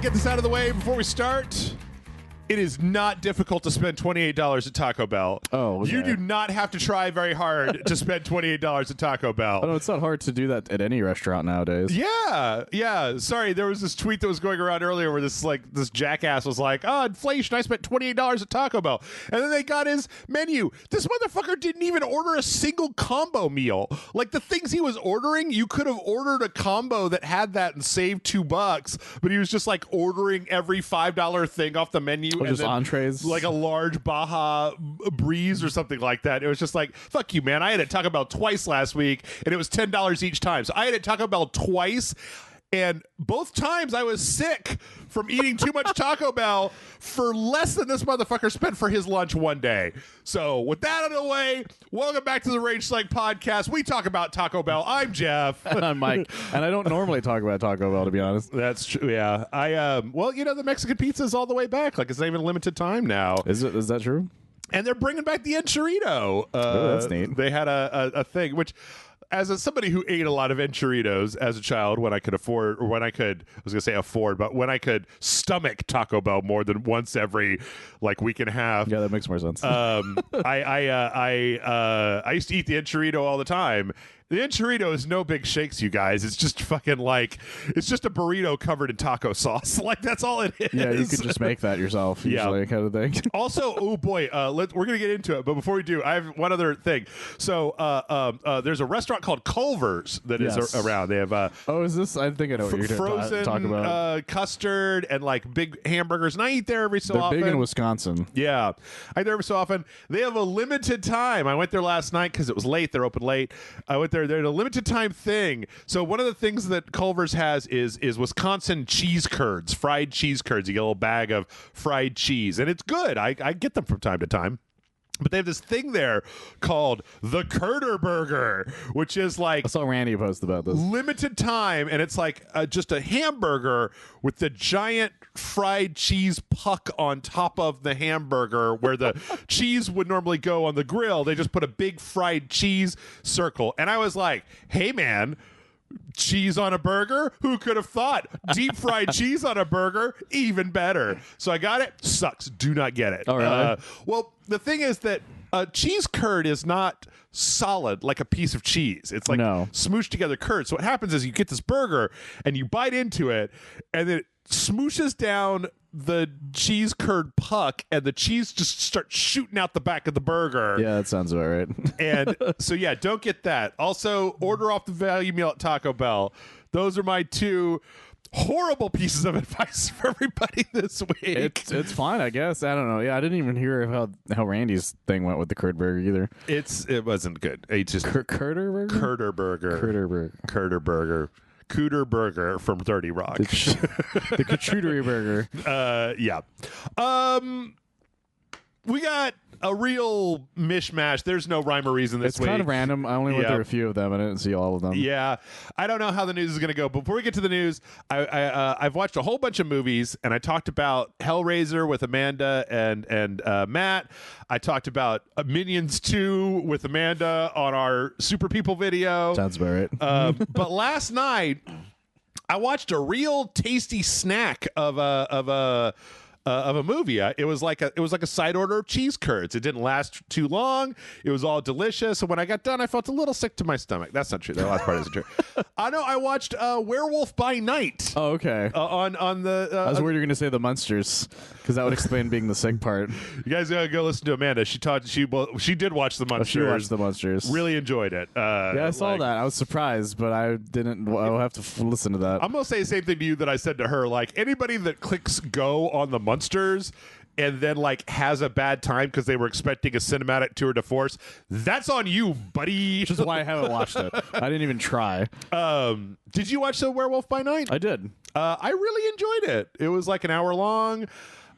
get this out of the way before we start. It is not difficult to spend $28 at Taco Bell. Oh, okay. You do not have to try very hard to spend $28 at Taco Bell. Oh, no, it's not hard to do that at any restaurant nowadays. Yeah. Sorry, there was this tweet that was going around earlier where this jackass was like, "Oh, inflation! I spent $28 at Taco Bell," and then they got his menu. This motherfucker didn't even order a single combo meal. Like the things he was ordering, you could have ordered a combo that had that and saved $2, but he was just like ordering every $5 thing off the menu. Or just entrees, like a large Baja Breeze or something like that. It was just like, fuck you, man. I had at Taco Bell twice last week, and it was $10 each time. So I had at Taco Bell twice, and both times I was sick from eating too much Taco Bell for less than this motherfucker spent for his lunch one day. So with that out of the way, welcome back to the RageSelect podcast. We talk about Taco Bell. I'm Jeff. And I'm Mike. And I don't normally talk about Taco Bell, to be honest. That's true. Yeah. Well, you know, the Mexican pizza is all the way back. Like, it's not even a limited time now. Is that true? And they're bringing back the enchilito. Oh, that's neat. They had a thing, which, as somebody who ate a lot of enchilitos as a child, when I could afford, or when I could, I was going to say afford, but when I could stomach Taco Bell more than once every week and a half. Yeah, that makes more sense. I used to eat the enchilito all the time. The enchilito is no big shakes, you guys. It's just fucking it's just a burrito covered in taco sauce. Like, that's all it is. Yeah, you could just make that yourself, usually, kind of thing. Also, oh boy, we're going to get into it. But before we do, I have one other thing. So there's a restaurant called Culver's that is around. They have is this? I think I know what you're frozen talking about. Custard and big hamburgers. And I eat there every so often. They're big in Wisconsin. Yeah, I eat there every so often. They have a limited time. I went there last night because it was late. They're open late. I went there. They're a limited time thing. So one of the things that Culver's has is Wisconsin cheese curds, fried cheese curds. You get a little bag of fried cheese, and it's good. I get them from time to time. But they have this thing there called the Curder Burger, which is I saw Randy post about this. Limited time, and it's just a hamburger with the giant fried cheese puck on top of the hamburger where the cheese would normally go on the grill. They just put a big fried cheese circle. And I was like, hey, man, cheese on a burger? Who could have thought? Deep fried cheese on a burger? Even better. So I got it. Sucks. Do not get it. All right. Well, the thing is that cheese curd is not solid like a piece of cheese. It's smooshed together curd. So what happens is you get this burger and you bite into it, and then it smooshes down the cheese curd puck, and the cheese just starts shooting out the back of the burger. Yeah, that sounds about right. And so, yeah, don't get that. Also, order off the value meal at Taco Bell. Those are my two horrible pieces of advice for everybody this week. It's fine, I guess. I don't know. Yeah, I didn't even hear how Randy's thing went with the curd burger either. It wasn't good. It's just Curder burger? Curder burger. Curder burger. Curder burger. Cooter Burger from 30 Rock. The charcuterie burger. Yeah. We got a real mishmash. There's no rhyme or reason this week. It's kind of random. I only went through a few of them. I didn't see all of them. Yeah. I don't know how the news is going to go. Before we get to the news, I've watched a whole bunch of movies, and I talked about Hellraiser with Amanda and Matt. I talked about Minions 2 with Amanda on our Super People video. Sounds about right. But last night, I watched a real tasty snack of a movie. It was like a side order of cheese curds. It didn't last too long. It was all delicious. And when I got done, I felt a little sick to my stomach. That's not true. That last part isn't true. I know. I watched Werewolf by Night. Oh, okay. On the. I was worried you were going to say the Munsters, because that would explain being the sick part. You guys gotta go listen to Amanda. She did watch the Munsters. Oh, she watched the Munsters. Really enjoyed it. Yeah, I saw that. I was surprised, but I didn't. I'll have to listen to that. I'm gonna say the same thing to you that I said to her. Like, anybody that clicks go on the Munsters and then has a bad time because they were expecting a cinematic tour de force, that's on you, buddy. Which is why I haven't watched it. I didn't even try. Did you watch the Werewolf by Night? I did. I really enjoyed it. It was like an hour long.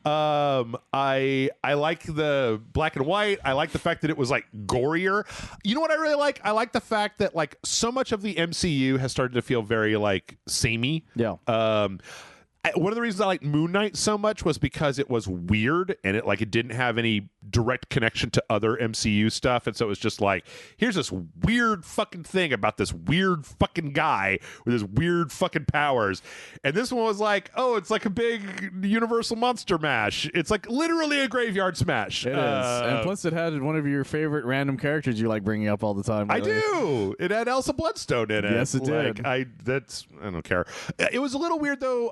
I like the black and white. I like the fact that it was gorier. You know what I really like? I like the fact that so much of the MCU has started to feel very samey. Yeah. one of the reasons I liked Moon Knight so much was because it was weird and it didn't have any direct connection to other MCU stuff, and so it was just like, here's this weird fucking thing about this weird fucking guy with his weird fucking powers, and this one was like, oh, it's like a big Universal monster mash. It's like literally a graveyard smash. It is, and plus it had one of your favorite random characters you like bringing up all the time. I do. It had Elsa Bloodstone in it. Yes, it did. I don't care. It was a little weird though.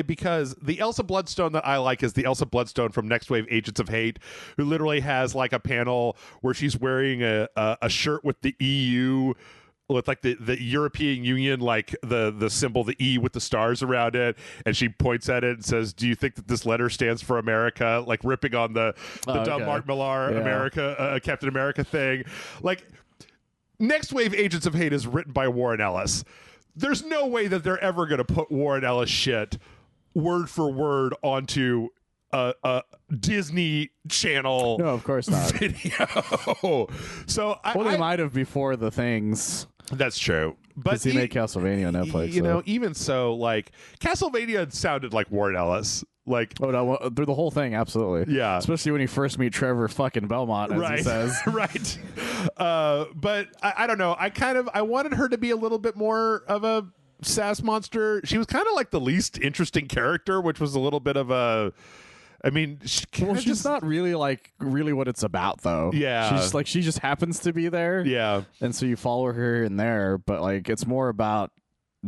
Because the Elsa Bloodstone that I like is the Elsa Bloodstone from Next Wave Agents of Hate, who literally has like a panel where she's wearing a shirt with the EU, with like the European Union, like the symbol, the E with the stars around it, and she points at it and says, "Do you think that this letter stands for America?" Like ripping on the dumb Mark Millar America Captain America thing. Like, Next Wave Agents of Hate is written by Warren Ellis. There's no way that they're ever going to put Warren Ellis shit word for word onto a Disney Channel. No, of course not. Video. So they might have before the things. That's true. But he made Castlevania on Netflix. You know, even so, like, Castlevania sounded like Warren Ellis. Like, oh no, through the whole thing, absolutely. Yeah. Especially when you first meet Trevor fucking Belmont, as he says. Right. But I don't know. I wanted her to be a little bit more of a sass monster. She was kind of like the least interesting character, which was a little bit of a, I mean, she's not really what it's about, though. Yeah. She's like, she just happens to be there. Yeah. And so you follow her in there, but like, it's more about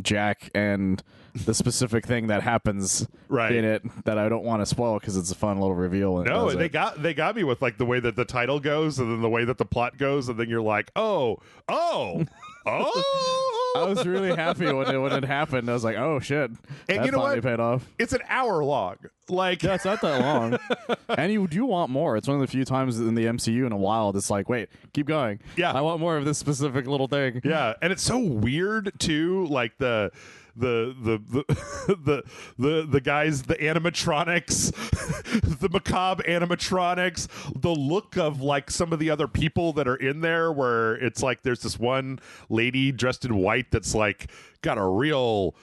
Jack and the specific thing that happens in it that I don't want to spoil because it's a fun little reveal. No, they got me with like the way that the title goes and then the way that the plot goes, and then you're like, oh. I was really happy when it happened. I was like, oh shit. And that you know what? Paid off. It's an hour long. Like, yeah, it's not that long. And you do want more. It's one of the few times in the MCU in a while that's like, wait, keep going. Yeah. I want more of this specific little thing. Yeah. And it's so weird too, like the guys, the animatronics, the macabre animatronics, the look of like some of the other people that are in there, where it's like there's this one lady dressed in white that's like got a real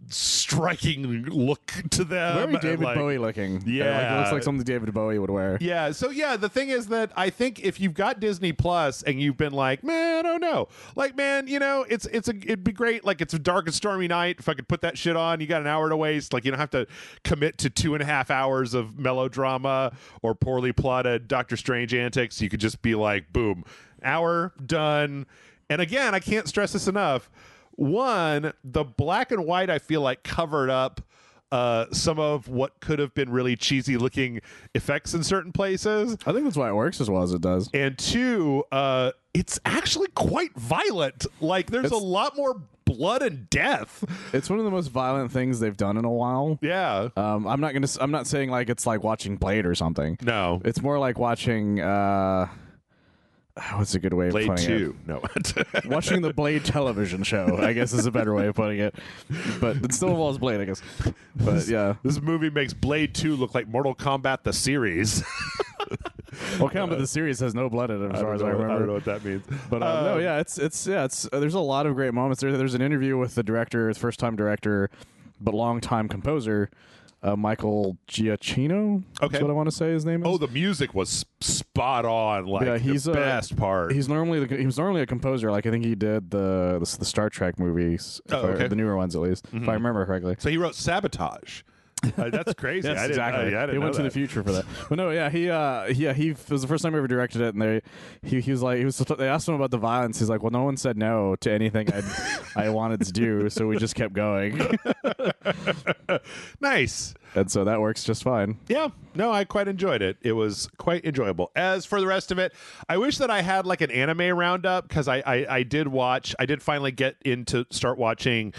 striking look to them. Very David Bowie looking. Yeah. Like, it looks like something David Bowie would wear. Yeah. So yeah, the thing is that I think if you've got Disney Plus and you've been like, man, I don't know. Like, man, you know, it'd be great. Like, it's a dark and stormy night. If I could put that shit on, you got an hour to waste. Like, you don't have to commit to 2.5 hours of melodrama or poorly plotted Doctor Strange antics. You could just be like, boom, hour, done. And again, I can't stress this enough. One, the black and white, I feel like, covered up some of what could have been really cheesy looking effects in certain places. I think that's why it works as well as it does. And two, it's actually quite violent. Like, there's a lot more blood and death. It's one of the most violent things they've done in a while. Yeah. I'm not saying like it's like watching Blade or something. No. It's more like watching what's a good way of Blade putting 2. it? No. Watching the Blade television show, I guess, is a better way of putting it. But it still involves Blade, I guess. But yeah. This movie makes Blade 2 look like Mortal Kombat the series. Well, Kombat the series has no blood in it, as far as I remember. I don't know what that means. But no, yeah, it's there's a lot of great moments. There's an interview with the director, first-time director, but long-time composer, Michael Giacchino. Okay. That's what I want to say his name is. Oh, the music was spot on. Like, yeah, he's the best part. He was normally a composer. Like, I think he did the Star Trek movies, the newer ones at least, if I remember correctly. So he wrote Sabotage. That's crazy. Yes, I exactly. didn't He went know to that. the future for that. But no, yeah, he was the first time I ever directed it, and they asked him about the violence. He's like, well, no one said no to anything I wanted to do, so we just kept going. Nice. And so that works just fine. Yeah. No, I quite enjoyed it. It was quite enjoyable. As for the rest of it, I wish that I had like an anime roundup, because I did finally get start watching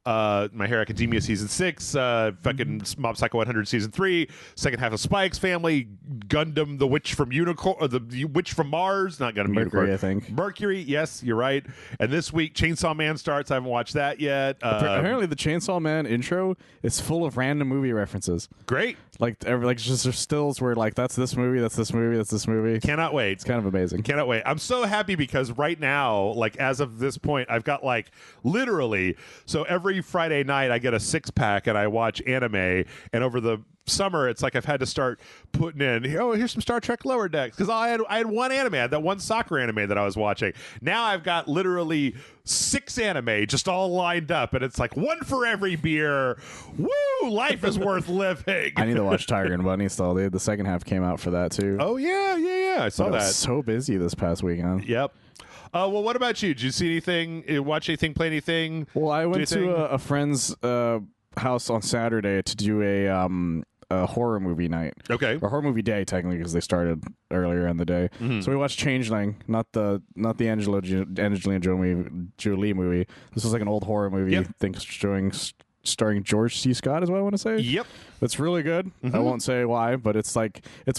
My Hero Academia Season 6, fucking Mob Psycho 100 Season 3, second half of Spike's Family, Gundam, The Witch from the Witch from Mars, not Gundam Mercury, Unicorn. I think. Mercury, yes, you're right. And this week, Chainsaw Man starts. I haven't watched that yet. Apparently, the Chainsaw Man intro is full of random movie references. Great. Like just there's stills where like that's this movie, that's this movie, that's this movie. Cannot wait. It's kind of amazing. Cannot wait. I'm so happy because right now, like as of this point, I've got like literally, so every every Friday night I get a 6-pack and I watch anime, and over the summer it's like I've had to start putting in, here's some Star Trek Lower Decks, because I had one anime, I had that one soccer anime that I was watching. Now I've got literally 6 anime just all lined up, and it's like one for every beer. Woo, life is worth living. I need to watch Tiger and Bunny still, dude. The second half came out for that too. Oh yeah, I saw But I that. was so busy this past weekend. Yep. Well, what about you? Did you see anything, watch anything, play anything? Well, I went to a friend's house on Saturday to do a horror movie night. Okay. Or horror movie day, technically, because they started earlier in the day. Mm-hmm. So we watched Changeling, not the Angelina Jolie movie. This was like an old horror movie. Yep. I think starring George C. Scott is what I want to say. Yep. It's really good. I won't say why, but it's a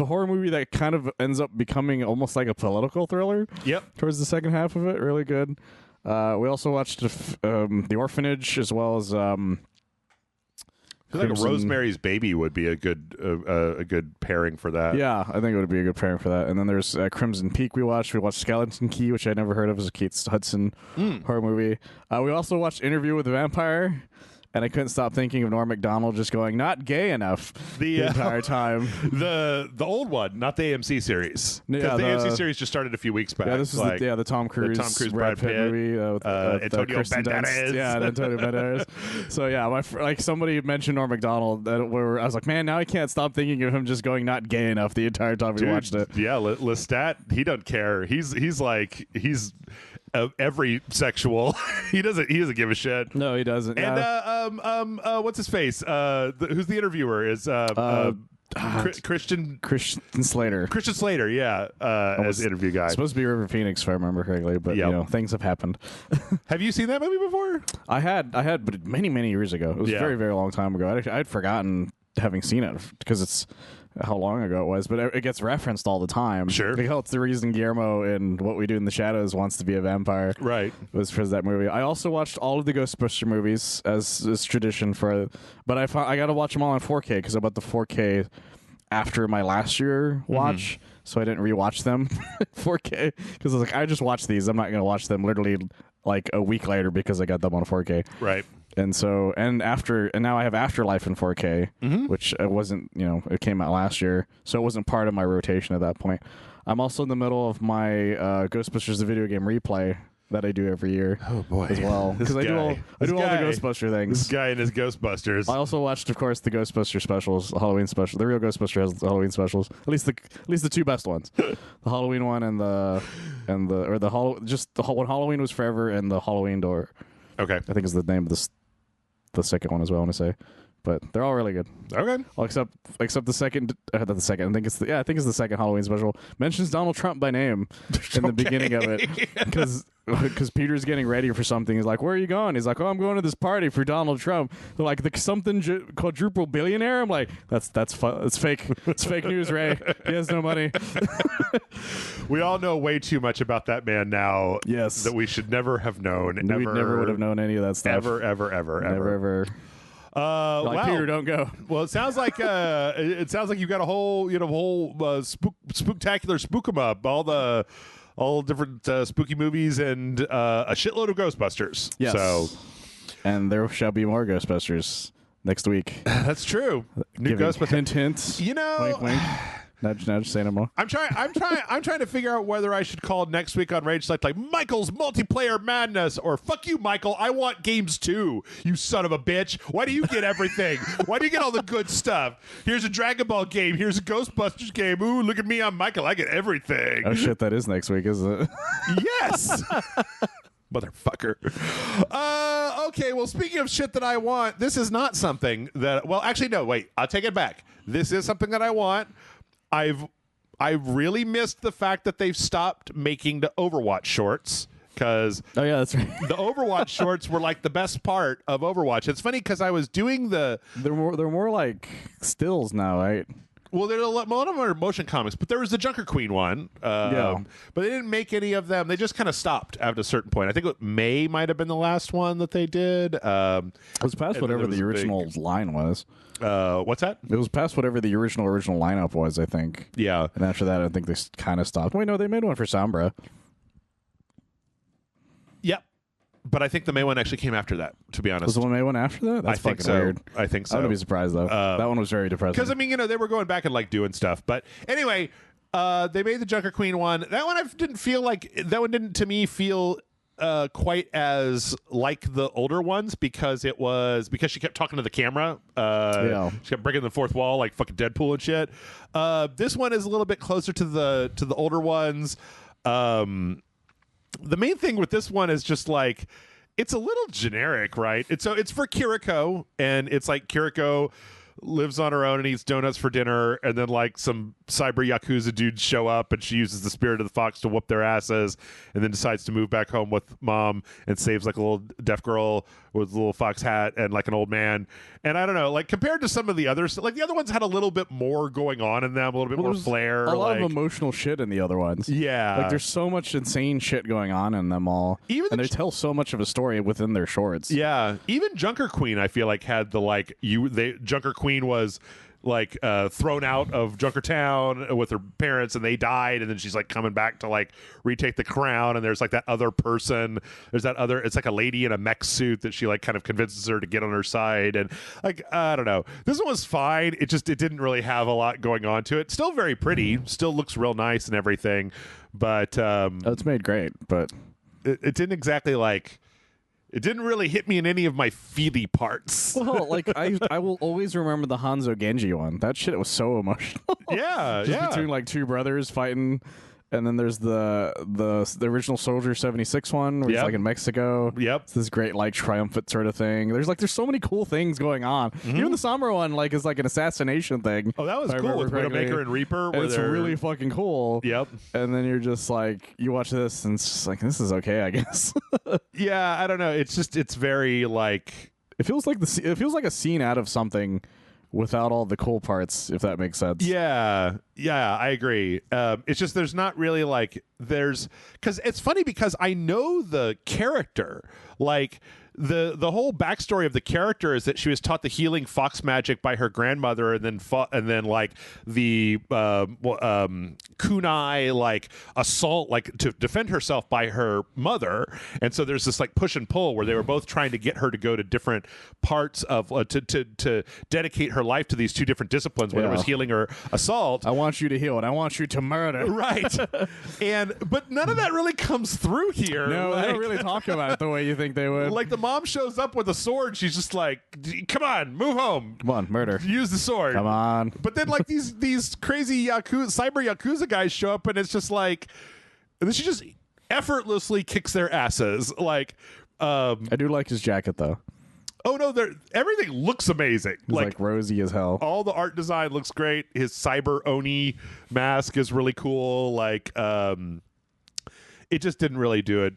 horror movie that kind of ends up becoming almost like a political thriller. Yep. Towards the second half of it, really good. We also watched The Orphanage, as well as I feel like Rosemary's Baby would be a good pairing for that. Yeah, I think it would be a good pairing for that. And then there's Crimson Peak we watched. We watched Skeleton Key, which I never heard of as a Kate Hudson horror movie. We also watched Interview with the Vampire. And I couldn't stop thinking of Norm Macdonald just going, not gay enough the entire time. The old one, not the AMC series. Because the AMC series just started a few weeks back. Yeah, this is the Tom Cruise, Brad Pitt movie with Antonio Kirsten Dunst. Banderas. Yeah, and Antonio Banderas. So yeah, somebody mentioned Norm Macdonald, I was like, man, now I can't stop thinking of him just going not gay enough the entire time we watched it. Yeah, Lestat, he doesn't care. He's every sexual. he doesn't give a shit. No, he doesn't. And what's his face? Who's the interviewer? Is Christian Slater. Christian Slater, yeah, as the interview guy. It's supposed to be River Phoenix, if I remember correctly, but things have happened. Have you seen that movie before? I had, but many years ago. It was a very, very long time ago. I'd forgotten having seen it because it's how long ago it was, but it gets referenced all the time. Sure. Like, it's the reason Guillermo in What We Do in the Shadows wants to be a vampire. Right. Was for that movie. I also watched all of the Ghostbuster movies as is tradition but I got to watch them all in 4K because I bought the 4K after my last year watch, so I didn't rewatch them 4K because I was like, I just watched these. I'm not going to watch them literally like a week later because I got them on 4K. Right. And so, and now I have Afterlife in 4K, which it wasn't, it came out last year, so it wasn't part of my rotation at that point. I'm also in the middle of my Ghostbusters the video game replay that I do every year. Oh boy, as well, because I do all the Ghostbuster things. This guy and his Ghostbusters. I also watched, of course, the Ghostbuster specials, the Halloween special. The real Ghostbuster has the Halloween specials, at least the two best ones, the Halloween one and when Halloween was forever and the Halloween door. Okay, I think is the name of the second one as well. I want to say, but they're all really good. Okay, well, except the second. Not the second. I think it's the second Halloween special. Mentions Donald Trump by name in the beginning of it because Peter's getting ready for something. He's like, "Where are you going?" He's like, "Oh, I'm going to this party for Donald Trump." They're like, "The quadruple billionaire." I'm like, "That's it's fake. It's fake news, Ray. He has no money." We all know way too much about that man now. Yes, that we should never have known. We never would have known any of that stuff. Ever. Wow. Peter, don't go. Well, it sounds like you've got a whole spooktacular spook 'em up, all different spooky movies and a shitload of Ghostbusters. Yes. So, and there shall be more Ghostbusters next week. That's true. New Ghostbusters. Hint. Wink, wink. Nudge, say no more. I'm trying to figure out whether I should call next week on RageSelect like Michael's multiplayer madness or fuck you, Michael. I want games too. You son of a bitch. Why do you get everything? Why do you get all the good stuff? Here's a Dragon Ball game. Here's a Ghostbusters game. Ooh, look at me. I'm Michael. I get everything. Oh shit, that is next week, isn't it? Yes. Motherfucker. Okay, well, speaking of shit that I want, this is not something that. Well, actually, no. Wait, I'll take it back. This is something that I want. I really missed the fact that they've stopped making the Overwatch shorts because yeah, that's right. The Overwatch shorts were like the best part of Overwatch. It's funny because I was doing they're more like stills now, right? Well, a lot of them are motion comics, but there was the Junker Queen one. But they didn't make any of them. They just kind of stopped at a certain point. I think May might have been the last one that they did. It was past whatever the original line was. What's that? It was past whatever the original lineup was, I think. Yeah. And after that, I think they kind of stopped. Wait, no, they made one for Sombra. Yep. but I think the May one actually came after that, to be honest. Was the May one after that? That's I think fucking so. weird. I think so. I wouldn't be surprised, though. That one was very depressing. Because, I mean, they were going back and, like, doing stuff. But anyway, they made the Junker Queen one. That one didn't, to me, feel quite as like the older ones because she kept talking to the camera. She kept breaking the fourth wall like fucking Deadpool and shit. This one is a little bit closer to the older ones. The main thing with this one is just like it's a little generic, right? It's for Kiriko, and it's like Kiriko lives on her own and eats donuts for dinner, and then like some cyber yakuza dudes show up, and she uses the spirit of the fox to whoop their asses, and then decides to move back home with mom and saves like a little deaf girl with a little fox hat and like an old man. And I don't know, like compared to some of the others, like the other ones had a little bit more going on in them, a little bit more flair, a lot like, of emotional shit in the other ones. Yeah, like there's so much insane shit going on in them all, and they tell so much of a story within their shorts. Yeah, even Junker Queen, I feel like had the Junker Queen was like thrown out of Junkertown with her parents, and they died, and then she's like coming back to like retake the crown, and there's like that other person, it's like a lady in a mech suit that she like kind of convinces her to get on her side, and like I don't know, this one was fine. It didn't really have a lot going on to it. Still very pretty, still looks real nice and everything, but it's made great, but it didn't exactly like. It didn't really hit me in any of my feely parts. Well, like I will always remember the Hanzo Genji one. That shit was so emotional. Yeah, Just between like two brothers fighting, and then there's the original Soldier 76 one, where he's like in Mexico. Yep, it's this great like triumphant sort of thing. There's so many cool things going on. Even the Sombra one like is like an assassination thing. Oh, that was cool with Widowmaker and Reaper. And it's really fucking cool. Yep. And then you're just like, you watch this and it's just like, this is okay, I guess. Yeah, I don't know. It's very like it feels like a scene out of something without all the cool parts, if that makes sense. Yeah, I agree. It's just there's not really like because it's funny because I know the character, like the whole backstory of the character is that she was taught the healing fox magic by her grandmother, and then like the kunai like assault like to defend herself by her mother, and so there's this like push and pull where they were both trying to get her to go to different parts of to dedicate her life to these two different disciplines, whether it was healing or assault. I want you to heal and I want you to murder. Right. But none of that really comes through here. No, like, they don't really talk about it the way you think they would. Like the mom shows up with a sword, she's just like, come on, move home. Come on, murder. Use the sword. Come on. But then like these crazy cyber Yakuza guys show up, and it's just like, and then she just effortlessly kicks their asses. Like I do like his jacket though. Oh no, everything looks amazing. It's like rosy as hell. All the art design looks great. His cyber Oni mask is really cool. Like it just didn't really do it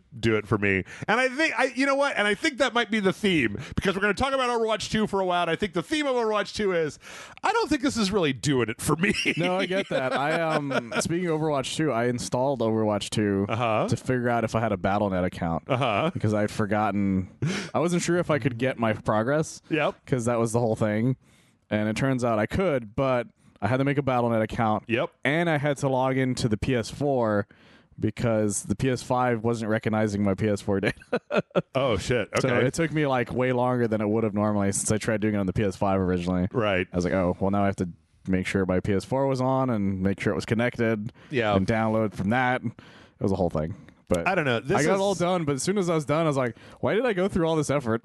for me. And I think you know what? And I think that might be the theme, because we're going to talk about Overwatch 2 for a while. And I think the theme of Overwatch 2 is I don't think this is really doing it for me. No, I get that. I speaking of Overwatch 2, I installed Overwatch 2 to figure out if I had a BattleNet account because I'd forgotten. I wasn't sure if I could get my progress. Yep. Because that was the whole thing, and it turns out I could, but I had to make a BattleNet account. Yep. And I had to log into the PS4. Because the PS5 wasn't recognizing my PS4 data. Oh, shit. Okay. So it took me like way longer than it would have normally, since I tried doing it on the PS5 originally. Right. I was like, oh, well, now I have to make sure my PS4 was on and make sure it was connected. Yeah. And download from that. It was a whole thing. But I don't know. I got it all done, but as soon as I was done, I was like, why did I go through all this effort?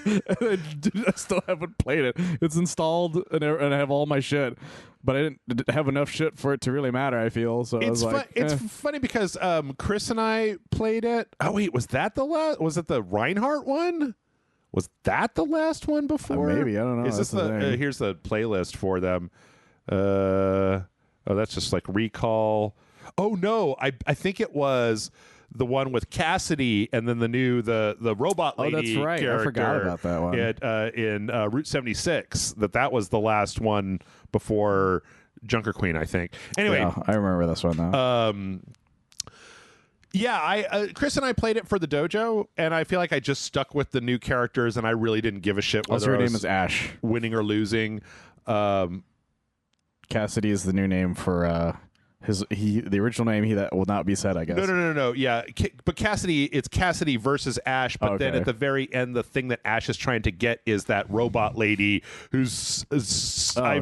And I still haven't played it. It's installed and I have all my shit, but I didn't have enough shit for it to really matter, I feel. So it's funny because Chris and I played it. Oh wait, was that the last? Was it the Reinhardt one? Was that the last one before? Maybe, I don't know. Is this the here's the playlist for them. Oh, that's just like Recall. Oh no, I think it was the one with Cassidy, and then the robot lady. Oh, that's right. Character I forgot about that one. In Route 76. That was the last one before Junker Queen, I think. Anyway, yeah, I remember this one now. Yeah, Chris and I played it for the dojo, and I feel like I just stuck with the new characters, and I really didn't give a shit whether her name is Ash, winning or losing. Cassidy is the new name for the original name that will not be said, I guess. No. Yeah, but Cassidy, it's Cassidy versus Ash. But then at the very end, the thing that Ash is trying to get is that robot lady whose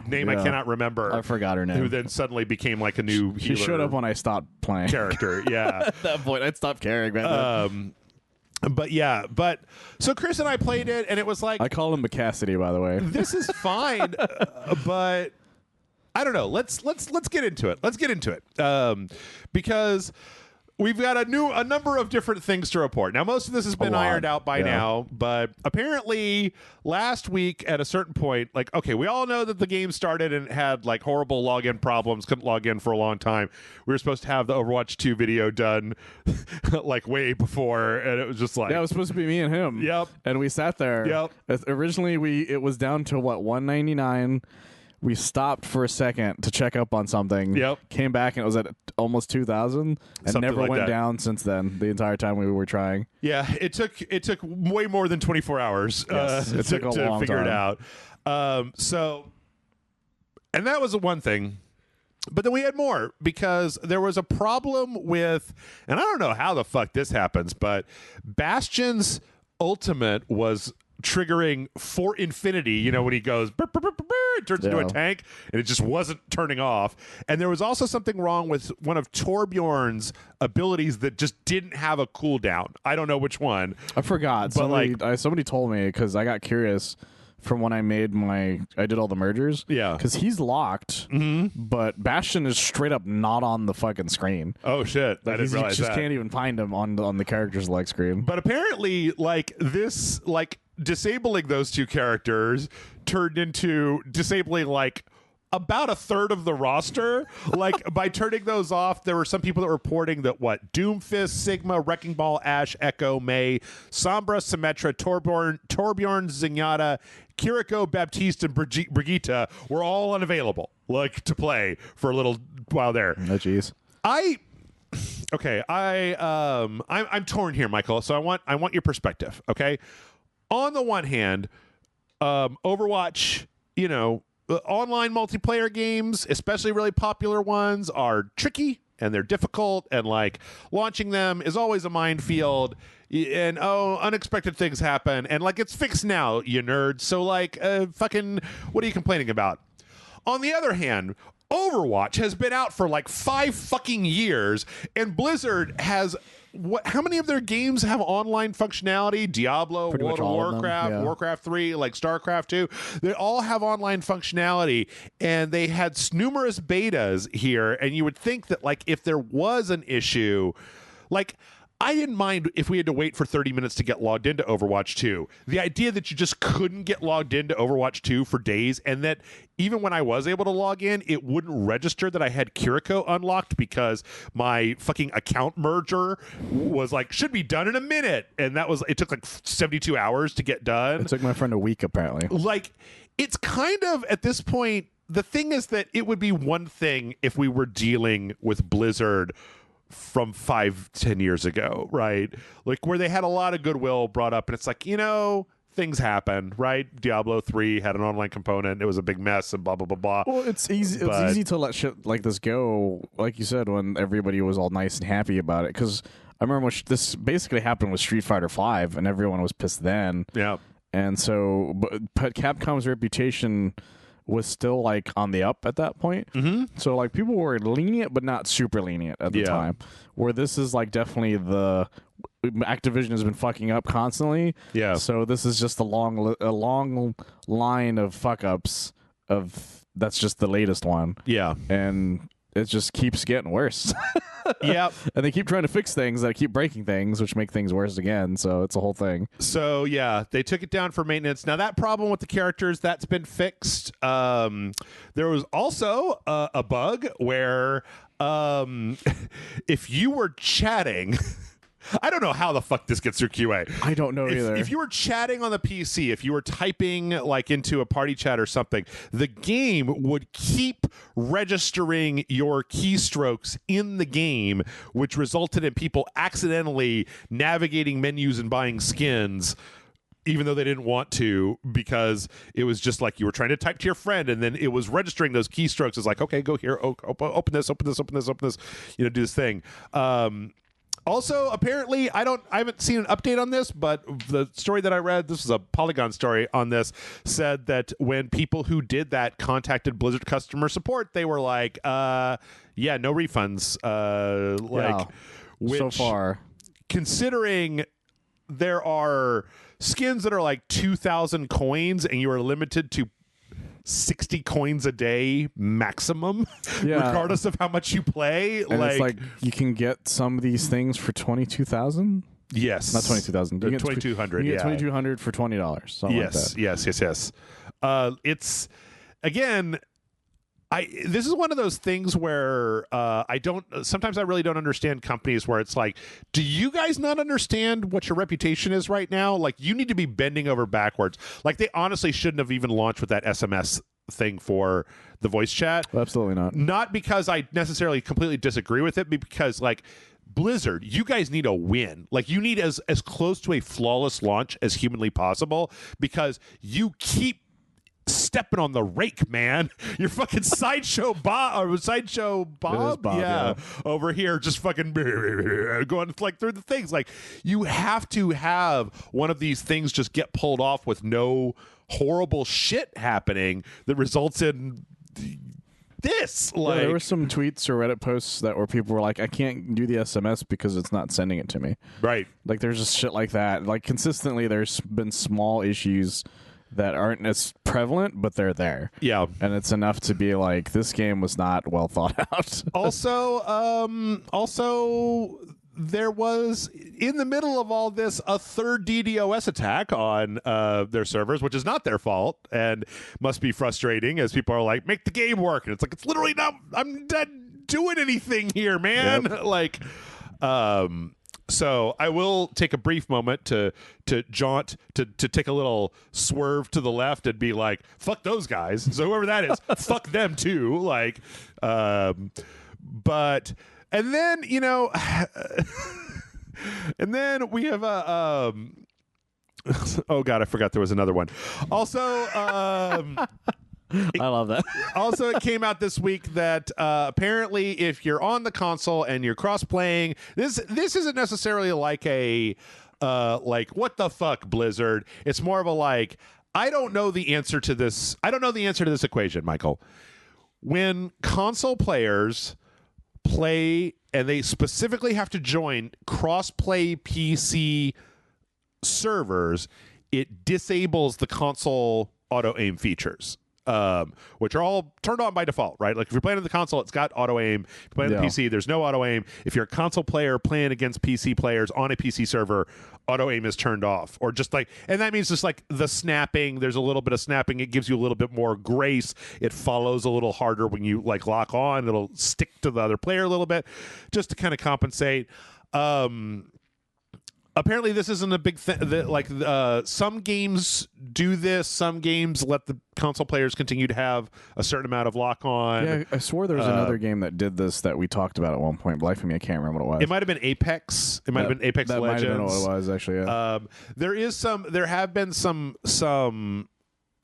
name I cannot remember. I forgot her name. Who then suddenly became like a new. She showed up when I stopped playing. Character, yeah. At that point, I'd stopped caring. Man. But so Chris and I played it, and it was like, I call him Cassidy, by the way. This is fine, but. I don't know. Let's get into it. Let's get into it because we've got a number of different things to report. Now, most of this has been ironed out by now, but apparently last week at a certain point, like, okay, we all know that the game started and it had like horrible login problems. Couldn't log in for a long time. We were supposed to have the Overwatch 2 video done like way before, and it was just like, yeah, it was supposed to be me and him. Yep. And we sat there. Yep. Originally, it was down to what, $199. We stopped for a second to check up on something. Yep. Came back and it was at almost 2,000 and Something never like went that. down since then. The entire time we were trying. Yeah, it took way more than 24 hours It took a to long figure time. it out. And that was the one thing. But then we had more because there was a problem with, and I don't know how the fuck this happens, but Bastion's ultimate was triggering for infinity, you know, when he goes burr, burr, burr, burr, it turns into a tank, and it just wasn't turning off. And there was also something wrong with one of Torbjorn's abilities that just didn't have a cooldown. I don't know which one. I forgot. But somebody told me because I got curious from when I did all the mergers. Yeah. Because he's locked, but Bastion is straight up not on the fucking screen. Oh, shit. I didn't realize you just that. can't even find him on the character's select screen. But apparently, like, this, like, disabling those two characters turned into disabling, like, about a third of the roster. Like, by turning those off, there were some people that were reporting that Doomfist, Sigma, Wrecking Ball, Ash, Echo, May, Sombra, Symmetra, Torbjorn, Zenyatta, Kiriko, Baptiste, and Brigitte were all unavailable, like, to play for a little while there. Oh, jeez. I'm torn here, Michael. So I want your perspective. Okay, on the one hand, Overwatch, you know, online multiplayer games, especially really popular ones, are tricky and they're difficult, and like launching them is always a minefield. And unexpected things happen, and like it's fixed now, you nerds. So like, fucking, what are you complaining about? On the other hand, Overwatch has been out for like 5 fucking years, and Blizzard has how many of their games have online functionality? Diablo, Pretty World much of all of them, Warcraft, yeah. Warcraft 3, like StarCraft 2. They all have online functionality, and they had numerous betas here, and you would think that like if there was an issue, like I didn't mind if we had to wait for 30 minutes to get logged into Overwatch 2. The idea that you just couldn't get logged into Overwatch 2 for days, and that even when I was able to log in, it wouldn't register that I had Kiriko unlocked because my fucking account merger was like, should be done in a minute. And it took like 72 hours to get done. It took my friend a week, apparently. Like, it's kind of, at this point, the thing is that it would be one thing if we were dealing with Blizzard from 5-10 years ago, right? Like where they had a lot of goodwill brought up, and it's like, you know, things happen, right? Diablo 3 had an online component. It was a big mess and blah, blah, blah, blah. Well, it's easy. It's easy to let shit like this go, like you said, when everybody was all nice and happy about it. Because I remember when this basically happened with Street Fighter V, and everyone was pissed then. Yeah. And so, but Capcom's reputation was still like on the up at that point. So like people were lenient, but not super lenient at the time. Where this is like definitely Activision has been fucking up constantly. Yeah. So this is just a long line of fuck ups that's just the latest one. Yeah. And it just keeps getting worse. Yep. And they keep trying to fix things that keep breaking things, which make things worse again. So it's a whole thing. So yeah, they took it down for maintenance. Now that problem with the characters, that's been fixed. There was also a bug where if you were chatting I don't know how the fuck this gets through QA. I don't know either. If you were chatting on the PC, if you were typing like into a party chat or something, the game would keep registering your keystrokes in the game, which resulted in people accidentally navigating menus and buying skins even though they didn't want to, because it was just like you were trying to type to your friend, and then it was registering those keystrokes as like, okay, go here, open this, open this, do this thing. Also, apparently, I haven't seen an update on this, but the story that I read, this was a Polygon story on this, said that when people who did that contacted Blizzard customer support, they were like, no refunds. Which, so far, considering there are skins that are like 2,000 coins and you are limited to 60 coins a day maximum, regardless of how much you play. And it's like you can get some of these things for 22,000. Yes, not 22,000. 2,200. You get 2,200 for $20. Yes, yes. It's again. This is one of those things where sometimes I really don't understand companies where it's like, do you guys not understand what your reputation is right now? Like, you need to be bending over backwards. Like, they honestly shouldn't have even launched with that SMS thing for the voice chat. Absolutely not. Not because I necessarily completely disagree with it, but because, like, Blizzard, you guys need a win. Like, you need as close to a flawless launch as humanly possible, because you keep stepping on the rake, man. You're fucking sideshow Bob, yeah, over here just fucking going like through the things. Like, you have to have one of these things just get pulled off with no horrible shit happening that results in this. Like, there were some tweets or Reddit posts that where people were like, I can't do the SMS because it's not sending it to me. Right. Like, there's just shit like that. Like, consistently there's been small issues that aren't as prevalent, but they're there. Yeah. And it's enough to be like, this game was not well thought out. Also, there was, in the middle of all this, a third DDoS attack on their servers, which is not their fault and must be frustrating as people are like, make the game work. And it's like, it's literally not, I'm not doing anything here, man. Yep. Like, so I will take a brief moment to jaunt, to take a little swerve to the left and be like, fuck those guys. So whoever that is, fuck them too. Like, but, and then, and then we have a, oh God, I forgot there was another one. Also, I love that. Also, it came out this week that apparently if you're on the console and you're cross-playing, this isn't necessarily like a like, what the fuck, Blizzard? It's more of a like, I don't know the answer to this. I don't know the answer to this equation, Michael. When console players play and they specifically have to join cross-play PC servers, it disables the console auto-aim features. Which are all turned on by default, right? Like, if you're playing on the console, it's got auto aim. If you're playing on the PC, there's no auto aim. If you're a console player playing against PC players on a PC server, auto aim is turned off. Or just like, and that means just like the snapping, there's a little bit of snapping. It gives you a little bit more grace. It follows a little harder when you like lock on. It'll stick to the other player a little bit just to kind of compensate. Apparently, this isn't a big thing. Like, some games do this. Some games let the console players continue to have a certain amount of lock on. Yeah, I swore there was another game that did this that we talked about at one point. But life of me, I can't remember what it was. It might have been Apex. It might have been Apex Legends. That might have been what it was, actually. Yeah. There have been some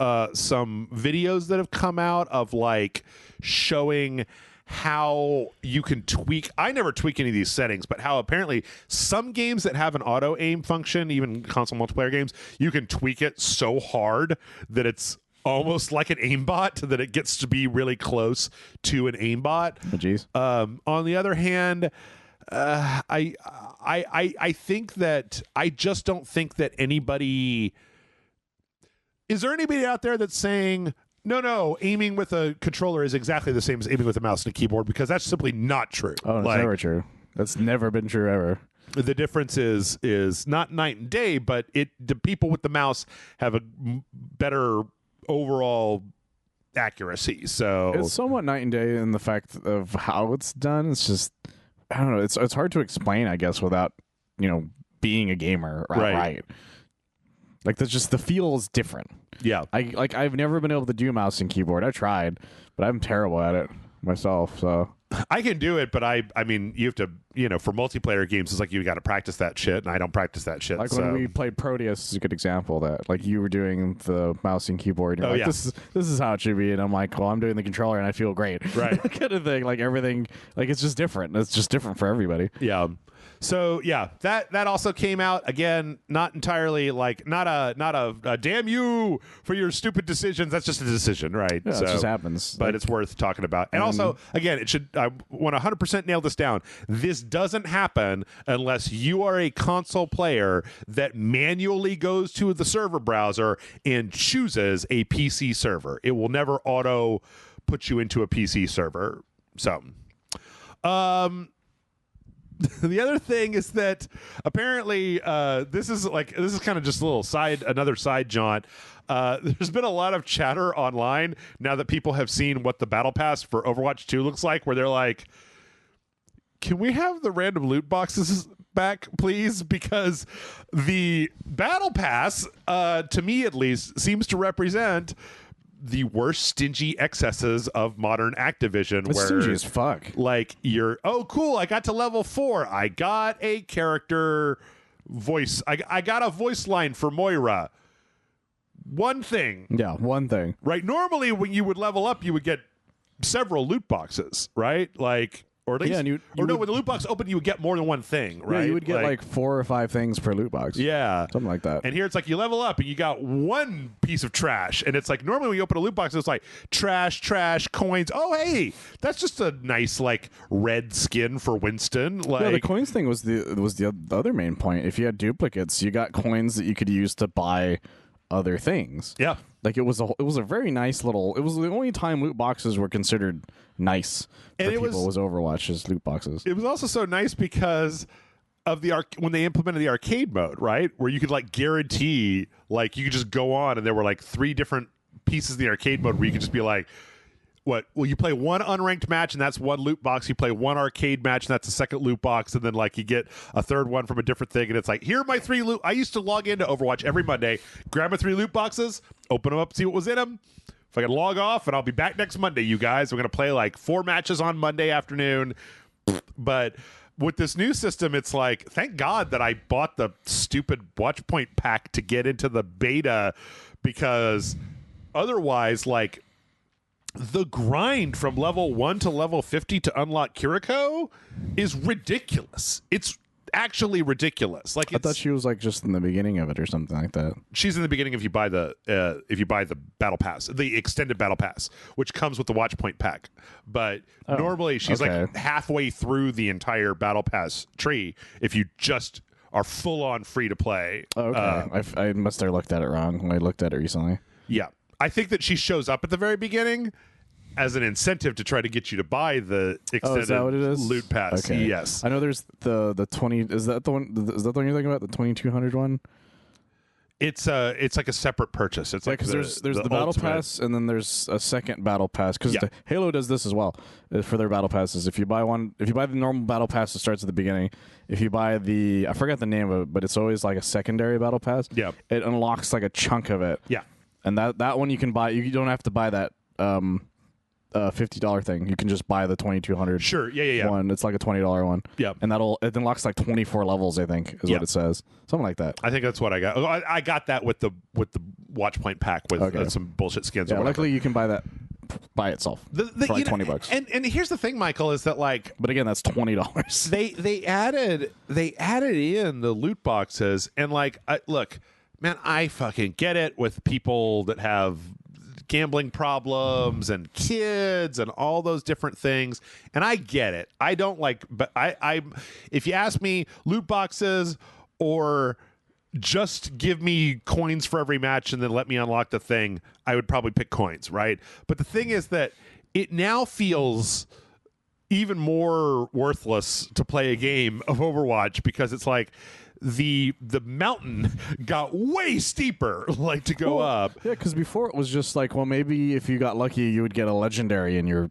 videos that have come out of like showing how you can tweak. I never tweak any of these settings, but how apparently some games that have an auto aim function, even console multiplayer games, you can tweak it so hard that it's almost like an aimbot, that it gets to be really close to an aimbot. Oh, geez. On the other hand, I think that I just don't think that anybody. Is there anybody out there that's saying, no, aiming with a controller is exactly the same as aiming with a mouse and a keyboard? Because that's simply not true. Oh, it's never true. That's never been true ever. The difference is not night and day, but the people with the mouse have a better overall accuracy. So it's somewhat night and day in the fact of how it's done. It's just, I don't know. It's hard to explain, I guess, without being a gamer, right? Like, that's just, the feel is different. Yeah. I've never been able to do mouse and keyboard. I tried, but I'm terrible at it. myself. So I can do it, but I mean, you have to, for multiplayer games, it's like you got to practice that shit, and I don't practice that shit. like when we played Proteus is a good example of that. Like you were doing the mouse and keyboard, and you're like, this is how it should be, and I'm like, well, I'm doing the controller, and I feel great, right? Kind of thing. Like everything, like it's just different. It's just different for everybody. Yeah. So yeah, that also came out again. Not entirely like not a damn you for your stupid decisions. That's just a decision, right? Yeah, so, it just happens. But it's worth talking about. And also, again, it should. I want to 100% nail this down. This doesn't happen unless you are a console player that manually goes to the server browser and chooses a PC server. It will never auto put you into a PC server. So, the other thing is that apparently this is kind of just another side jaunt. There's been a lot of chatter online now that people have seen what the battle pass for Overwatch 2 looks like, where they're like, can we have the random loot boxes back, please? Because the battle pass, to me at least, seems to represent the worst stingy excesses of modern Activision. It's stingy as fuck. Like cool, I got to level 4. I got a character voice. I got a voice line for Moira. One thing. Yeah, one thing. Right. Normally when you would level up, you would get several loot boxes, right? Like, or at least, when the loot box opened, you would get more than one thing, right? Yeah, you would get like 4 or 5 things per loot box. Yeah. Something like that. And here it's like you level up and you got one piece of trash. And it's like normally when you open a loot box, it's like trash, coins. Oh, hey, that's just a nice like red skin for Winston. Like, yeah, the coins thing was the other main point. If you had duplicates, you got coins that you could use to buy other things. Yeah. Like it was a very nice little. It was the only time loot boxes were considered nice for people was Overwatch's loot boxes. It was also so nice because of when they implemented the arcade mode, right, where you could like guarantee, like you could just go on, and there were like 3 different pieces in the arcade mode where you could just be like, what? Well, you play one unranked match, and that's one loot box. You play one arcade match, and that's a second loot box, and then like you get a third one from a different thing, and it's like, here are my 3 loot. I used to log into Overwatch every Monday, grab my 3 loot boxes, open them up, see what was in them. If I can log off, and I'll be back next Monday, you guys. We're gonna play like 4 matches on Monday afternoon. But with this new system, it's like, thank God that I bought the stupid Watchpoint pack to get into the beta, because otherwise, like, the grind from level 1 to level 50 to unlock Kiriko is ridiculous. It's actually ridiculous. Like, I thought she was like just in the beginning of it or something like that. She's in the beginning if you buy the battle pass, the extended battle pass, which comes with the Watchpoint pack. But normally she's like halfway through the entire battle pass tree if you just are full on free to play. Oh, okay. I must have looked at it wrong when I looked at it recently. Yeah. I think that she shows up at the very beginning as an incentive to try to get you to buy the extended is that what it is? loot pass. Okay. Yes. I know there's the 20. Is that the one you're thinking about? The 2200 one? It's like a separate purchase. It's like because there's the battle pass, and then there's a second battle pass. Because Halo does this as well for their battle passes. If you buy the normal battle pass, it starts at the beginning. If you buy I forget the name of it, but it's always like a secondary battle pass. Yeah, it unlocks like a chunk of it. Yeah. And that one you can buy. You don't have to buy that $50 thing. You can just buy the 2200. Sure. Yeah. One. It's like a $20 one. Yeah. And it unlocks like 24 levels. I think is what it says. Something like that. I think that's what I got. I got that with the Watchpoint pack with some bullshit skins. Yeah. Or luckily, you can buy that by itself for like $20. And here's the thing, Michael, is that like, but again, that's $20. They added in the loot boxes, and like, look. Man, I fucking get it with people that have gambling problems and kids and all those different things, and I get it. I don't like, but I if you ask me, loot boxes or just give me coins for every match and then let me unlock the thing, I would probably pick coins, right? But the thing is that it now feels even more worthless to play a game of Overwatch, because it's like the mountain got way steeper, like, to go up. Yeah, because before it was just like, well, maybe if you got lucky, you would get a legendary in your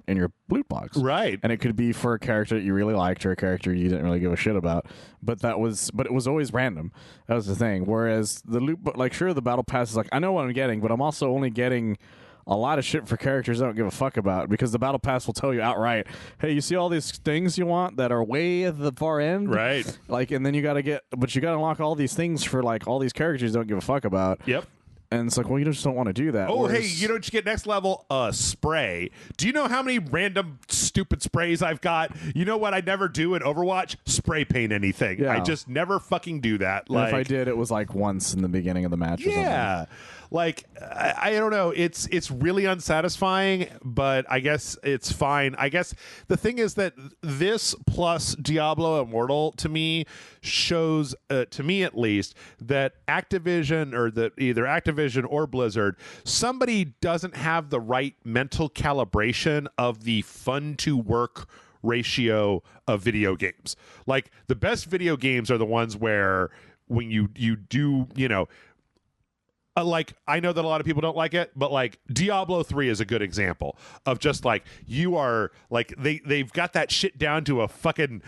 loot box, right? And it could be for a character that you really liked or a character you didn't really give a shit about. But it was always random. That was the thing. Whereas the loot, like, sure, the battle pass is like, I know what I'm getting, but I'm also only getting a lot of shit for characters I don't give a fuck about, because the battle pass will tell you outright, hey, you see all these things you want that are way at the far end, right? Like, and then you gotta unlock all these things for like all these characters you don't give a fuck about. Yep. And it's like, well, you just don't want to do that. Oh, hey, you know what you get next level? A spray. Do you know how many random stupid sprays I've got? You know what I never do in Overwatch? Spray paint anything. Yeah. I just never fucking do that. And if I did, it was like once in the beginning of the match. Yeah. Or something. Like, I don't know. It's really unsatisfying, but I guess it's fine. I guess the thing is that this plus Diablo Immortal to me shows, to me at least, that Activision, or that either Activision or Blizzard, somebody doesn't have the right mental calibration of the fun to work ratio of video games. Like, the best video games are the ones where when you do, you know, like, I know that a lot of people don't like it, but like Diablo 3 is a good example of just like, you are like, they've got that shit down to a fucking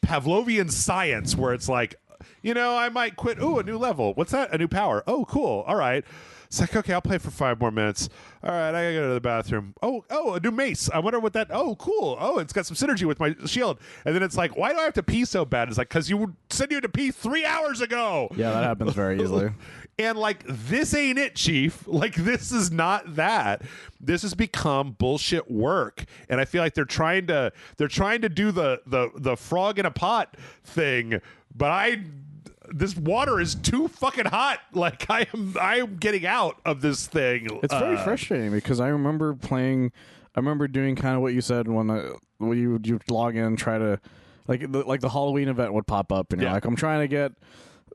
Pavlovian science where it's like, you know, I might quit. Ooh, a new level. What's that? A new power. Oh, cool. All right. It's like, okay, I'll play for 5 more minutes. All right, I gotta go to the bathroom. Oh, a new mace. I wonder what that. Oh, cool. Oh, it's got some synergy with my shield. And then it's like, why do I have to pee so bad? It's like, because you said you had to pee 3 hours ago. Yeah, that happens very easily. And like, this ain't it, Chief. Like, this is not that. This has become bullshit work, and I feel like they're trying to do the frog in a pot thing, but this water is too fucking hot. Like, I am getting out of this thing. It's very frustrating because I remember doing kind of what you said when you log in and try to like the Halloween event would pop up and you're like, I'm trying to get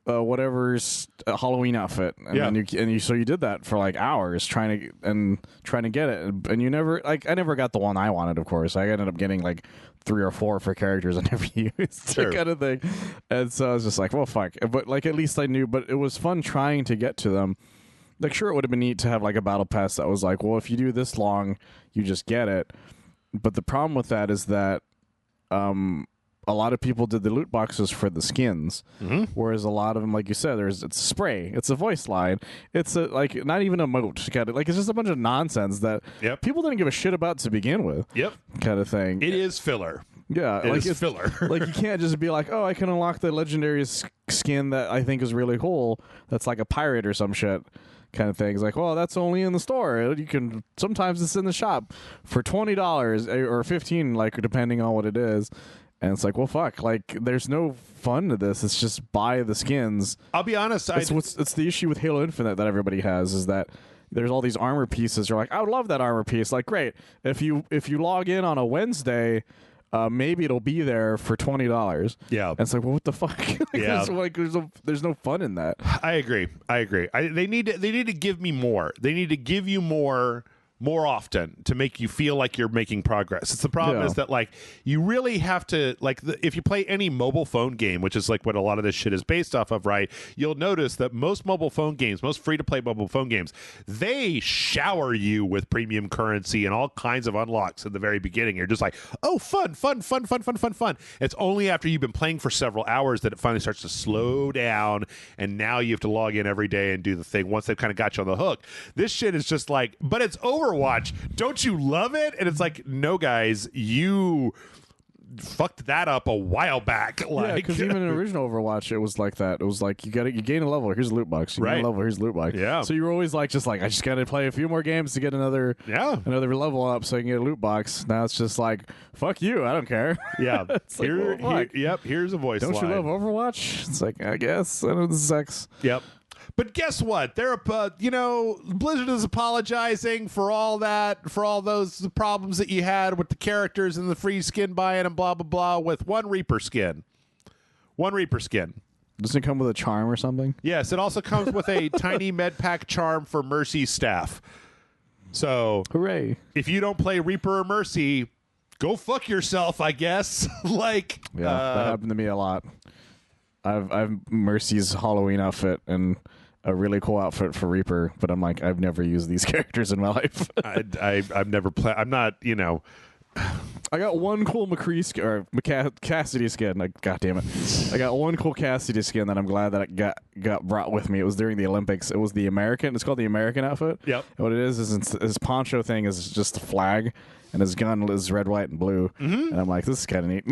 whatever's a Halloween outfit, and so you did that for like hours trying to get it, and you never, like, I never got the one I wanted. Of course, I ended up getting like 3 or 4 for characters I never used, sure. kind of thing. And so I was just like, well, fuck. But like, at least I knew. But it was fun trying to get to them. Like, sure, it would have been neat to have like a battle pass that was like, well, if you do this long, you just get it. But the problem with that is that a lot of people did the loot boxes for the skins, whereas a lot of them, like you said, it's a spray, it's a voice line, it's a, like, not even a moat, kind of like, it's just a bunch of nonsense that people didn't give a shit about to begin with. Kind of thing. It is filler. Yeah, like, it's filler. Like, you can't just be like, oh, I can unlock the legendary skin that I think is really cool. That's like a pirate or some shit. Kind of things like, well, that's only in the store. You can, sometimes it's in the shop for $20 or $15, like, depending on what it is. And it's like, well, fuck. Like, there's no fun to this. It's just buy the skins. I'll be honest. It's the issue with Halo Infinite that everybody has, is that there's all these armor pieces. You're like, I would love that armor piece. Like, great. If you log in on a Wednesday, maybe it'll be there for $20. Yeah. And it's like, well, what the fuck? There's no fun in that. I agree. They need to give me more. They need to give you more often to make you feel like you're making progress. It's the problem is that, like, you really have to, like, if you play any mobile phone game, which is like what a lot of this shit is based off of, right? You'll notice that most mobile phone games, most free-to-play mobile phone games, they shower you with premium currency and all kinds of unlocks in the very beginning. You're just like, oh, fun. It's only after you've been playing for several hours that it finally starts to slow down, and now you have to log in every day and do the thing once they've kind of got you on the hook. This shit is just like, but it's Overwatch. Don't you love it? And it's like, no, guys, you fucked that up a while back. Like, because even in original Overwatch, it was like that. It was like, you gain a level, here's a loot box. You gain a level, here's a loot box. Yeah. So you were always like, I just got to play a few more games to get another level up so I can get a loot box. Now it's just like, fuck you, I don't care. Yeah. It's like, here's a voice line. Don't you love Overwatch? It's like, I guess. I know this sucks. Yep. But guess what? Blizzard is apologizing for all that, for all those problems that you had with the characters and the free skin buying and blah, blah, blah, with one Reaper skin. Doesn't it come with a charm or something? Yes, it also comes with a tiny med pack charm for Mercy's staff. So, hooray. If you don't play Reaper or Mercy, go fuck yourself, I guess. Like, that happened to me a lot. I've Mercy's Halloween outfit and a really cool outfit for Reaper, but I'm like, I've never used these characters in my life. I've never played. I'm not, I got one cool McCree skin, or Cassidy skin. Like, God damn it. I got one cool Cassidy skin that I'm glad that it got brought with me. It was during the Olympics. It was the American. It's called the American outfit. Yep. And what it is his poncho thing is just a flag, and his gun is red, white, and blue. And I'm like, this is kind of neat.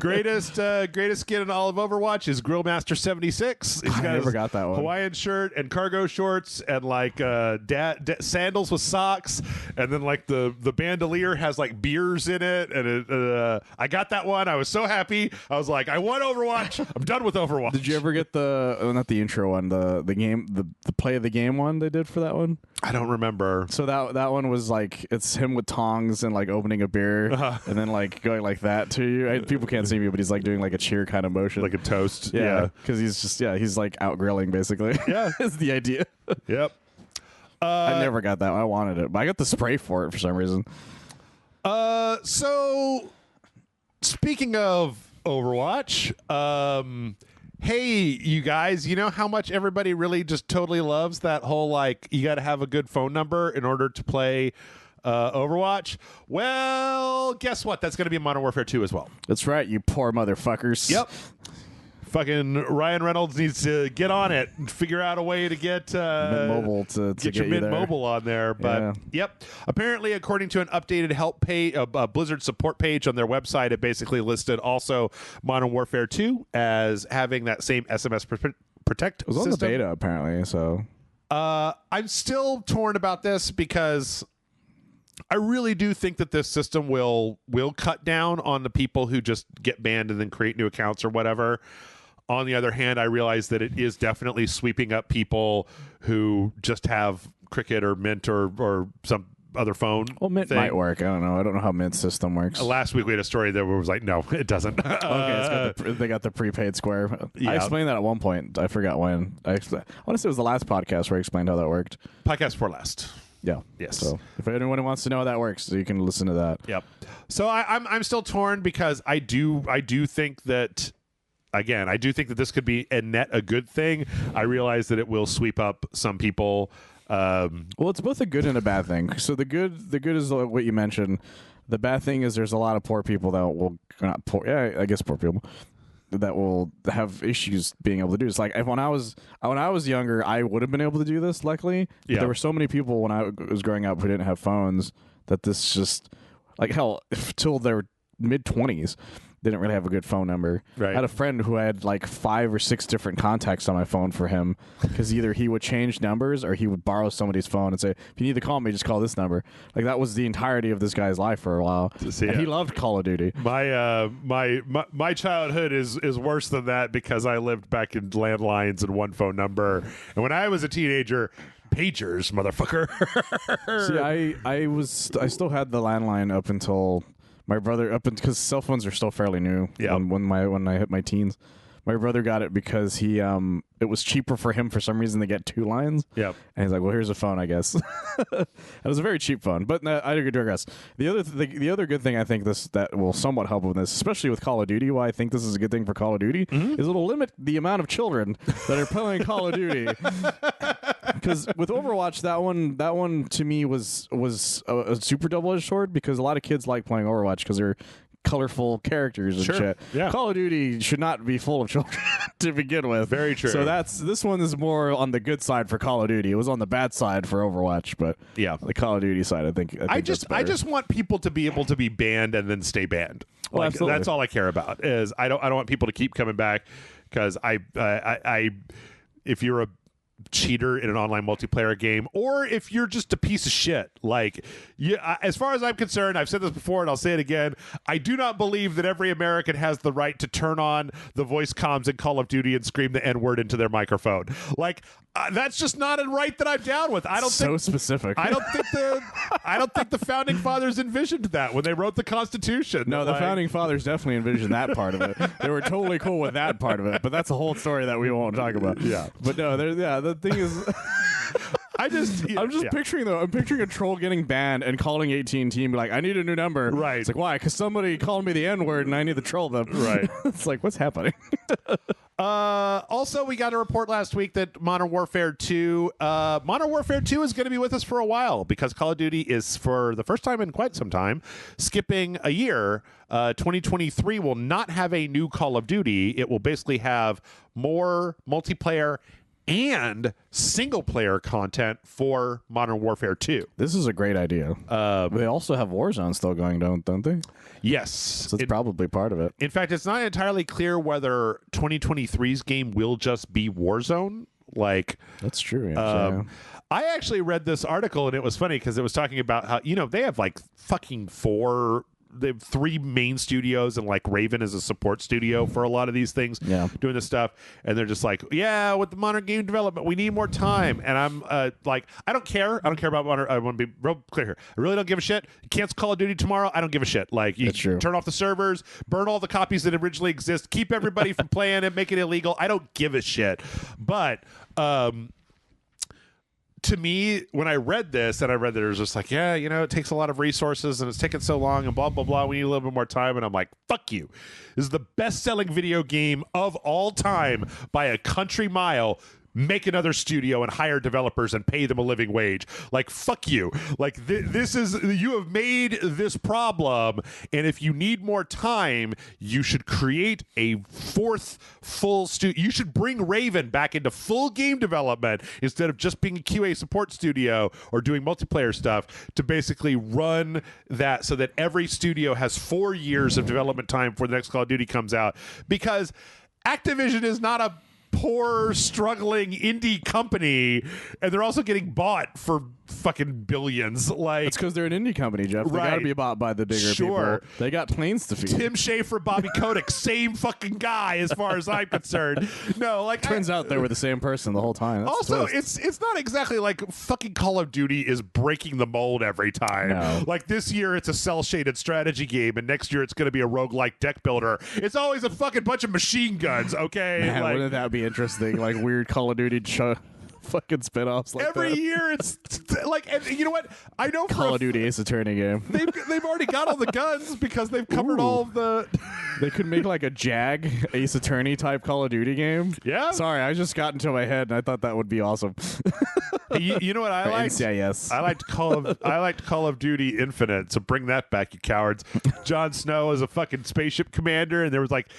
Greatest skin in all of Overwatch is Grillmaster 76. He's got I never got that one. Hawaiian shirt and cargo shorts and like sandals with socks, and then like the bandolier has like beers in it. And I got that one. I was so happy. I was like, I won Overwatch. I'm done with Overwatch. Did you ever get not the intro one, the game, the play of the game one they did for that one? I don't remember. So that one was like, it's him with tongs and like opening a beer and then like going like that to you. People can't see me, but he's like doing like a cheer kind of motion, Like a toast. yeah, because he's like out grilling basically. Yeah. Is the idea. Yep. I never got that one. I wanted it, but I got the spray for it for some reason. So speaking of Overwatch, hey, you guys, you know how much everybody really just totally loves that whole, like, you got to have a good phone number in order to play Overwatch? Well, guess what? That's going to be in Modern Warfare 2 as well. That's right, you poor motherfuckers. Yep. Fucking Ryan Reynolds needs to get on it and figure out a way to get mid-mobile to get your mid-mobile on there. But yep, apparently, according to an updated help page, Blizzard support page on their website, it basically listed also Modern Warfare 2 as having that same SMS protect. It was on the beta apparently. So I'm still torn about this because I really do think that this system will cut down on the people who just get banned and then create new accounts or whatever. On the other hand, I realize that it is definitely sweeping up people who just have Cricket or Mint or some other phone. Well, Mint might work. I don't know. I don't know how Mint's system works. Last week we had a story that was like, no, it doesn't. Okay, they got the prepaid Square. Yeah. I explained that at one point. I forgot when. I want to say it was the last podcast where I explained how that worked. Podcast for last. Yeah. Yes. So if anyone wants to know how that works, you can listen to that. Yep. So I'm still torn because I do think that, again, I do think that this could be a good thing. I realize that it will sweep up some people. Well, it's both a good and a bad thing. So the good is what you mentioned. The bad thing is there's a lot of poor people that will not poor. Yeah, I guess poor people that will have issues being able to do this. Like when I was younger, I would have been able to do this. Luckily, but there were so many people when I was growing up who didn't have phones that this just like hell till their mid-20s. Didn't really have a good phone number. Right. I had a friend who had like 5 or 6 different contacts on my phone for him because either he would change numbers or he would borrow somebody's phone and say, if you need to call me, just call this number. Like that was the entirety of this guy's life for a while. And he loved Call of Duty. My childhood is worse than that because I lived back in landlines and one phone number. And when I was a teenager, pagers, motherfucker. See, I still had the landline up until my brother, because cell phones are still fairly new. Yeah. When I hit my teens, my brother got it because it was cheaper for him for some reason to get 2 lines. Yep. And he's like, well, here's a phone, I guess. It was a very cheap phone, but I digress. The other good thing I think that will somewhat help with this, especially with Call of Duty, why I think this is a good thing for Call of Duty, is it'll limit the amount of children that are playing Call of Duty. Because with Overwatch, that one to me was a super double-edged sword because a lot of kids like playing Overwatch because they're colorful characters and shit. Yeah. Call of Duty should not be full of children to begin with. Very true. So this one is more on the good side for Call of Duty. It was on the bad side for Overwatch, but yeah, the Call of Duty side, I think I just want people to be able to be banned and then stay banned. Well, like that's all I care about. Is I don't want people to keep coming back because I if you're a cheater in an online multiplayer game, or if you're just a piece of shit, like as far as I'm concerned, I've said this before and I'll say it again, I do not believe that every American has the right to turn on the voice comms in Call of Duty and scream the N-word into their microphone. Like that's just not a right that I'm down with. I don't think specific. I don't think the founding fathers envisioned that when they wrote the Constitution. No, the founding fathers definitely envisioned that part of it. They were totally cool with that part of it, but that's a whole story that we won't talk about. Yeah, but no, the thing is, I'm just picturing a troll getting banned and calling AT&T and be like, I need a new number. Right. It's like, why? Because somebody called me the N-word and I need to troll them. Right. It's like, what's happening? Also, we got a report last week that Modern Warfare 2 is going to be with us for a while because Call of Duty is, for the first time in quite some time, skipping a year. 2023 will not have a new Call of Duty. It will basically have more multiplayer and single-player content for Modern Warfare 2. This is a great idea. They also have Warzone still going, don't they? Yes. So it's probably part of it. In fact, it's not entirely clear whether 2023's game will just be Warzone. Like, that's true. Yeah. I actually read this article, and it was funny because it was talking about how, they have like fucking they have 3 main studios, and like Raven is a support studio for a lot of these things, doing this stuff. And they're just like, yeah, with the modern game development, we need more time. And I'm like, I don't care. I don't care about modern. I want to be real clear here. I really don't give a shit. You cancel Call of Duty tomorrow. I don't give a shit. Like, you turn off the servers, burn all the copies that originally exist, keep everybody from playing it, make it illegal. I don't give a shit. But, to me, when I read this, and I read that it was just like, yeah, it takes a lot of resources and it's taken so long and blah, blah, blah. We need a little bit more time. And I'm like, fuck you. This is the best-selling video game of all time by a country mile. Make another studio and hire developers and pay them a living wage. Like, fuck you. Like, this is, you have made this problem, and if you need more time, you should create a 4th full studio. You should bring Raven back into full game development instead of just being a QA support studio or doing multiplayer stuff, to basically run that so that every studio has 4 years of development time before the next Call of Duty comes out. Because Activision is not a poor, struggling indie company, and they're also getting bought for fucking billions. Like, it's because they're an indie company, Jeff. They gotta be bought by the bigger people. They got planes to feed. Tim Schafer, Bobby Kotick, same fucking guy as far as I'm concerned. No, like, turns out they were the same person the whole time. That's also, it's not exactly like fucking Call of Duty is breaking the mold every time. No. Like, this year it's a cell-shaded strategy game, and next year it's going to be a roguelike deck builder. It's always a fucking bunch of machine guns, okay? Man, like, wouldn't that be interesting? Like, weird Call of Duty fucking spin-offs like every that. Year it's like, and you know what, I know Call of Duty Ace Attorney game. They've already got all the guns because they've covered all of the they could make like a Jag Ace Attorney type Call of Duty game. Yeah, sorry, I just got into my head and I thought that would be awesome. You know what I liked? Yes, I liked Call of Duty Infinite. So bring that back, you cowards. Jon Snow is a fucking spaceship commander, and there was like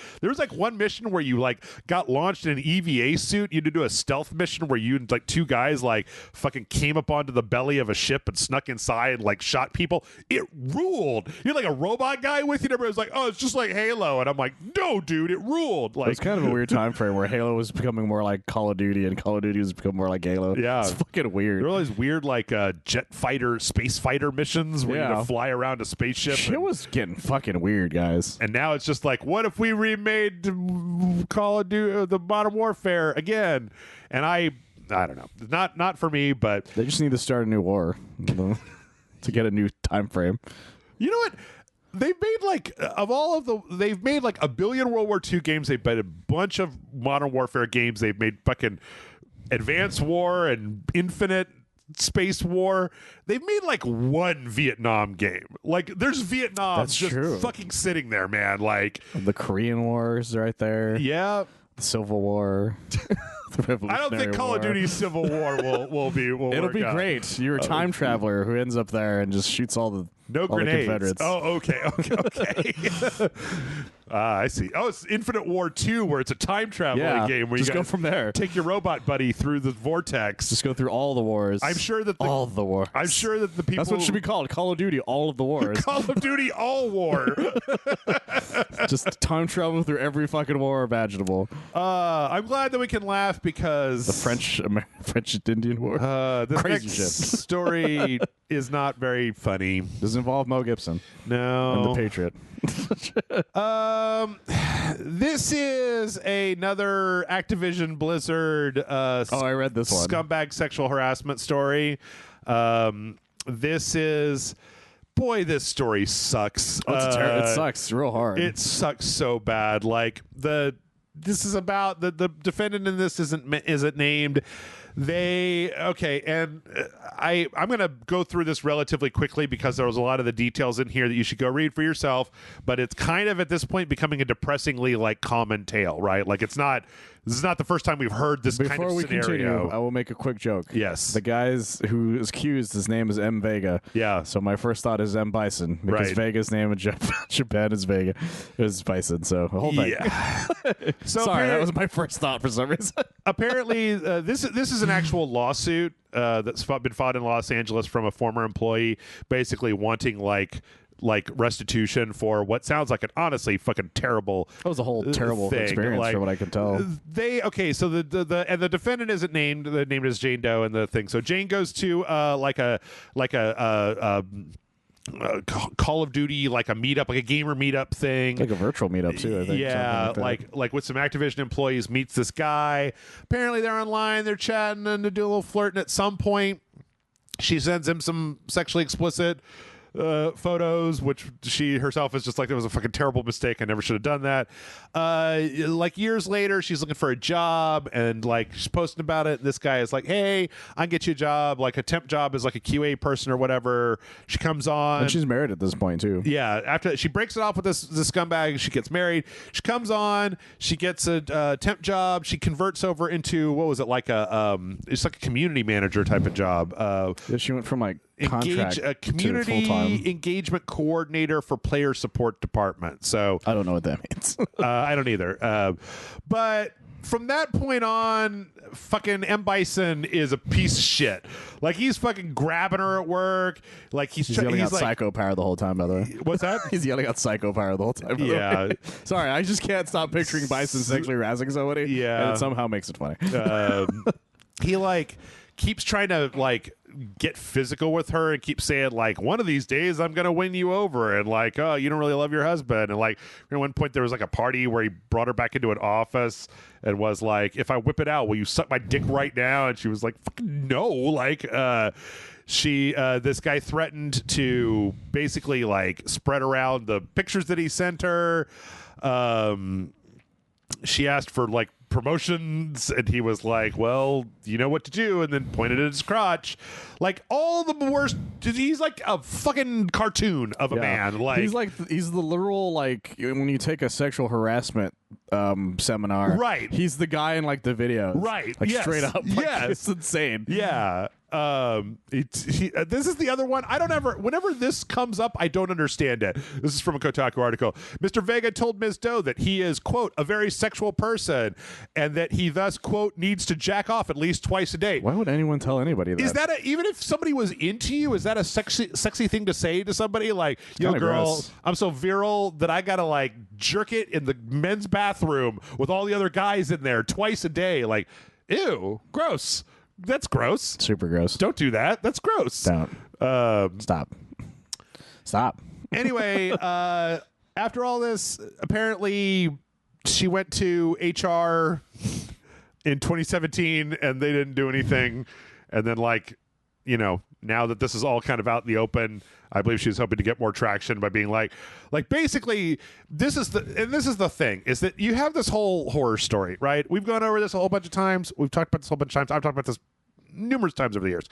one mission where you like got launched in an EVA suit. You had to do a stealth mission where you and like 2 guys like fucking came up onto the belly of a ship and snuck inside and like shot people. It ruled. You had like a robot guy with you, and everybody was like, "Oh, it's just like Halo," and I'm like, "No, dude, it ruled." Like, it's kind of a weird time frame where Halo was becoming more like Call of Duty, and Call of Duty was becoming more like Halo. Yeah, it's fucking weird. There were all these weird like jet fighter, space fighter missions where you had to fly around a spaceship. Shit was getting fucking weird, guys. And now it's just like, what if we remade Call of Duty, the Modern Warfare again? And I don't know. Not for me, but they just need to start a new war to get a new time frame. You know what? They've made like they've made like a billion World War II games. They've made a bunch of Modern Warfare games. They've made fucking Advanced War and Infinite Space War. They've made like one Vietnam game. Like, there's Vietnam. That's just true. Fucking sitting there, man. Like, the Korean War is right there. Yeah. The Civil War. I don't think Call of Duty Civil War will It'll be out. Great. You're a time traveler who ends up there and just shoots all the grenades. The Confederates. Oh, okay. I see. Oh, it's Infinite War 2, where it's a time traveling game where just you go from there. Take your robot buddy through the vortex. Just go through all the wars. I'm sure that all of the wars. I'm sure that the people. That's what it should be called. Call of Duty, all of the wars. Call of Duty, all war. Just time travel through every fucking war imaginable. I'm glad that we can laugh because the French Indian War. This crazy next shit. Story is not very funny. Does it involve Mel Gibson? No. And the Patriot. This is another Activision Blizzard I read this one. Scumbag sexual harassment story. This is, boy, this story sucks. It sucks real hard. It sucks so bad. Like, this is about the defendant in this isn't named. I'm gonna go through this relatively quickly because there was a lot of the details in here that you should go read for yourself, but it's kind of at this point becoming a depressingly like common tale, right? Like, it's not This is not the first time we've heard this kind of Before we scenario. continue, I will make a quick joke. Yes. The guys who is accused, his name is M. Vega. Yeah. So my first thought is M. Bison, because Right. Vega's name in Japan is Vega. Is Bison, so the whole thing. Yeah. So Sorry, that was my first thought for some reason. apparently, this is an actual lawsuit that's been filed in Los Angeles from a former employee, basically wanting like restitution for what sounds like an honestly fucking terrible. That was a whole terrible thing. experience, Like, from what I can tell. So the defendant isn't named. The name is Jane Doe in the thing. So Jane goes to Call of Duty, like a meetup, like a gamer meetup thing. Like a virtual meetup too, I think. Yeah, like with some Activision employees, meets this guy. Apparently they're online, they're chatting and they do a little flirting. At some point, she sends him some sexually explicit photos, which she herself is just like, that was a fucking terrible mistake. I never should have done that. Like years later, she's looking for a job and like she's posting about it. And this guy is like, hey, I can get you a job, like a temp job as like a QA person or whatever. She comes on. And she's married at this point too. Yeah, after she breaks it off with this scumbag, she gets married. She comes on, she gets a temp job. She converts over into, what was it, like it's like a community manager type of job. Yeah, she went from like contract A to community full-time. engagement coordinator for player support department. So I don't know what that means. I don't either. But from that point on, fucking M. Bison is a piece of shit. Like, he's fucking grabbing her at work. Like, he's yelling out like, psycho power the whole time, by the way. What's that? He's yelling out psycho power the whole time. By Yeah. the way. Sorry, I just can't stop picturing Bison sexually harassing somebody. Yeah. And it somehow makes it funny. He like keeps trying to like get physical with her and keep saying like, one of these days I'm gonna win you over, and like, oh, you don't really love your husband. And like, at one point there was like a party where he brought her back into an office and was like, if I whip it out, will you suck my dick right now? And she was like, fucking no. Like this guy threatened to basically like spread around the pictures that he sent her. She asked for like promotions and he was like, well, you know what to do, and then pointed at his crotch. Like, all the worst. He's like a fucking cartoon of a man. Like, he's the literal, like, when you take a sexual harassment seminar, right? He's the guy in like the video, right? Like, yes. straight up, like, yes, it's insane. Yeah. This is the other one. Whenever this comes up, I don't understand it. This is from a Kotaku article. Mr. Vega told Ms. Doe that he is, quote, a very sexual person, and that he thus, quote, needs to jack off at least twice a day. Why would anyone tell anybody that? Is that even if somebody was into you, is that a sexy thing to say to somebody? Like, yo, girl, gross. I'm so virile that I gotta like jerk it in the men's bathroom with all the other guys in there twice a day. Like, ew, gross. That's gross. Super gross. Don't do that. That's gross. Don't. Stop. Anyway, after all this, apparently she went to HR in 2017 and they didn't do anything. And then, like, you know, now that this is all kind of out in the open, I believe she's hoping to get more traction by being like basically, this is the thing, is that you have this whole horror story, right? We've gone over this a whole bunch of times. We've talked about this a whole bunch of times. I've talked about this numerous times over the years.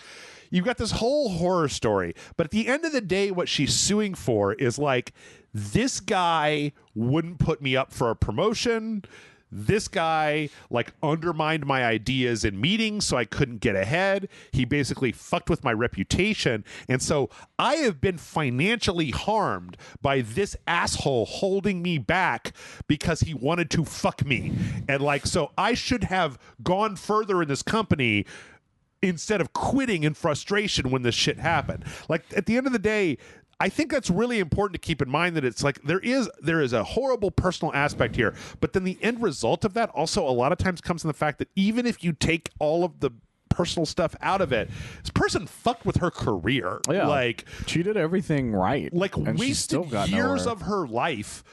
You've got this whole horror story, but at the end of the day, what she's suing for is like, this guy wouldn't put me up for a promotion. This guy like undermined my ideas in meetings so I couldn't get ahead. He basically fucked with my reputation. And so I have been financially harmed by this asshole holding me back because he wanted to fuck me. And like, so I should have gone further in this company instead of quitting in frustration when this shit happened. Like, at the end of the day, I think that's really important to keep in mind, that it's like there is a horrible personal aspect here, but then the end result of that also a lot of times comes in the fact that even if you take all of the personal stuff out of it, this person fucked with her career. Yeah. Like, she did everything right. Like, and she still wasted got years nowhere. of her life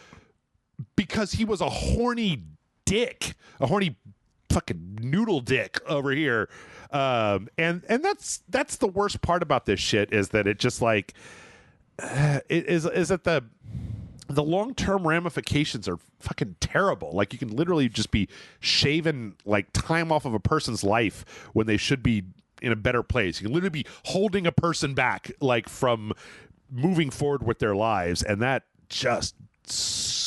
because he was a horny dick, a horny fucking noodle dick over here. And that's the worst part about this shit, is that it just like is that the long-term ramifications are fucking terrible. Like, you can literally just be shaving like time off of a person's life when they should be in a better place. You can literally be holding a person back, like, from moving forward with their lives, and that just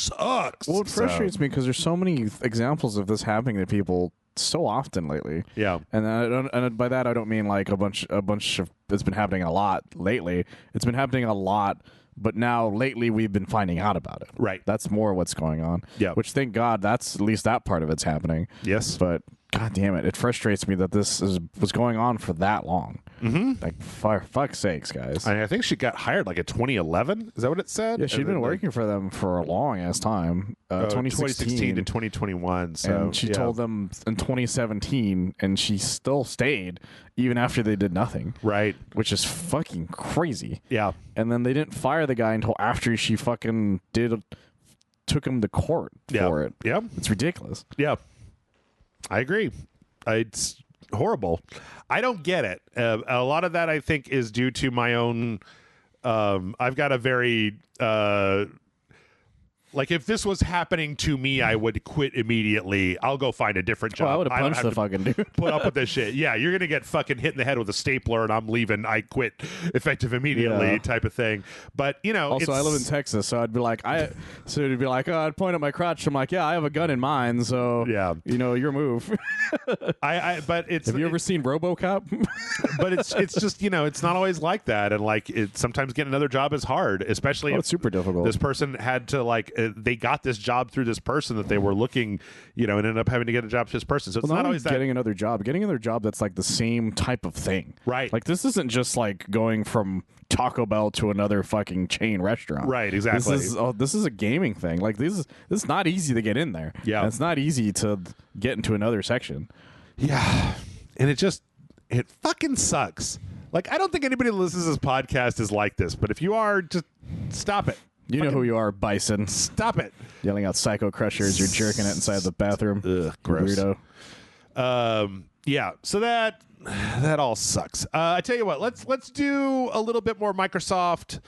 sucks. Well, it frustrates me because there's so many examples of this happening to people so often lately. Yeah, and by that I don't mean like a bunch of. It's been happening a lot lately. It's been happening a lot, but now lately we've been finding out about it. Right. That's more what's going on. Yeah. Which thank God that's at least that part of it's happening. Yes. But God damn it, it frustrates me that this was going on for that long. Mm-hmm. Like, for fuck's sakes, guys. I think she got hired like in 2011. Is that what it said? Yeah, she'd been working for them for a long ass time. 2016 to 2021. So, and she told them in 2017, and she still stayed even after they did nothing. Right. Which is fucking crazy. Yeah. And then they didn't fire the guy until after she fucking took him to court for it. Yeah. It's ridiculous. Yeah. I agree. It's horrible. I don't get it. A lot of that, I think, is due to my own. I've got a very like if this was happening to me, I would quit immediately. I'll go find a different job. Well, I would have punched the fucking dude. Put up with this shit. Yeah, you're gonna get fucking hit in the head with a stapler, and I'm leaving. I quit effective immediately, type of thing. But also I live in Texas, so I'd be like, I'd point at my crotch. I'm like, yeah, I have a gun in mine, so yeah, your move. But it's. Have you ever seen RoboCop? But it's just it's not always like that, and like sometimes getting another job is hard, especially if it's super difficult. This person had to they got this job through this person that they were looking, and ended up having to get a job to this person. So it's not always getting another job. Getting another job that's like the same type of thing, right? Like this isn't just like going from Taco Bell to another fucking chain restaurant, right? Exactly. This is a gaming thing. Like this is not easy to get in there. Yeah, and it's not easy to get into another section. Yeah, and it fucking sucks. Like I don't think anybody that listens to this podcast is like this, but if you are, just stop it. You know who you are, Bison. Stop it. Yelling out Psycho Crusher as you're jerking it inside the bathroom. Ugh, gross. Weirdo. Yeah, so that all sucks. I tell you what, let's do a little bit more Microsoft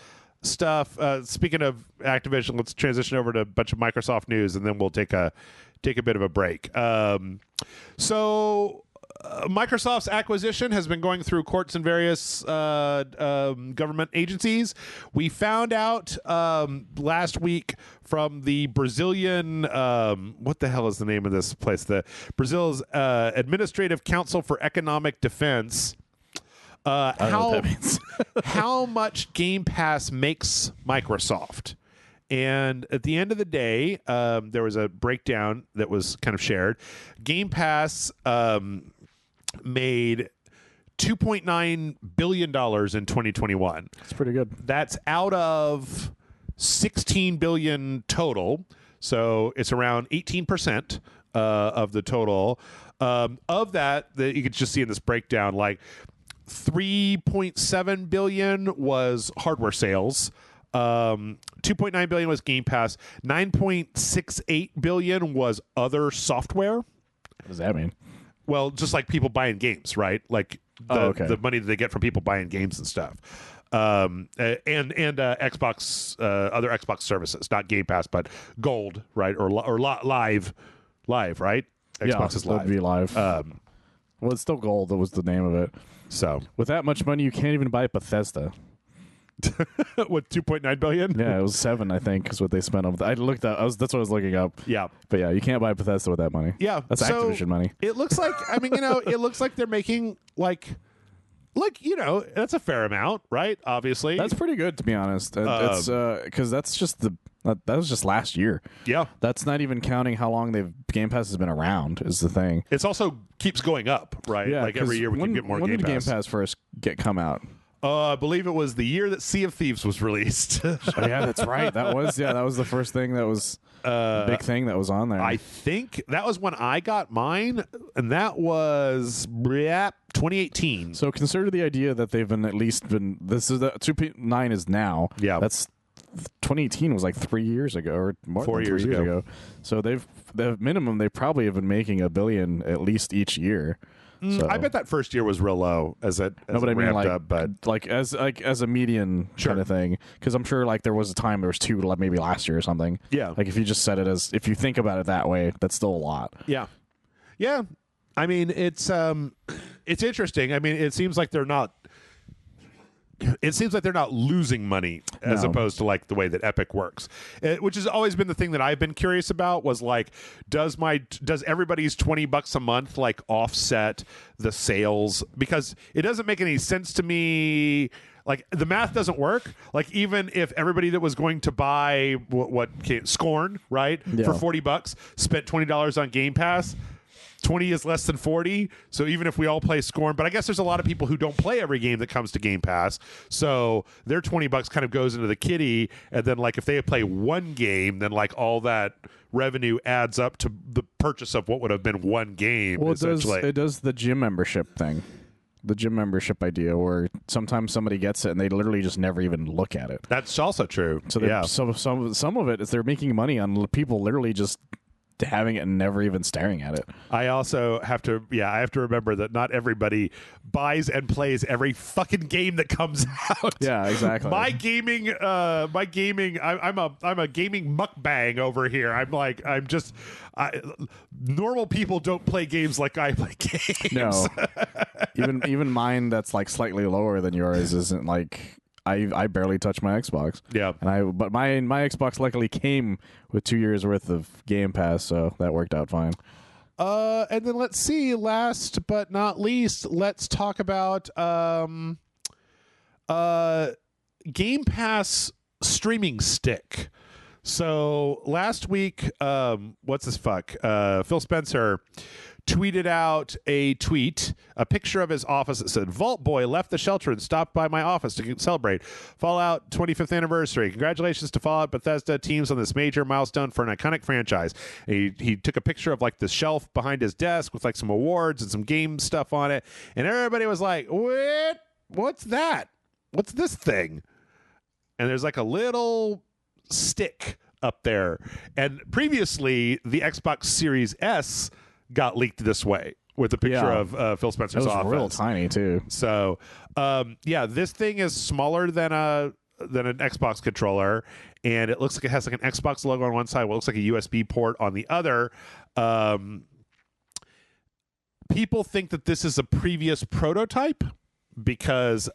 stuff. Speaking of Activision, let's transition over to a bunch of Microsoft news, and then we'll take a bit of a break. Microsoft's acquisition has been going through courts and various government agencies. We found out last week from the Brazilian, what the hell is the name of this place? The Brazil's Administrative Council for Economic Defense. How much Game Pass makes Microsoft. And at the end of the day, there was a breakdown that was kind of shared. Game Pass made $2.9 billion in 2021. That's pretty good. That's out of $16 billion total. So it's around 18% of the total. Of that you could just see in this breakdown, like $3.7 billion was hardware sales. $2.9 billion was Game Pass. $9.68 billion was other software. What does that mean? Well, just like people buying games, right? Like the money that they get from people buying games and stuff. And Xbox, other Xbox services, not Game Pass, but Gold, right? Or Live, right? Xbox is Live. That'd be Live. Well, it's still Gold. That was the name of it. So with that much money, you can't even buy Bethesda. With $2.9 billion? Yeah, it was 7, I think, is what they spent on. I looked up. That's what I was looking up. Yeah, but yeah, you can't buy Bethesda with that money. Yeah, that's Activision money. It looks like. I mean, it looks like they're making like that's a fair amount, right? Obviously, that's pretty good to be honest. It's because that's just that was just last year. Yeah, that's not even counting how long Game Pass has been around. Is the thing. It's also keeps going up, right? Yeah, like every year we can get more. When did Game Pass first come out? I believe it was the year that Sea of Thieves was released. Oh, yeah, that's right. That was the first thing that was the big thing that was on there. I think that was when I got mine, and that was 2018. So consider the idea that they've been this is the 2.9 is now. Yeah, that's 2018 was like 3 years ago or more 4 than 3 years years ago. So the minimum they probably have been making $1 billion at least each year. So. I bet that first year was real low as it ramped up, but as a median kind of thing, because I'm sure like there was a time there was 2 maybe last year or something. Yeah, like if you just set it as if you think about it that way, that's still a lot. Yeah. I mean it's interesting. I mean it seems like they're not it seems like they're not losing money as opposed to like the way that Epic works, which has always been the thing that I've been curious about was like, does everybody's $20 a month like offset the sales? Because it doesn't make any sense to me. Like the math doesn't work. Like even if everybody that was going to buy Scorn, right, for $40 spent $20 on Game Pass, 20 is less than 40. So even if we all play Scorn, but I guess there's a lot of people who don't play every game that comes to Game Pass. So their $20 kind of goes into the kitty. And then like if they play one game, then like all that revenue adds up to the purchase of what would have been one game. Well, it does the gym membership thing. The gym membership idea where sometimes somebody gets it and they literally just never even look at it. That's also true. So some of it is they're making money on people literally just having it and never even staring at it. I also have to remember that not everybody buys and plays every fucking game that comes out. Yeah, exactly. I'm a gaming mukbang over here. Normal people don't play games like I play games. No. even mine that's like slightly lower than yours isn't like I barely touch my Xbox. Yeah. But my Xbox luckily came with 2 years worth of Game Pass, so that worked out fine. And then let's see, last but not least, let's talk about Game Pass streaming stick. So last week, Phil Spencer tweeted out a picture of his office that said, Vault Boy left the shelter and stopped by my office to celebrate Fallout 25th anniversary. Congratulations to Fallout Bethesda teams on this major milestone for an iconic franchise. He took a picture of like the shelf behind his desk with like some awards and some game stuff on it. And everybody was like, what's that? What's this thing? And there's like a little stick up there. And previously, the Xbox Series S got leaked this way with a picture of Phil Spencer's office. It was real tiny too. So, this thing is smaller than an Xbox controller, and it looks like it has like an Xbox logo on one side, what looks like a USB port on the other. People think that this is a previous prototype because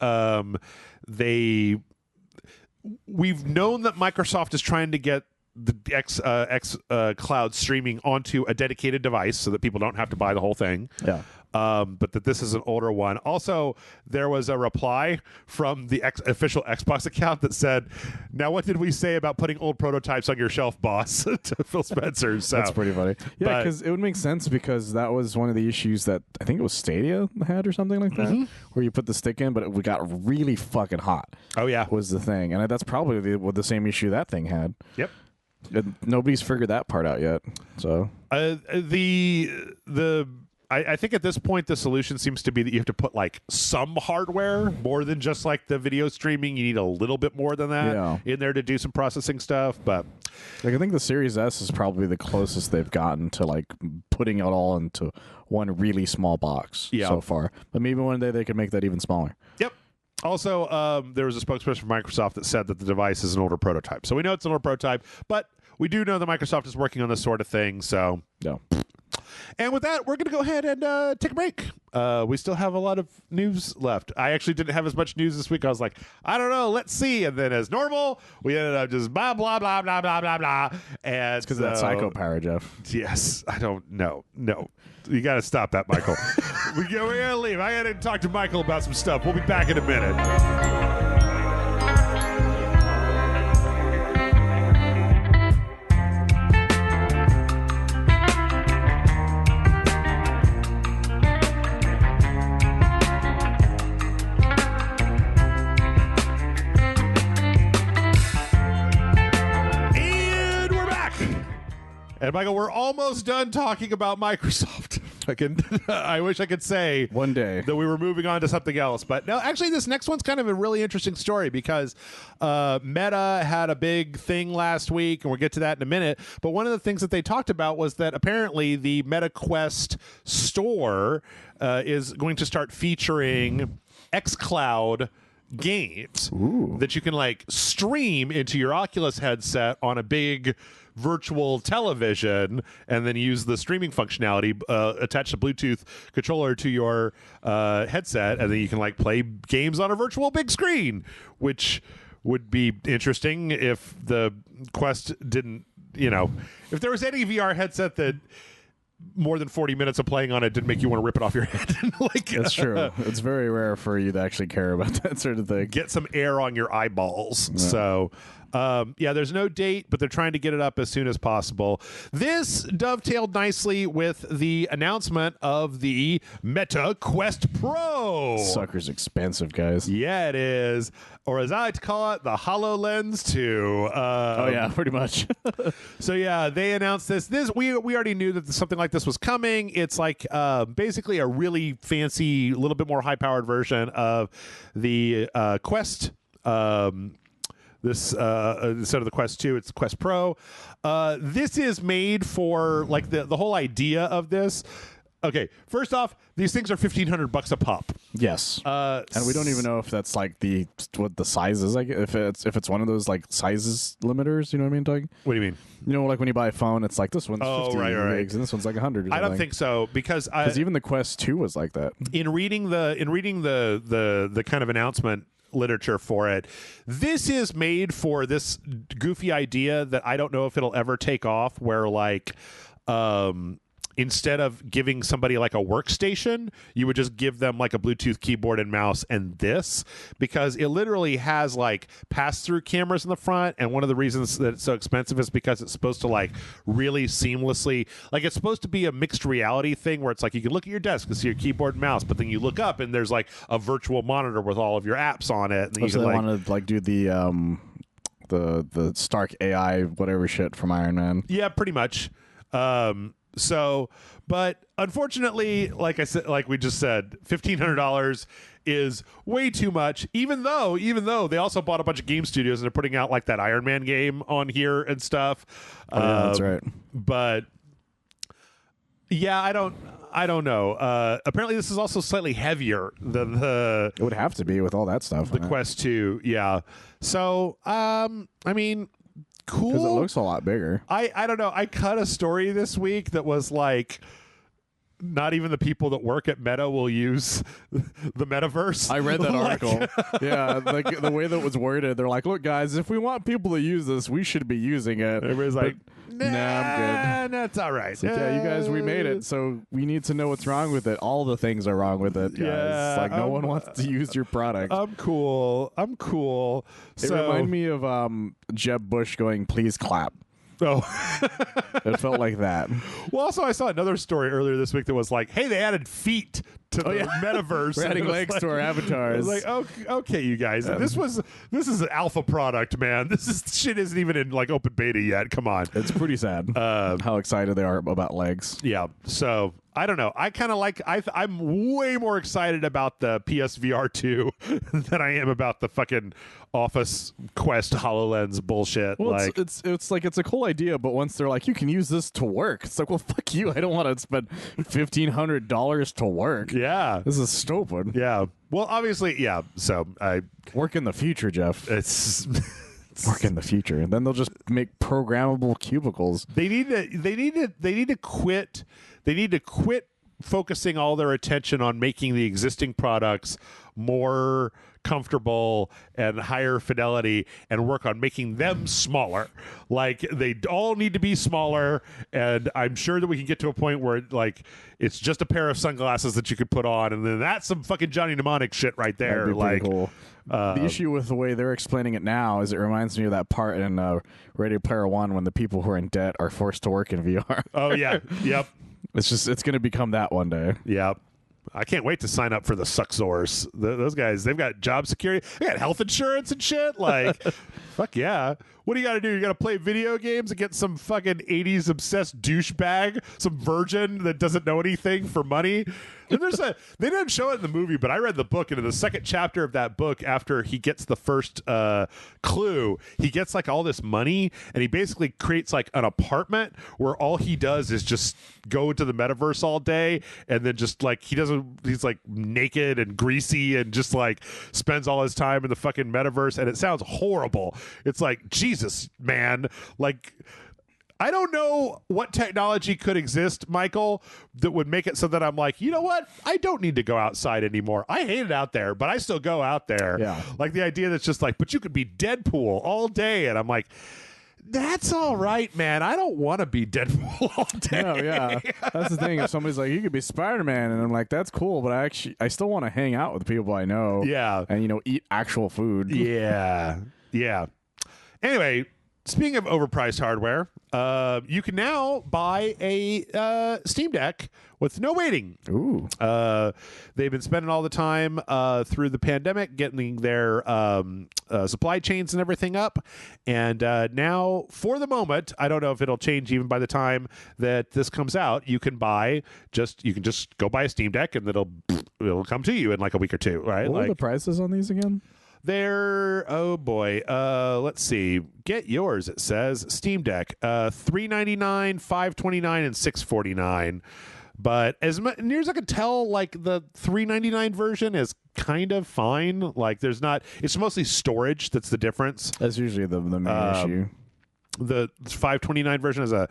we've known that Microsoft is trying to get the cloud streaming onto a dedicated device so that people don't have to buy the whole thing. Yeah. But that this is an older one. Also, there was a reply from the official Xbox account that said, now what did we say about putting old prototypes on your shelf, boss? to Phil Spencer. So, that's pretty funny. Yeah, because it would make sense because that was one of the issues that I think it was Stadia had or something like that, where you put the stick in, but it got really fucking hot. Oh, yeah. Was the thing. And that's probably the same issue that thing had. Yep. Nobody's figured that part out yet. So I think at this point the solution seems to be that you have to put like some hardware more than just like the video streaming. You need a little bit more than that in there to do some processing stuff. But like I think the Series S is probably the closest they've gotten to like putting it all into one really small box so far. But maybe one day they could make that even smaller. Yep. Also, there was a spokesperson from Microsoft that said that the device is an older prototype. So we know it's an older prototype, but we do know that Microsoft is working on this sort of thing. So, And with that, we're going to go ahead and take a break. We still have a lot of news left. I actually didn't have as much news this week. I was like, I don't know, let's see. And then as normal, we ended up just blah, blah, blah, blah, blah, blah, blah. And it's because of that psycho power, Jeff. Yes. I don't know. No. You got to stop that, Michael. We're going to leave. I got to talk to Michael about some stuff. We'll be back in a minute. And Michael, we're almost done talking about Microsoft. I wish I could say one day that we were moving on to something else, but no. Actually, this next one's kind of a really interesting story because Meta had a big thing last week, and we'll get to that in a minute. But one of the things that they talked about was that apparently the Meta Quest store is going to start featuring xCloud games that you can like stream into your Oculus headset on a big virtual television and then use the streaming functionality, attach the Bluetooth controller to your headset, and then you can like play games on a virtual big screen, which would be interesting if the Quest didn't, if there was any VR headset that more than 40 minutes of playing on it didn't make you want to rip it off your head. That's true. It's very rare for you to actually care about that sort of thing. Get some air on your eyeballs. Yeah. So, there's no date, but they're trying to get it up as soon as possible. This dovetailed nicely with the announcement of the Meta Quest Pro. Sucker's expensive, guys. Yeah, it is. Or as I like to call it, the HoloLens 2. Oh, yeah, pretty much. So, yeah, they announced this. We already knew that something like this was coming. It's like basically a really fancy, a little bit more high-powered version of the Quest. Instead of the Quest 2, it's the Quest Pro. This is made for like the whole idea of this. Okay, first off, these things are $1,500 a pop. Yes, and we don't even know if that's like what the size is. Like if it's one of those like sizes limiters. You know what I mean? Doug? What do you mean? Like when you buy a phone, it's like this one's 50 gigs and this one's like 100. I don't think so because even the Quest 2 was like that. In reading the kind of announcement literature for it, this is made for this goofy idea that I don't know if it'll ever take off, where like instead of giving somebody like a workstation, you would just give them like a Bluetooth keyboard and mouse and this, because it literally has like pass-through cameras in the front, and one of the reasons that it's so expensive is because it's supposed to like really seamlessly, like it's supposed to be a mixed reality thing where it's like you can look at your desk and see your keyboard and mouse, but then you look up and there's like a virtual monitor with all of your apps on it. And so they want to like do the Stark AI whatever shit from Iron Man. Yeah, pretty much. But unfortunately, like I said, like we just said, $1,500 is way too much, even though they also bought a bunch of game studios and they're putting out like that Iron Man game on here and stuff. Yeah, that's right. But yeah, I don't know. Apparently this is also slightly heavier than it would have to be with all that stuff. The Quest 2. Yeah. So, I mean, cool. Because it looks a lot bigger. I don't know. I cut a story this week that was like, not even the people that work at Meta will use the metaverse. I read that article. Yeah, like the way that was worded, they're like, look, guys, if we want people to use this, we should be using it. Everybody's like, nah, I'm good. That's all right. Like, yeah, you guys, we made it, so we need to know what's wrong with it. All the things are wrong with it, guys. Yeah, like, no one wants to use your product. I'm cool. It reminded me of Jeb Bush going, please clap. Oh, it felt like that. Well, also I saw another story earlier this week that was like, hey, they added feet to the metaverse. We're adding legs to our avatars. Like, okay, you guys, this is an alpha product, man. Shit isn't even in like open beta yet. Come on, it's pretty sad how excited they are about legs. Yeah, so I don't know. I kind of like. I'm way more excited about the PSVR 2 than I am about the fucking Office Quest HoloLens bullshit. Well, like it's like it's a cool idea, but once they're like, you can use this to work, it's like, well, fuck you. I don't want to spend $1,500 to work. Yeah, this is stupid. Yeah. Well, obviously, yeah. So I work in the future, Jeff. It's work in the future, and then they'll just make programmable cubicles. They need to quit. They need to quit focusing all their attention on making the existing products more comfortable and higher fidelity and work on making them smaller. Like, they all need to be smaller, and I'm sure that we can get to a point where like it's just a pair of sunglasses that you could put on, and then that's some fucking Johnny Mnemonic shit right there. That'd be like cool. The issue with the way they're explaining it now is it reminds me of that part in Ready Player One when the people who are in debt are forced to work in VR. Oh yeah. Yep. It's going to become that one day. Yeah. I can't wait to sign up for the Suxors. Those guys, they've got job security. They got health insurance and shit. Like, fuck yeah. What do you got to do? You got to play video games and get some fucking 80s obsessed douchebag, some virgin that doesn't know anything for money. And they didn't show it in the movie, but I read the book, and in the second chapter of that book, after he gets the first clue, he gets like all this money, and he basically creates like an apartment where all he does is just go to the metaverse all day, and then just like he's like naked and greasy and just like spends all his time in the fucking metaverse, and it sounds horrible. It's like, Jesus, man, like, I don't know what technology could exist, Michael, that would make it so that I'm like, you know what? I don't need to go outside anymore. I hate it out there, but I still go out there. Yeah. Like the idea that's just like, but you could be Deadpool all day. And I'm like, that's all right, man. I don't want to be Deadpool all day. No, yeah. That's the thing. If somebody's like, you could be Spider-Man, and I'm like, that's cool, but I still want to hang out with people I know. Yeah. And, eat actual food. Yeah. Yeah. Anyway, speaking of overpriced hardware, you can now buy a Steam Deck with no waiting. Ooh. They've been spending all the time through the pandemic getting their supply chains and everything up. And now, for the moment, I don't know if it'll change even by the time that this comes out. You can just go buy a Steam Deck and it'll come to you in like a week or two, right? What are the prices on these again? They're, oh boy, let's see. Get yours, it says. Steam Deck, $399, $529, and $649. But as near as I could tell, like the $399 version is kind of fine. Like it's mostly storage that's the difference. That's usually the main issue. The $529 version has a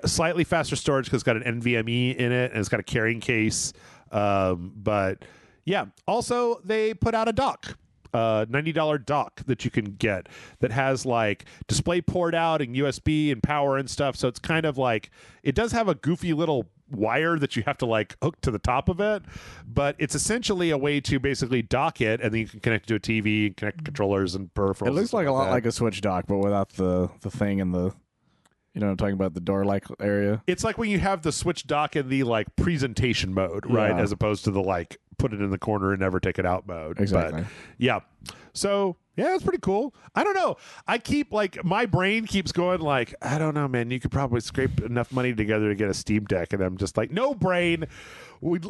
slightly faster storage because it's got an NVMe in it and it's got a carrying case. But yeah, also they put out a dock. $90 dock that you can get that has like display port out and USB and power and stuff. So it's kind of like, it does have a goofy little wire that you have to like hook to the top of it, but it's essentially a way to basically dock it, and then you can connect it to a TV and connect controllers and peripherals. It looks like a lot like a Switch dock, but without the thing in the, I'm talking about the door-like area. It's like when you have the Switch dock in the like presentation mode, right? Yeah. As opposed to the like put it in the corner and never take it out mode. Exactly. But, yeah. So yeah, it's pretty cool. I don't know. I keep like, my brain keeps going like, I don't know, man. You could probably scrape enough money together to get a Steam Deck, and I'm just like, no, brain.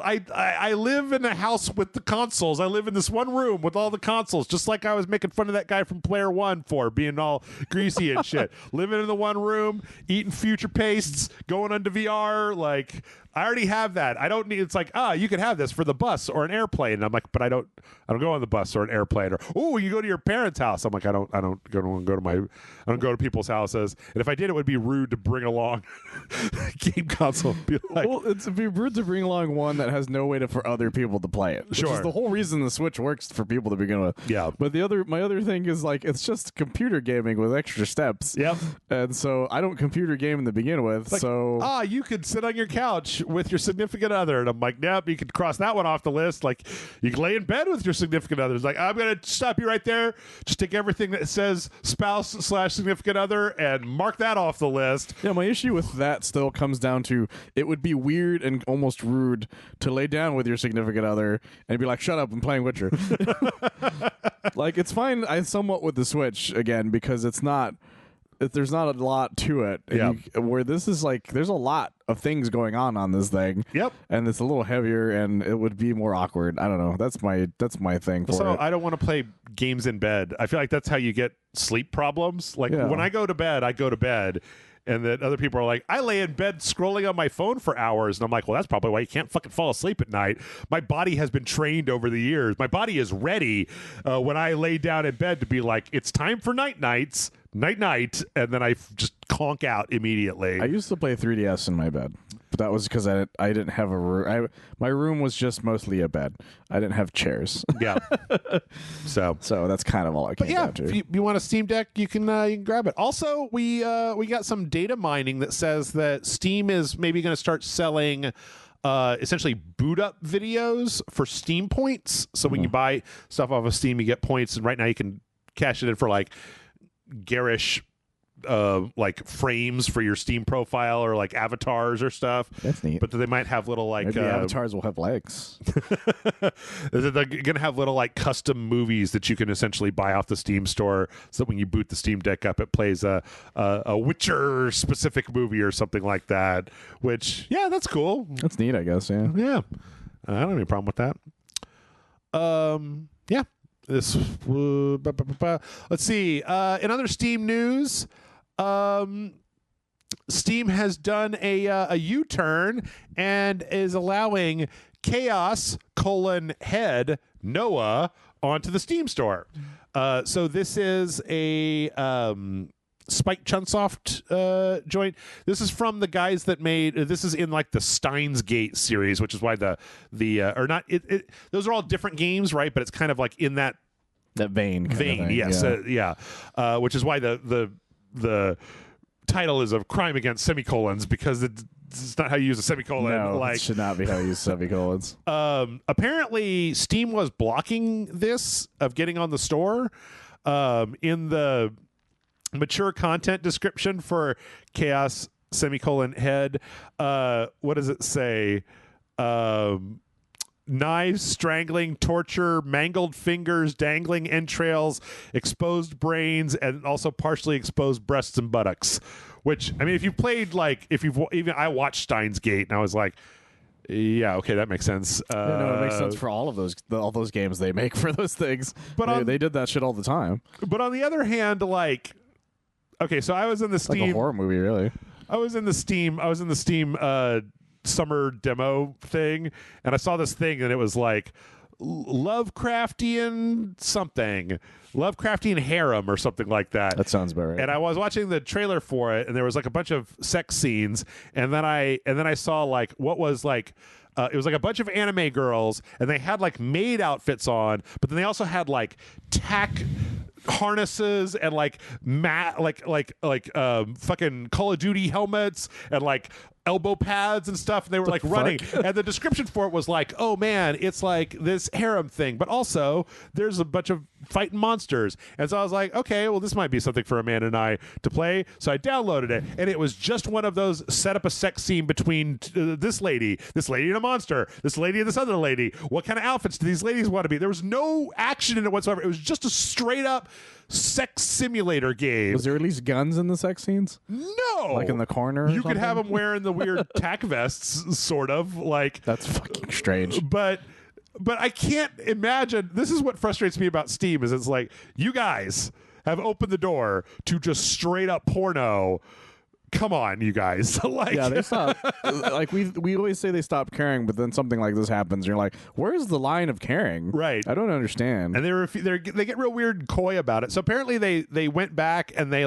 I live in a house with the consoles. I live in this one room with all the consoles, just like I was making fun of that guy from Player One for being all greasy and shit. Living in the one room, eating future pastes, going onto VR. Like, I already have that. I don't need. It's like, you could have this for the bus or an airplane. And I'm like, but I don't go on the bus or an airplane. Or you go to your parents' house. I'm like, I don't go to people's houses. And if I did, it would be rude to bring along game console. Be like, well, it'd be rude to bring along one that has no way for other people to play it. Which is the whole reason the Switch works for people to begin with. Yeah. But my other thing is like, it's just computer gaming with extra steps. Yep. And so I don't computer game to begin with. Like, so you could sit on your couch with your significant other, and I'm like, nope, you could cross that one off the list. Like, you can lay in bed with your significant other. It's like, I'm gonna stop you right there. Just take everything that says spouse/significant other and mark that off the list. Yeah, my issue with that still comes down to, it would be weird and almost rude to lay down with your significant other and be like, shut up, I'm playing Witcher. Like, it's fine somewhat with the Switch, again, because there's not a lot to it. Yeah. Where this is like, there's a lot of things going on this thing. Yep. And it's a little heavier, and it would be more awkward. I don't know. That's my thing for so it. I don't want to play games in bed. I feel like that's how you get sleep problems. Like, when I go to bed, and that other people are like, I lay in bed scrolling on my phone for hours. And I'm like, well, that's probably why you can't fucking fall asleep at night. My body has been trained over the years. My body is ready when I lay down in bed to be like, it's time for night, and then I just conk out immediately. I used to play 3DS in my bed, but that was because I didn't have a room. My room was just mostly a bed. I didn't have chairs. Yeah. So that's kind of all I came down to. If you want a Steam Deck, you can grab it. Also, we got some data mining that says that Steam is maybe going to start selling essentially boot up videos for Steam points. So when you buy stuff off of Steam, you get points, and right now you can cash it in for like garish like frames for your Steam profile, or like avatars or stuff. That's neat. But they might have little like maybe avatars will have legs. They're gonna have little like custom movies that you can essentially buy off the Steam store, so that when you boot the Steam Deck up, it plays a Witcher specific movie or something like that. Which, yeah, that's cool. That's neat, I guess. Yeah. I don't have any problem with that. Yeah. This. Let's see. In other Steam news, Steam has done a U-turn and is allowing Chaos: Head Noah onto the Steam store. So this is a Spike Chunsoft joint. This is from the guys that made. This is in like the Steins Gate series, which is why the or not. Those are all different games, right? But it's kind of like in that vein. Yes, which is why the title is of crime against semicolons, because it's not how you use a semicolon. No, like, it should not be how you use semicolons. Apparently, Steam was blocking this of getting on the store. In the mature content description for Chaos Head, what does it say? Knives, strangling, torture, mangled fingers, dangling entrails, exposed brains, and also partially exposed breasts and buttocks. Which, I mean, if you've played, like, I watched Steins Gate, and I was like, yeah, okay, that makes sense. It makes sense for all those games they make for those things. But they did that shit all the time. But on the other hand, like, okay, so I was in the Steam, like a horror movie, really. I was in the Steam summer demo thing, and I saw this thing, and it was like Lovecraftian harem or something like that. That sounds about right. And I was watching the trailer for it, and there was like a bunch of sex scenes, and then I saw like what was like it was like a bunch of anime girls, and they had like maid outfits on, but then they also had like tack harnesses and like fucking Call of Duty helmets and like elbow pads and stuff, and they were like running, and the description for it was like, oh man, it's like this harem thing, but also there's a bunch of fighting monsters. And so I was like, okay, well, this might be something for Amanda and I to play. So I downloaded it, and it was just one of those set up a sex scene between this lady and a monster, this lady and this other lady. What kind of outfits do these ladies want to be? There was no action in it whatsoever. It was just a straight up sex simulator game. Was there at least guns in the sex scenes? No, like in the corner. You could have them wearing the weird tack vests, sort of like. That's fucking strange. But I can't imagine. This is what frustrates me about Steam, is it's like, you guys have opened the door to just straight up porno. Come on, you guys. Like, yeah, they stop. Like we always say they stop caring, but then something like this happens, and you're like, where's the line of caring? Right. I don't understand. And they get real weird and coy about it. So apparently they went back and they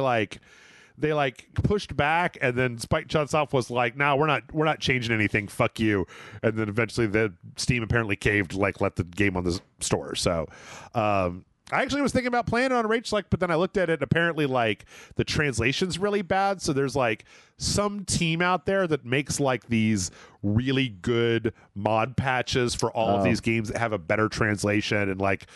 pushed back, and then Spike Chunsoft was like, "No, we're not changing anything. Fuck you." And then eventually the Steam apparently caved, like let the game on the store. So I actually was thinking about playing it on RageSelect, but then I looked at it, and apparently like the translation's really bad. So there's like some team out there that makes like these really good mod patches for all of these games that have a better translation, and like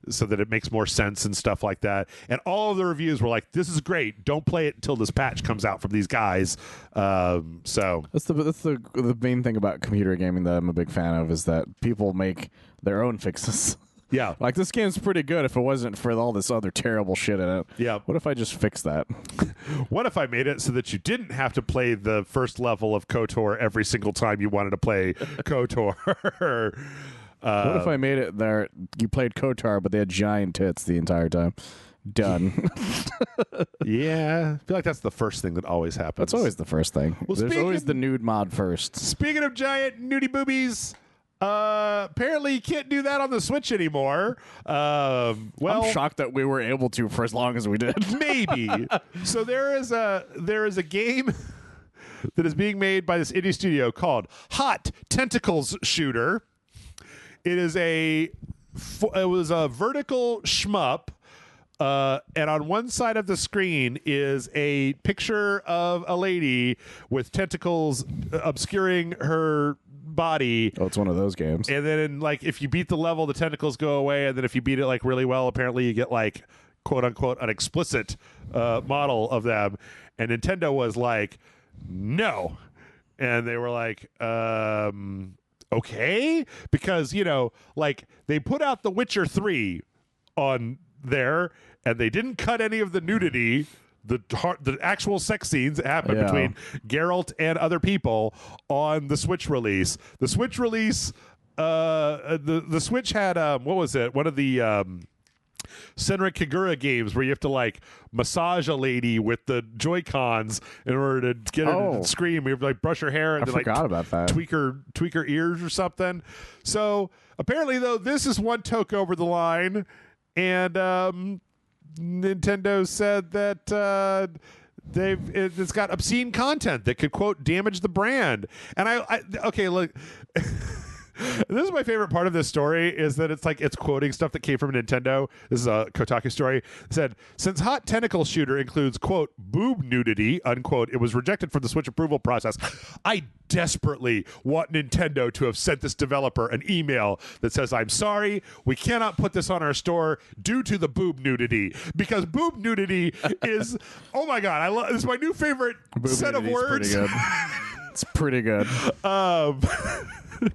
so that it makes more sense and stuff like that. And all of the reviews were like, this is great. Don't play it until this patch comes out from these guys. So that's the main thing about computer gaming that I'm a big fan of, is that people make their own fixes. Yeah. Like, this game's pretty good if it wasn't for all this other terrible shit in it. Yeah. What if I just fixed that? What if I made it so that you didn't have to play the first level of KOTOR every single time you wanted to play KOTOR? What if I made it there you played KOTOR, but they had giant tits the entire time? Done. Yeah. I feel like that's the first thing that always happens. That's always the first thing. Well, there's always the nude mod first. Speaking of giant nudie boobies, apparently you can't do that on the Switch anymore. Well, I'm shocked that we were able to for as long as we did. Maybe. So there is a game that is being made by this indie studio called Hot Tentacles Shooter. It was a vertical shmup, and on one side of the screen is a picture of a lady with tentacles obscuring her body. Oh, it's one of those games. And then, like, if you beat the level, the tentacles go away, and then if you beat it like really well, apparently you get like quote unquote an explicit model of them. And Nintendo was like, no, and they were like, okay, because like they put out The Witcher 3 on there, and they didn't cut any of the nudity, the actual sex scenes that happened between Geralt and other people on the Switch release. The Switch release, the Switch had what was it? One of the Senran Kagura games where you have to like massage a lady with the Joy-Cons in order to get her to scream. You have to like brush her hair and then, forgot about that. tweak her ears or something. So apparently, though, this is one toke over the line, and Nintendo said that it's got obscene content that could, quote, damage the brand. And okay, look. This is my favorite part of this story, is that it's quoting stuff that came from Nintendo. This is a Kotaku story. It said, since Hot Tentacle Shooter includes, quote, boob nudity, unquote, it was rejected from the Switch approval process. I desperately want Nintendo to have sent this developer an email that says, I'm sorry, we cannot put this on our store due to the boob nudity. Because boob nudity is, oh my God, this is my new favorite boob set of words. It's pretty good.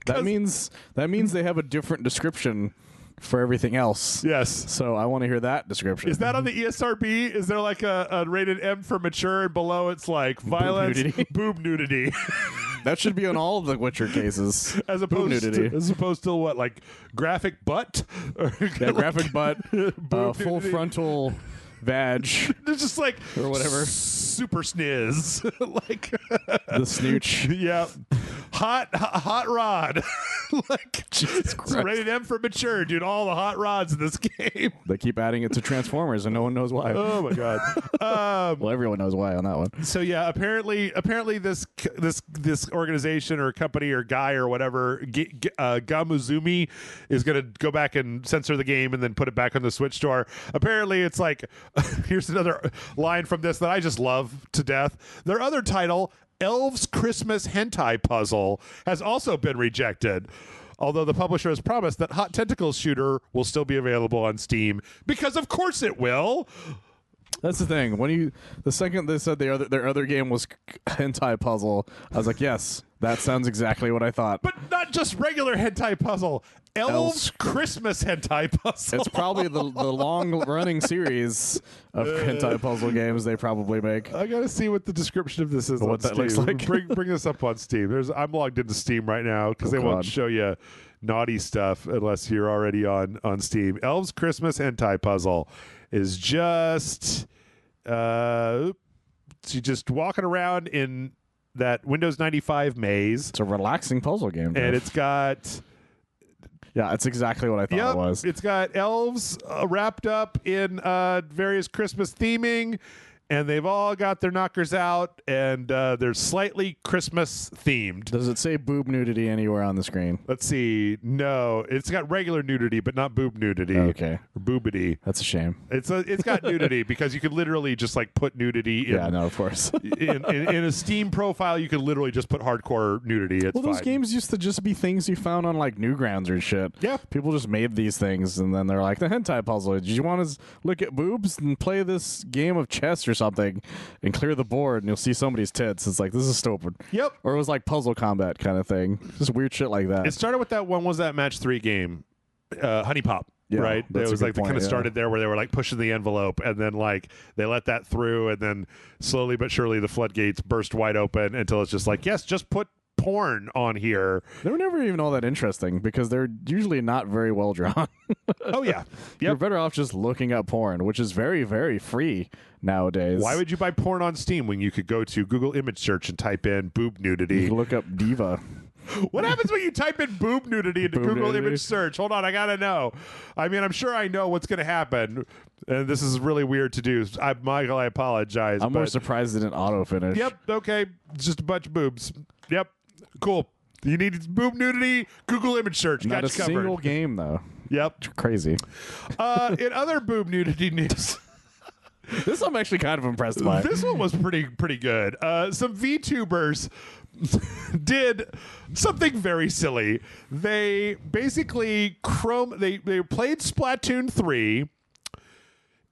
That means they have a different description for everything else. Yes. So I want to hear that description. Is that on the ESRB? Is there like a rated M for mature, and below it's like violence, boob nudity? That should be on all of the Witcher cases. As opposed to what, like graphic butt? Yeah, graphic butt, full frontal vag. It's just like or whatever. Super sniz. Like the snooch. Yeah. Hot rod. Like Jesus Christ. Rated M for mature, dude. All the hot rods in this game. They keep adding it to Transformers, and no one knows why. Oh my God. Well, everyone knows why on that one. So yeah, apparently this organization or company or guy or whatever, Gamuzumi, is going to go back and censor the game and then put it back on the Switch store. Apparently, it's like, here's another line from this that I just love to death. Their other title, Elves Christmas Hentai Puzzle, has also been rejected, although the publisher has promised that Hot Tentacles Shooter will still be available on Steam, because of course it will. That's the thing. The second they said their other game was Hentai Puzzle, I was like, yes, that sounds exactly what I thought. But not just regular hentai puzzle. Elves Christmas Hentai Puzzle. It's probably the long-running series of hentai puzzle games they probably make. I gotta see what the description of this is. What that looks like. Bring this up on Steam. I'm logged into Steam right now because they won't show you naughty stuff unless you're already on Steam. Elves Christmas Hentai Puzzle is just you just walking around in that Windows 95 maze. It's a relaxing puzzle game, and it's got. Yeah, it's exactly what I thought it was. It's got elves wrapped up in various Christmas theming, and they've all got their knockers out, and they're slightly Christmas themed. Does it say boob nudity anywhere on the screen? Let's see. No, it's got regular nudity, but not boob nudity. Okay, or boobity. That's a shame. It's got nudity because you could literally just like put nudity in. Yeah, no, of course. in a Steam profile, you could literally just put hardcore nudity. It's those games used to just be things you found on like Newgrounds or shit. Yeah, people just made these things, and then they're like, the hentai puzzle. Did you want to look at boobs and play this game of chess or something and clear the board and you'll see somebody's tits? It's like, this is stupid. Yep. Or it was like puzzle combat kind of thing. Just weird shit like that. It started with that one, was that match 3 game, Honey Pop. Yeah, right? It was like they kind of started there where they were like pushing the envelope, and then like they let that through, and then slowly but surely the floodgates burst wide open until it's just like, yes, just put porn on here. They were never even all that interesting because they're usually not very well drawn. Oh yeah. Yep. You're better off just looking up porn, which is very, very free nowadays. Why would you buy porn on Steam when you could go to Google image search and type in boob nudity? You can look up diva. What happens when you type in boob nudity into Google image search? Hold on, I gotta know. I mean, I'm sure I know what's gonna happen, and this is really weird to do. Michael, I apologize. I'm more surprised it didn't auto finish. Yep. Okay. It's just a bunch of boobs. Yep. Cool. You need boob nudity? Google image search. Not Got a you covered. single game though. Yep. It's crazy. In other boob nudity news. This I'm actually kind of impressed by. This one was pretty good. Some VTubers did something very silly. They basically they played Splatoon 3,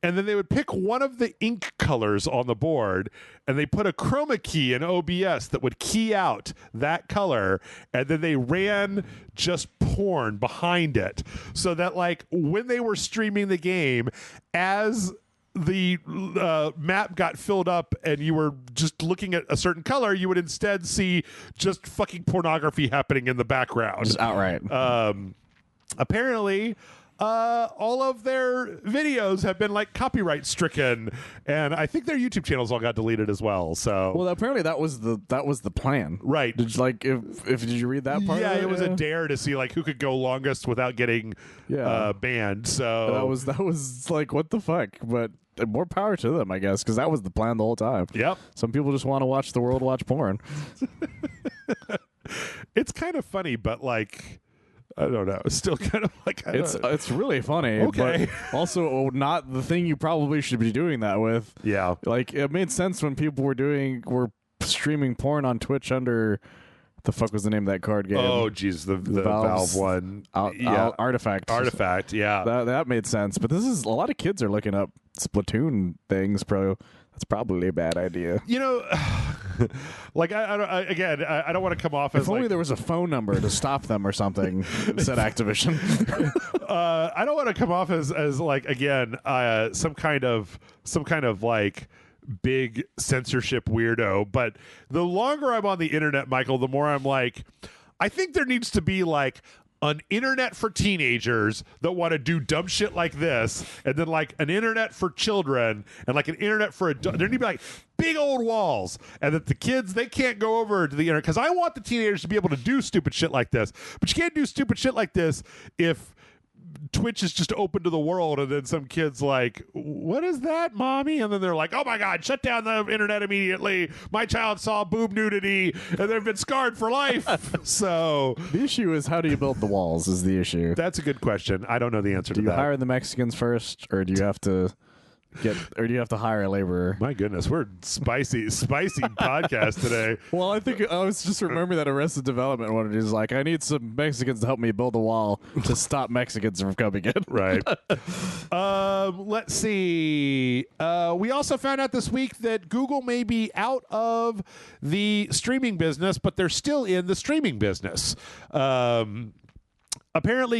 and then they would pick one of the ink colors on the board, and they put a chroma key in OBS that would key out that color, and then they ran just porn behind it, so that like when they were streaming the game, as the map got filled up and you were just looking at a certain color, you would instead see just fucking pornography happening in the background. Just outright. Apparently, all of their videos have been like copyright stricken, and I think their YouTube channels all got deleted as well. So, well, apparently that was the plan, right? Did you, like if did you read that part? Yeah, of it? it was a dare to see like who could go longest without getting banned. So that was like, what the fuck? But more power to them, I guess, because that was the plan the whole time. Yep. Some people just want to watch the world watch porn. It's kind of funny, but like, I don't know. It's still kind of like it's really funny, Okay. but also not the thing you probably should be doing that with. Yeah. Like, it made sense when people were streaming porn on Twitch under the fuck was the name of that card game? Oh, geez, the Valve one. Artifact. Artifact, yeah. That made sense. But this is a lot of kids are looking up Splatoon things, bro. That's probably a bad idea. You know, like I don't want to come off as if only like, there was a phone number to stop them or something, said Activision. I don't want to come off as like again some kind of like big censorship weirdo, but the longer I'm on the internet, Michael, the more I'm like, I think there needs to be like an internet for teenagers that want to do dumb shit like this, and then like an internet for children, and like an internet for adults. There need to be like big old walls, and that the kids, they can't go over to the internet, because I want the teenagers to be able to do stupid shit like this, but you can't do stupid shit like this if Twitch is just open to the world, and then some kids like, what is that, mommy? And then they're like, oh my god, shut down the internet immediately, my child saw boob nudity and they've been scarred for life. So the issue is, how do you build the walls is the issue. That's a good question. I don't know the answer to that. Do you hire the Mexicans first, or do you have to hire a laborer? My goodness, we're spicy podcast today. Well, I think I was just remembering that Arrested Development one. Is like, I need some Mexicans to help me build a wall to stop Mexicans from coming in. Right. Let's see. We also found out this week that Google may be out of the streaming business, but they're still in the streaming business. Apparently,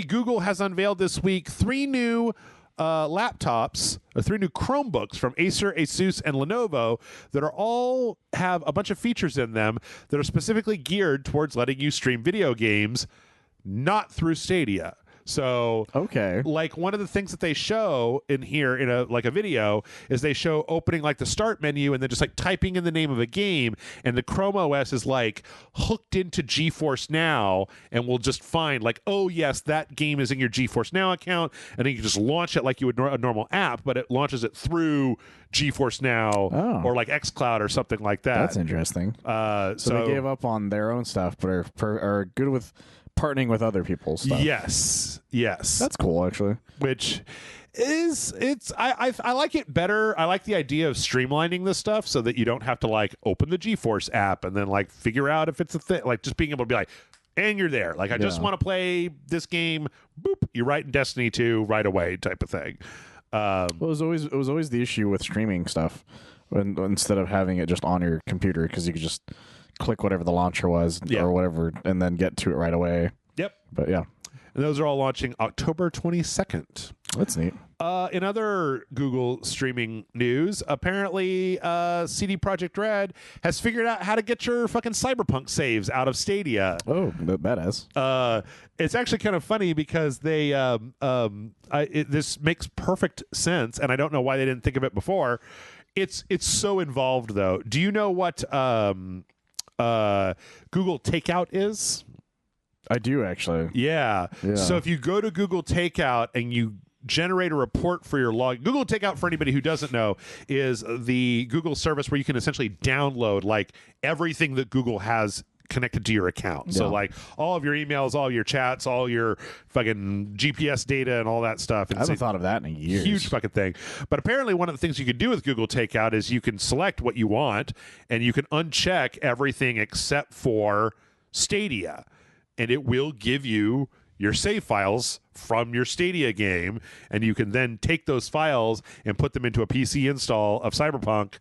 Google has unveiled this week three new laptops, or three new Chromebooks from Acer, Asus, and Lenovo that are all have a bunch of features in them that are specifically geared towards letting you stream video games, not through Stadia. So, okay, like one of the things that they show in here in a video is they show opening like the start menu and then just like typing in the name of a game, and the Chrome OS is like hooked into GeForce Now and will just find like, oh yes, that game is in your GeForce Now account, and then you can just launch it like you would a normal app, but it launches it through GeForce Now or like xCloud or something like that. That's interesting. So they gave up on their own stuff, but are good with partnering with other people's stuff. Yes. That's cool, actually. Which is, I like it better. I like the idea of streamlining this stuff so that you don't have to like open the GeForce app and then like figure out if it's a thing. Like just being able to be like, and you're there. Like I just want to play this game. Boop, you're right in Destiny 2 right away type of thing. Well, it was always the issue with streaming stuff instead of having it just on your computer, because you could just click whatever the launcher was or whatever and then get to it right away. Yep. But yeah. And those are all launching October 22nd. That's neat. In other Google streaming news, apparently CD Projekt Red has figured out how to get your fucking Cyberpunk saves out of Stadia. Oh, badass. It's actually kind of funny because they this makes perfect sense, and I don't know why they didn't think of it before. It's so involved, though. Do you know what Google Takeout is? I do, actually. Yeah. So if you go to Google Takeout and you generate a report for your log, Google Takeout, for anybody who doesn't know, is the Google service where you can essentially download like everything that Google has connected to your account. Yeah. So like all of your emails, all your chats, all your fucking GPS data and all that stuff. I haven't thought of that in years. Huge fucking thing. But apparently one of the things you can do with Google Takeout is you can select what you want and you can uncheck everything except for Stadia, and it will give you your save files from your Stadia game, and you can then take those files and put them into a PC install of Cyberpunk.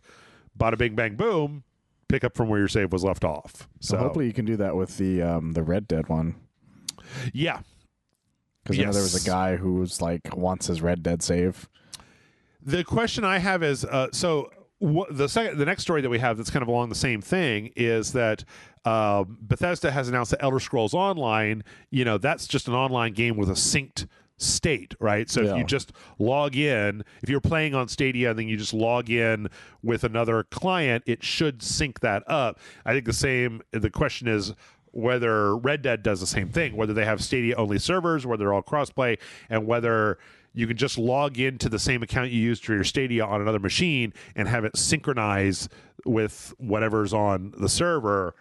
Bada bing bang boom, pick up from where your save was left off. So hopefully you can do that with the Red Dead one. Yeah, because I know there was a guy who was like wants his Red Dead save. The question I have is the next story that we have that's kind of along the same thing is that Bethesda has announced that Elder Scrolls Online, that's just an online game with a synced state, right? So if you just log in, if you're playing on Stadia and then you just log in with another client, it should sync that up. I think the question is whether Red Dead does the same thing, whether they have Stadia only servers, whether they're all crossplay, and whether you can just log into the same account you used for your Stadia on another machine and have it synchronize with whatever's on the server,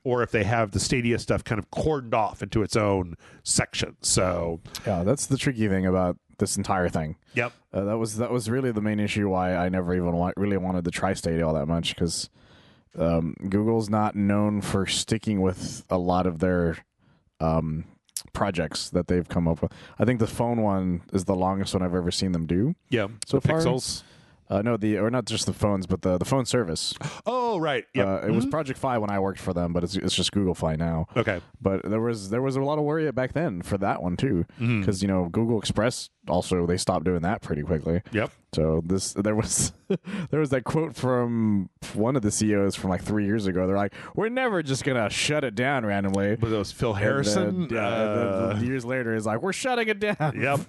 or if they have the Stadia stuff kind of cordoned off into its own section. So yeah, that's the tricky thing about this entire thing. Yep. That was really the main issue why I never even really wanted to try Stadia all that much, because Google's not known for sticking with a lot of their projects that they've come up with. I think the phone one is the longest one I've ever seen them do. Yeah. So the far. Pixels. No, or not just the phones, but the phone service. Oh, right. Yep. It was Project Fi when I worked for them, but it's just Google Fi now. Okay. But there was a lot of worry back then for that one too, because Google Express also they stopped doing that pretty quickly. Yep. So there was that quote from one of the CEOs from like 3 years ago. They're like, "We're never just gonna shut it down randomly." But those Phil Harrison. Years later, he's like, "We're shutting it down." Yep.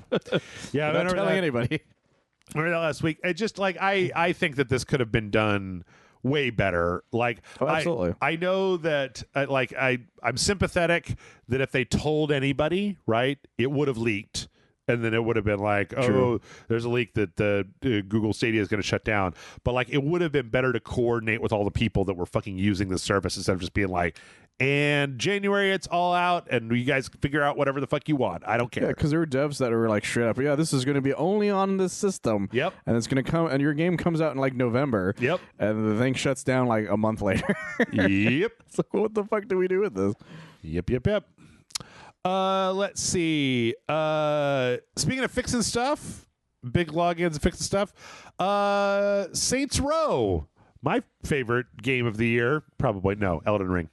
Yeah, not telling anybody. Remember that last week? It just like I think that this could have been done way better. Like, absolutely. I know that I'm sympathetic that if they told anybody, right, it would have leaked. And then it would have been like, True. there's a leak that the Google Stadia is going to shut down. But like, it would have been better to coordinate with all the people that were fucking using the service instead of just being like, and January it's all out, and you guys figure out whatever the fuck you want. I don't care. Yeah, because there were devs that were like straight up, yeah, this is going to be only on this system. Yep. And it's going to come, and your game comes out in like November. Yep. And the thing shuts down like a month later. Yep. So what the fuck do we do with this? Yep. Let's see. Speaking of fixing stuff, big logins and fixing stuff. Saints Row, my favorite game of the year. Probably no, Elden Ring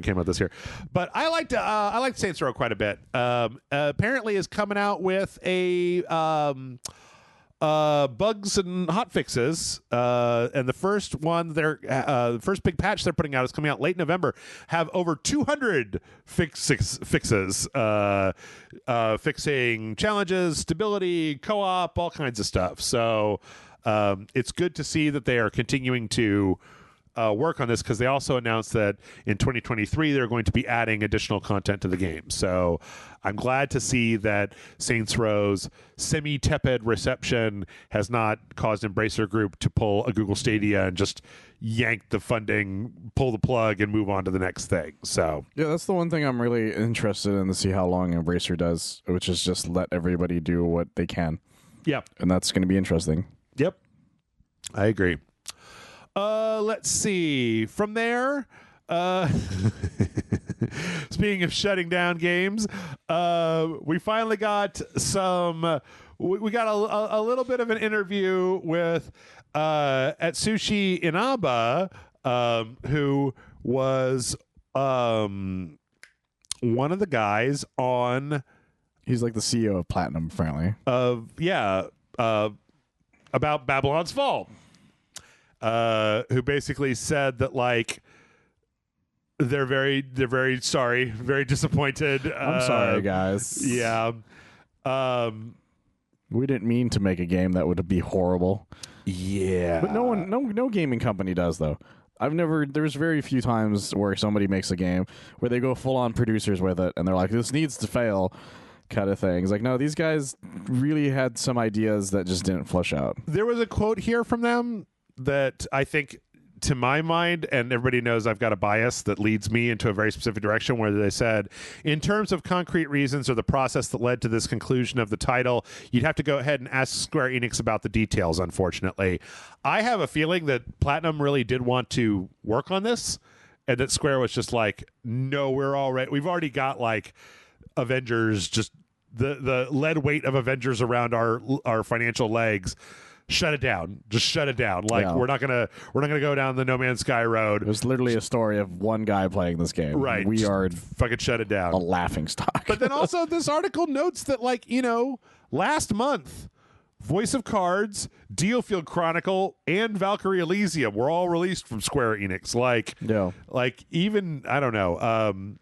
came out this year, but I liked Saints Row quite a bit. Apparently is coming out with a bugs and hot fixes, and the first one, the first big patch they're putting out is coming out late November. Have over 200 fixes, fixing challenges, stability, co-op, all kinds of stuff. So it's good to see that they are continuing to work on this, because they also announced that in 2023 they're going to be adding additional content to the game. So I'm glad to see that Saints Row's semi-tepid reception has not caused Embracer Group to pull a Google Stadia and just yank the funding, pull the plug, and move on to the next thing. So yeah, that's the one thing I'm really interested in to see how long Embracer does, which is just let everybody do what they can. Yep. And that's going to be interesting. Yep. I agree. Let's see. From there, speaking of shutting down games, we finally got some. We got a little bit of an interview with Atsushi Inaba, who was one of the guys on. He's like the CEO of Platinum, apparently. About Babylon's Fall. Who basically said that like they're very sorry, very disappointed. I'm sorry, guys. Yeah. We didn't mean to make a game that would be horrible. Yeah. But no gaming company does though. There's very few times where somebody makes a game where they go full on producers with it and they're like, this needs to fail kind of thing. It's like, no, these guys really had some ideas that just didn't flush out. There was a quote here from them that I think, to my mind, and everybody knows I've got a bias that leads me into a very specific direction, where they said, in terms of concrete reasons or the process that led to this conclusion of the title, you'd have to go ahead and ask Square Enix about the details, unfortunately. I have a feeling that Platinum really did want to work on this, and that Square was just like, no, we've already got like Avengers, just the lead weight of Avengers around our financial legs. Shut it down. Just shut it down. Like, we're not gonna go down the No Man's Sky road. It was literally a story of one guy playing this game. Right. We are fucking shut it down. A laughing stock. But then also this article notes that, like, last month, Voice of Cards, Dealfield Chronicle, and Valkyrie Elysium were all released from Square Enix. Like, yeah. Like, even, I don't know.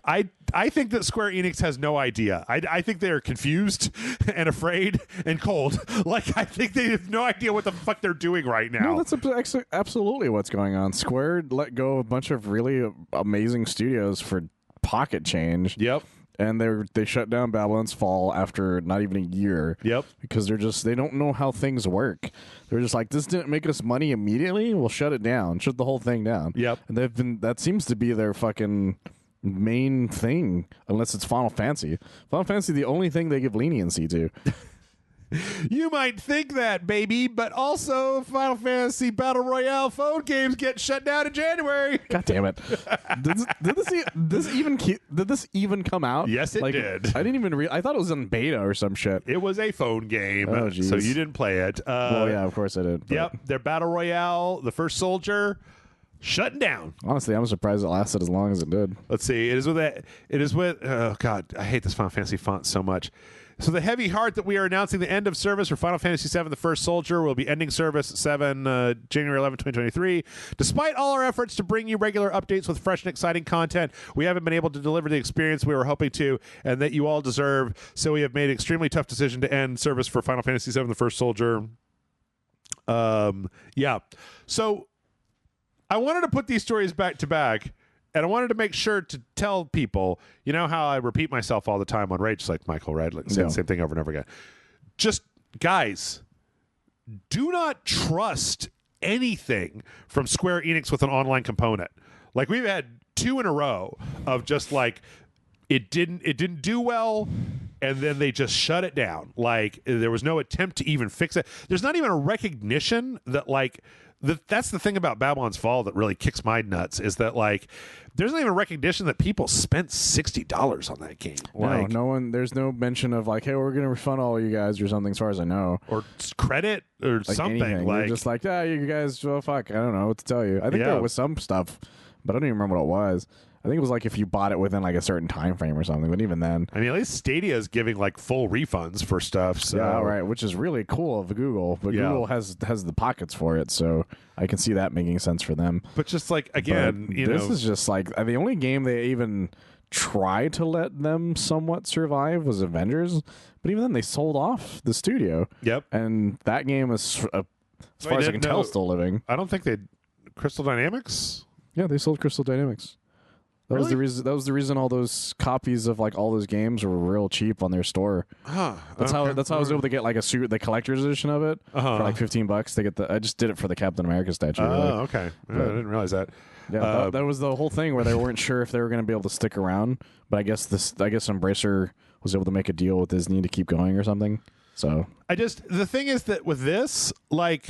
I think that Square Enix has no idea. I think they're confused and afraid and cold. Like, I think they have no idea what the fuck they're doing right now. No, that's actually absolutely what's going on. Square let go of a bunch of really amazing studios for pocket change. Yep. And they shut down Babylon's Fall after not even a year. Yep. Because they don't know how things work. They're just like, this didn't make us money immediately. We'll shut it down. Shut the whole thing down. Yep. And that seems to be their fucking main thing, unless it's Final Fantasy. Final Fantasy, the only thing they give leniency to. You might think that, baby, but also Final Fantasy Battle Royale phone games get shut down in January. God damn it! Did this even come out? Yes, it did. I didn't even. I thought it was in beta or some shit. It was a phone game, Oh, so you didn't play it. Well, yeah, of course I did. But Yep, their Battle Royale, the first soldier, shutting down. honestly, I'm surprised it lasted as long as it did. Let's see. It is with. Oh God, I hate this Final Fantasy font so much. So the heavy heart that we are announcing the end of service for Final Fantasy VII: The First Soldier will be ending service 7 January 11, 2023. Despite all our efforts to bring you regular updates with fresh and exciting content, we haven't been able to deliver the experience we were hoping to and that you all deserve. So we have made an extremely tough decision to end service for Final Fantasy VII: The First Soldier. Yeah. So I wanted to put these stories back to back. And I wanted to make sure to tell people, you know how I repeat myself all the time on RageSelect, Michael, right? Like, say the same thing over and over again. Just, guys, do not trust anything from Square Enix with an online component. Like, we've had 2 in a row of just like, it didn't do well, and then they just shut it down. Like, there was no attempt to even fix it. There's not even a recognition that, like, that's the thing about Babylon's Fall that really kicks my nuts, is that, like, there's not even recognition that people spent $60 on that game. Like, no one. There's no mention of like, hey, we're gonna refund all you guys or something. As far as I know, or credit or like something. Anything. Like, they're just like, yeah, you guys. Well, fuck, I don't know what to tell you. I think there was some stuff, but I don't even remember what it was. I think it was like if you bought it within like a certain time frame or something. But even then, I mean, at least Stadia is giving like full refunds for stuff. So. Yeah, right, which is really cool of Google. But Google has the pockets for it, so I can see that making sense for them. But just like again, but this is just like the only game they even try to let them somewhat survive was Avengers. But even then, they sold off the studio. Yep, and that game is, as far as I can tell, still living. I don't think they Crystal Dynamics. Yeah, they sold Crystal Dynamics. That was the reason. That was the reason all those copies of like all those games were real cheap on their store. That's how I was able to get like the collector's edition of it for like $15 to get I just did it for the Captain America statue. Okay. I didn't realize that. Yeah, that was the whole thing where they weren't sure if they were going to be able to stick around, but I guess Embracer was able to make a deal with Disney to keep going or something. So the thing is that with this, like,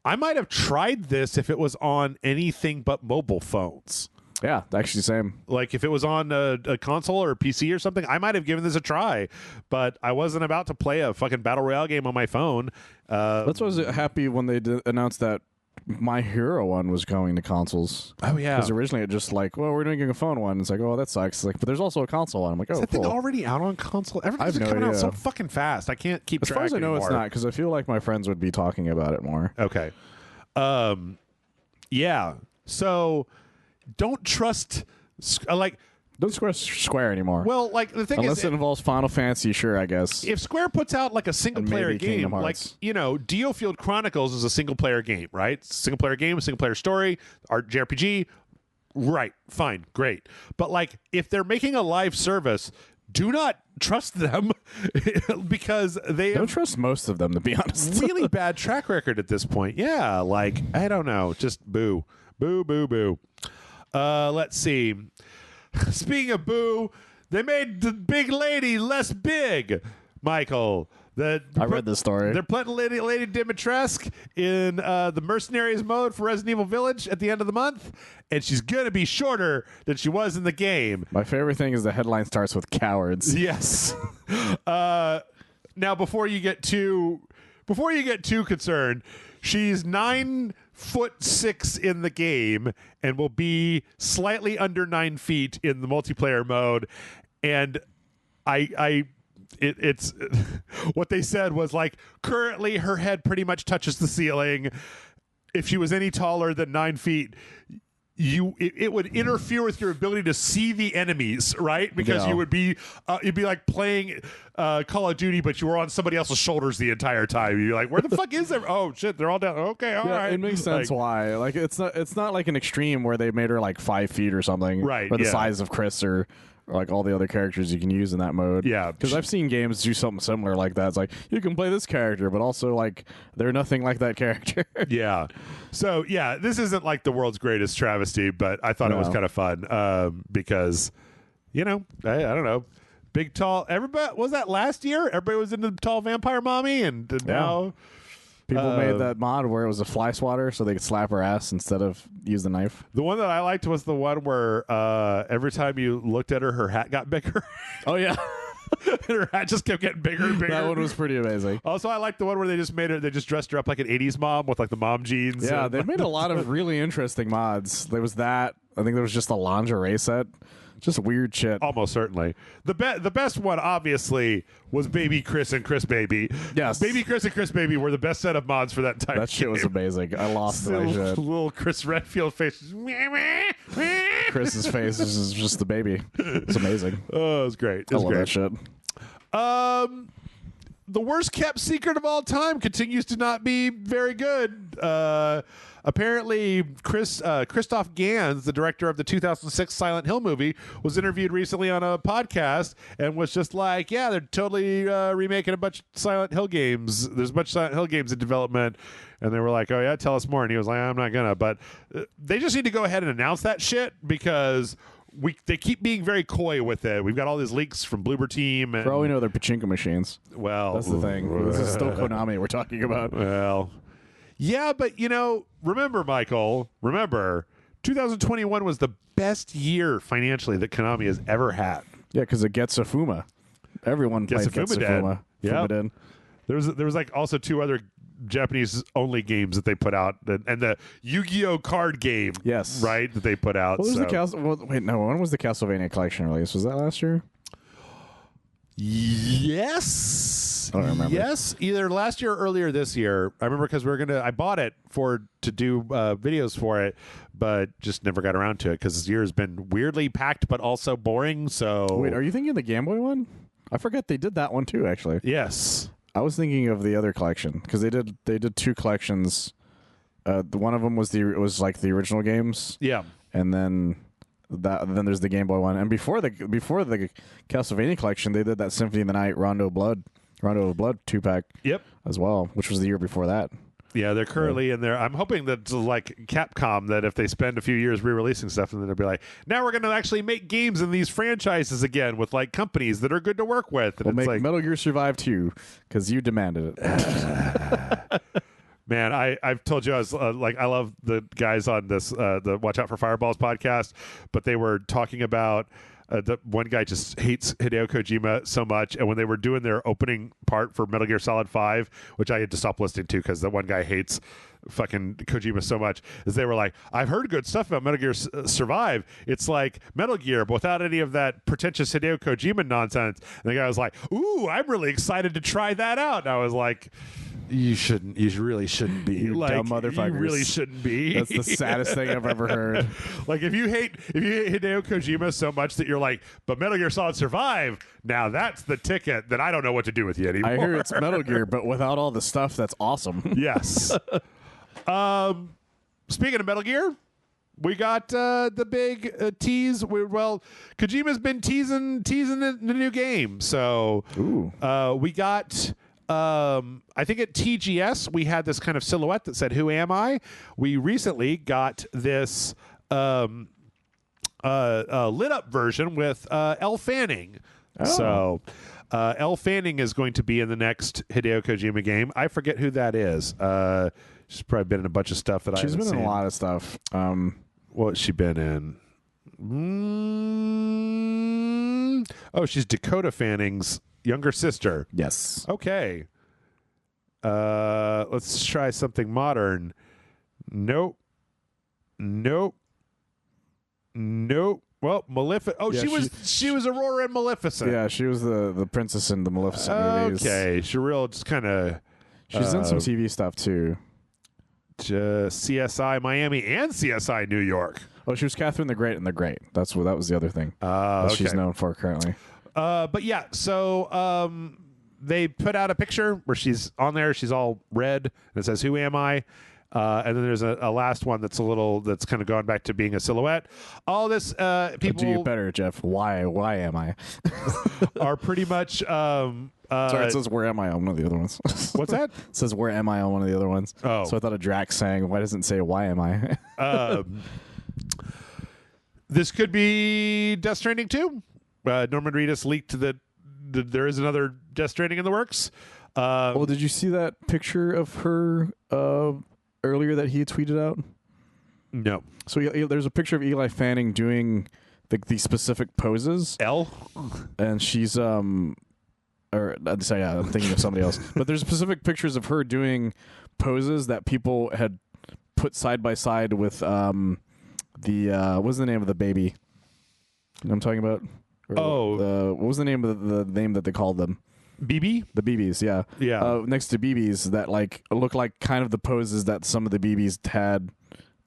I might have tried this if it was on anything but mobile phones. Yeah, actually same. Like if it was on a console or a PC or something, I might have given this a try, but I wasn't about to play a fucking Battle Royale game on my phone. That's why I was happy when they announced that My Hero one was going to consoles. Oh, yeah. Because originally it just like, well, we're doing a phone one. It's like, oh, that sucks. It's like, but there's also a console one. I'm like, oh, is that cool. thing already out on console? Everything's coming out so fucking fast. I can't keep track anymore. As far as I know, anymore. it's not, because I feel like my friends would be talking about it more. Okay. Yeah. So don't trust... Don't Square anymore. Well, like the thing unless it involves Final Fantasy, sure, I guess. If Square puts out like a single player game, like Diofield Chronicles is a single player game, right? Single player game, single player story, JRPG, right? Fine, great. But like if they're making a live service, do not trust them because they don't trust most of them, to be honest. Really bad track record at this point. Yeah, like I don't know, just boo, boo, boo, boo. Let's see. Speaking of boo, they made the big lady less big, Michael. I read this story. They're putting Lady Dimitrescu in the Mercenaries mode for Resident Evil Village at the end of the month, and she's going to be shorter than she was in the game. My favorite thing is the headline starts with cowards. Yes. Now, before you get too concerned, she's 9'6" in the game and will be slightly under 9 feet in the multiplayer mode. And it's what they said was like, currently her head pretty much touches the ceiling. If she was any taller than 9 feet, it would interfere with your ability to see the enemies, right? Because you would be it'd be like playing Call of Duty, but you were on somebody else's shoulders the entire time. You're like, where the fuck is there? Oh shit, they're all down. Okay, all right. It makes sense why. Like it's not like an extreme where they made her like 5 feet or something, right? Or the size of Chris or like all the other characters you can use in that mode. Yeah, because I've seen games do something similar like that. It's like you can play this character, but also like they're nothing like that character. Yeah. So yeah, this isn't like the world's greatest travesty, but I thought it was kind of fun because, I don't know, big tall. Everybody was that last year. Everybody was into the tall vampire mommy, and now people made that mod where it was a fly swatter, so they could slap her ass instead of use the knife. The one that I liked was the one where every time you looked at her, her hat got bigger. Oh yeah. Her hat just kept getting bigger and bigger. That one was pretty amazing. Also, I like the one where they just dressed her up like an 80s mom with like the mom jeans. Yeah, they made a lot of really interesting mods. There was that. I think there was just a lingerie set. Just weird shit. Almost certainly. The best one, obviously, was Baby Chris and Chris Baby. Yes. Baby Chris and Chris Baby were the best set of mods for that time. That shit was amazing. I lost my shit. Little Chris Redfield face. Chris's face is just the baby. It's amazing. Oh, it was great. I love that shit. The worst kept secret of all time continues to not be very good. Apparently, Christoph Gans, the director of the 2006 Silent Hill movie, was interviewed recently on a podcast and was just like, yeah, they're totally remaking a bunch of Silent Hill games. There's a bunch of Silent Hill games in development. And they were like, oh, yeah, tell us more. And he was like, I'm not going to. But they just need to go ahead and announce that shit because they keep being very coy with it. We've got all these leaks from Bloober Team. And, for all we know, they're pachinko machines. Well, that's the thing. This is still Konami we're talking about. Well, yeah, but, remember, Michael, 2021 was the best year financially that Konami has ever had. Yeah, because of Getsufuma. Everyone played Getsufuma. Yeah. There was like also 2 other Japanese-only games that they put out, and the Yu-Gi-Oh! Card game, yes, right, that they put out. When was the Castlevania collection release? Was that last year? Yes. I don't remember. Yes, either last year or earlier this year. I remember because I bought it to do videos for it, but just never got around to it because this year has been weirdly packed but also boring. So wait, are you thinking of the Game Boy one? I forget they did that one too, actually. Yes. I was thinking of the other collection because they did 2 collections. One of them was like the original games. Yeah, and then there's the Game Boy one. And before the Castlevania collection, they did that Symphony of the Night Rondo of Blood 2-pack. Yep, as well, which was the year before that. Yeah, they're currently in there. I'm hoping that like Capcom, that if they spend a few years re-releasing stuff, and then they'll be like, now we're going to actually make games in these franchises again with like companies that are good to work with. And we'll make like, Metal Gear Survive 2 because you demanded it. Man, I've told you I was I love the guys on this the Watch Out for Fireballs podcast, but they were talking about the one guy just hates Hideo Kojima so much, and when they were doing their opening part for Metal Gear Solid 5, which I had to stop listening to because the one guy hates fucking Kojima so much, is they were like, I've heard good stuff about Metal Gear Survive. It's like Metal Gear, but without any of that pretentious Hideo Kojima nonsense. And the guy was like, ooh, I'm really excited to try that out. And I was like, you really shouldn't be. You dumb motherfuckers. You really shouldn't be. That's the saddest thing I've ever heard. Like if you hate Hideo Kojima so much that you're like, but Metal Gear Solid Survive, now that's the ticket, then I don't know what to do with you anymore. I hear it's Metal Gear, but without all the stuff that's awesome. Yes. Speaking of Metal Gear, we got the big tease. Kojima's been teasing the new game. So we got... I think at TGS we had this kind of silhouette that said, "Who am I?" We recently got this lit up version with Elle Fanning. Oh. So Elle Fanning is going to be in the next Hideo Kojima game. I forget who that is. She's probably been in a bunch of stuff that she's been in a lot of stuff. What's she been in? Oh, she's Dakota Fanning's younger sister. Yes. Okay. Let's try something modern. Nope. Well, Maleficent. Oh, yeah, she was Aurora in Maleficent. Yeah, she was the princess in the Maleficent movies. Okay, she real just kind of. She's in some TV stuff too. CSI Miami and CSI New York. Oh, she was Catherine the Great in The Great. That was the other thing that she's known for currently. But yeah, so they put out a picture where she's on there. She's all red, and it says, "Who am I?" And then there's a last one that's kind of going back to being a silhouette. All this people Do you better, Jeff. Why am I? are pretty much. Sorry, it says "Where am I" on one of the other ones. What's that? It says "Where am I" on one of the other ones. Oh, so I thought of Drax saying, "Why doesn't it say why am I?" This could be Death Stranding 2. Norman Reedus leaked that there is another Death Stranding in the works. Well, did you see that picture of her earlier that he had tweeted out? No. So there's a picture of Eli Fanning doing the specific poses. And she's I'm thinking of somebody else. But there's specific pictures of her doing poses that people had put side by side with what's the name of the baby? You know what I'm talking about? What was the name of the name that they called them? BB? The BBs, yeah. Yeah. Next to BBs that look like kind of the poses that some of the BBs had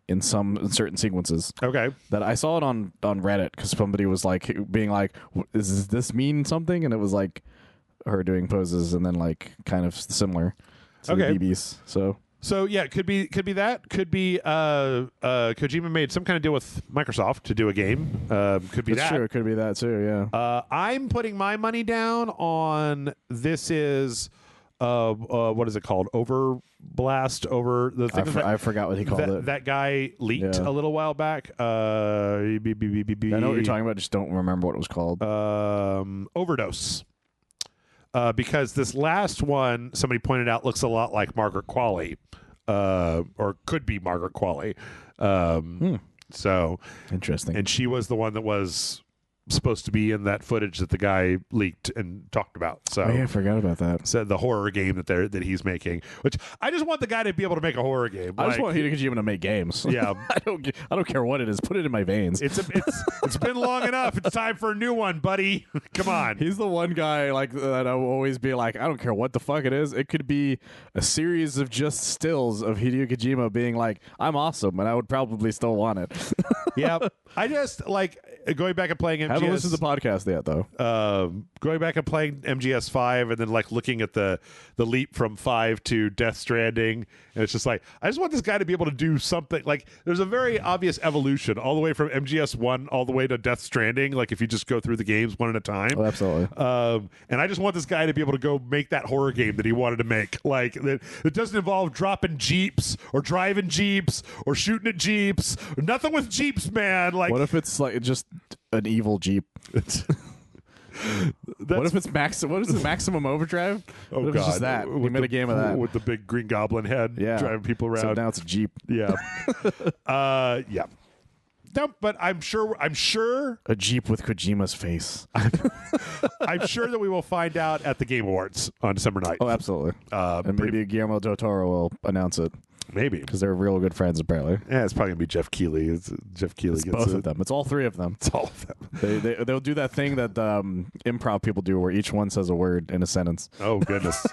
in certain sequences. Okay. That I saw it on Reddit because somebody was being like, "Does this mean something?" And it was like her doing poses and then kind of similar to the BBs. So yeah, could be that. Could be Kojima made some kind of deal with Microsoft to do a game. Could be That's that. true. It could be that too. Yeah. I'm putting my money down on this is what is it called? Overblast over the thing. I forgot what he called it. That guy leaked a little while back. I know what you're talking about. Just don't remember what it was called. Overdose. Because this last one, somebody pointed out, looks a lot like Margaret Qualley, or could be Margaret Qualley. So interesting. And she was the one that was supposed to be in that footage that the guy leaked and talked about. So I forgot about that. So the horror game that he's making, which I just want the guy to be able to make a horror game. I just want Hideo Kojima to make games. Yeah, I don't care what it is. Put it in my veins. It's been long enough. It's time for a new one, buddy. Come on. He's the one guy that I will always be like, I don't care what the fuck it is. It could be a series of just stills of Hideo Kojima being like, I'm awesome, and I would probably still want it. Yeah, I just going back and playing MGS. Haven't listened to the podcast yet, though. Going back and playing MGS 5 and then looking at the leap from 5 to Death Stranding, and it's just I just want this guy to be able to do something. There's a very obvious evolution all the way from MGS 1 all the way to Death Stranding, if you just go through the games one at a time. Oh, absolutely. And I just want this guy to be able to go make that horror game that he wanted to make. It doesn't involve dropping Jeeps or driving Jeeps or shooting at Jeeps. Nothing with Jeeps, man. What if it's just an evil Jeep? What if it's What is it, Maximum Overdrive? Oh, what if it's just that? We made a game of that with the big green goblin head, driving people around. So now it's a Jeep. Yeah. Yeah. No, but I'm sure a Jeep with Kojima's face. I'm sure that we will find out at the Game Awards on December 9th. Oh, absolutely. And maybe Guillermo del Toro will announce it. Maybe because they're real good friends, apparently. Yeah, it's probably gonna be Jeff Keighley. Jeff Keighley it's gets both it. of them. It's all three of them. It's all of them. They'll do that thing that improv people do, where each one says a word in a sentence. Oh goodness,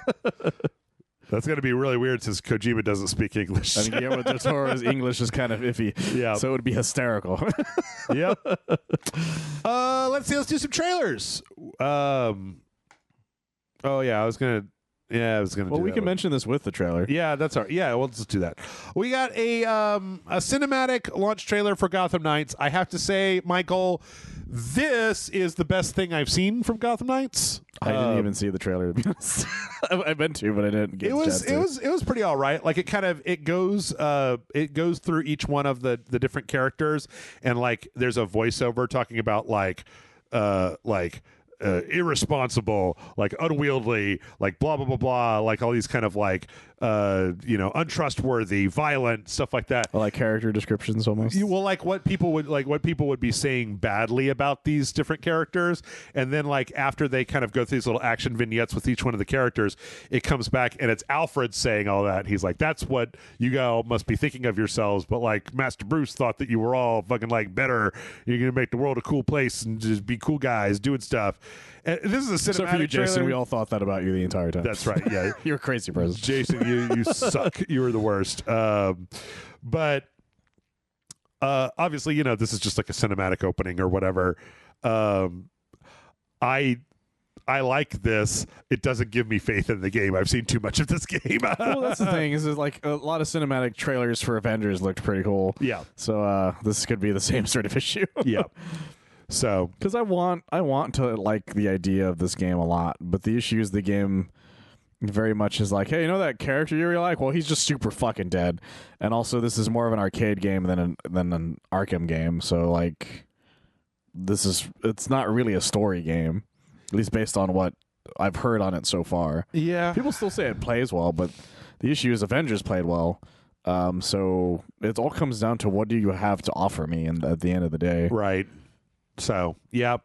that's gonna be really weird since Kojima doesn't speak English. And Guillermo del Toro's English is kind of iffy. Yeah, so it would be hysterical. Yep. Let's see. Let's do some trailers. Oh yeah, I was gonna. Well, we can mention this with the trailer. Yeah, that's all right. Yeah, we'll just do that. We got a cinematic launch trailer for Gotham Knights. I have to say, Michael, this is the best thing I've seen from Gotham Knights. I didn't even see the trailer, to be honest. I meant to, but I didn't get it was pretty all right. It goes through each one of the different characters, and there's a voiceover talking about irresponsible, unwieldy, blah blah blah blah, all these kind of untrustworthy, violent stuff like that. Character descriptions almost. What people would be saying badly about these different characters, and then after they kind of go through these little action vignettes with each one of the characters, it comes back and it's Alfred saying all that. He's like, "That's what you all must be thinking of yourselves, but Master Bruce thought that you were all fucking better. You're gonna make the world a cool place and just be cool guys doing stuff." And this is a cinematic Except for you, Jason. trailer. We all thought that about you the entire time. That's right. Yeah, you're a crazy person, Jason. You suck. You were the worst. But obviously, this is just like a cinematic opening or whatever. I like this. It doesn't give me faith in the game. I've seen too much of this game. Well, that's the thing. Is like a lot of cinematic trailers for Avengers looked pretty cool. Yeah. So this could be the same sort of issue. Yeah. So, because I want to like the idea of this game a lot, but the issue is the game very much is like, hey, that character you really like? Well, he's just super fucking dead. And also, this is more of an arcade game than an Arkham game. So like, it's not really a story game. At least based on what I've heard on it so far. Yeah. People still say it plays well, but the issue is Avengers played well. So it all comes down to what do you have to offer me at the end of the day. Right. So, yeah.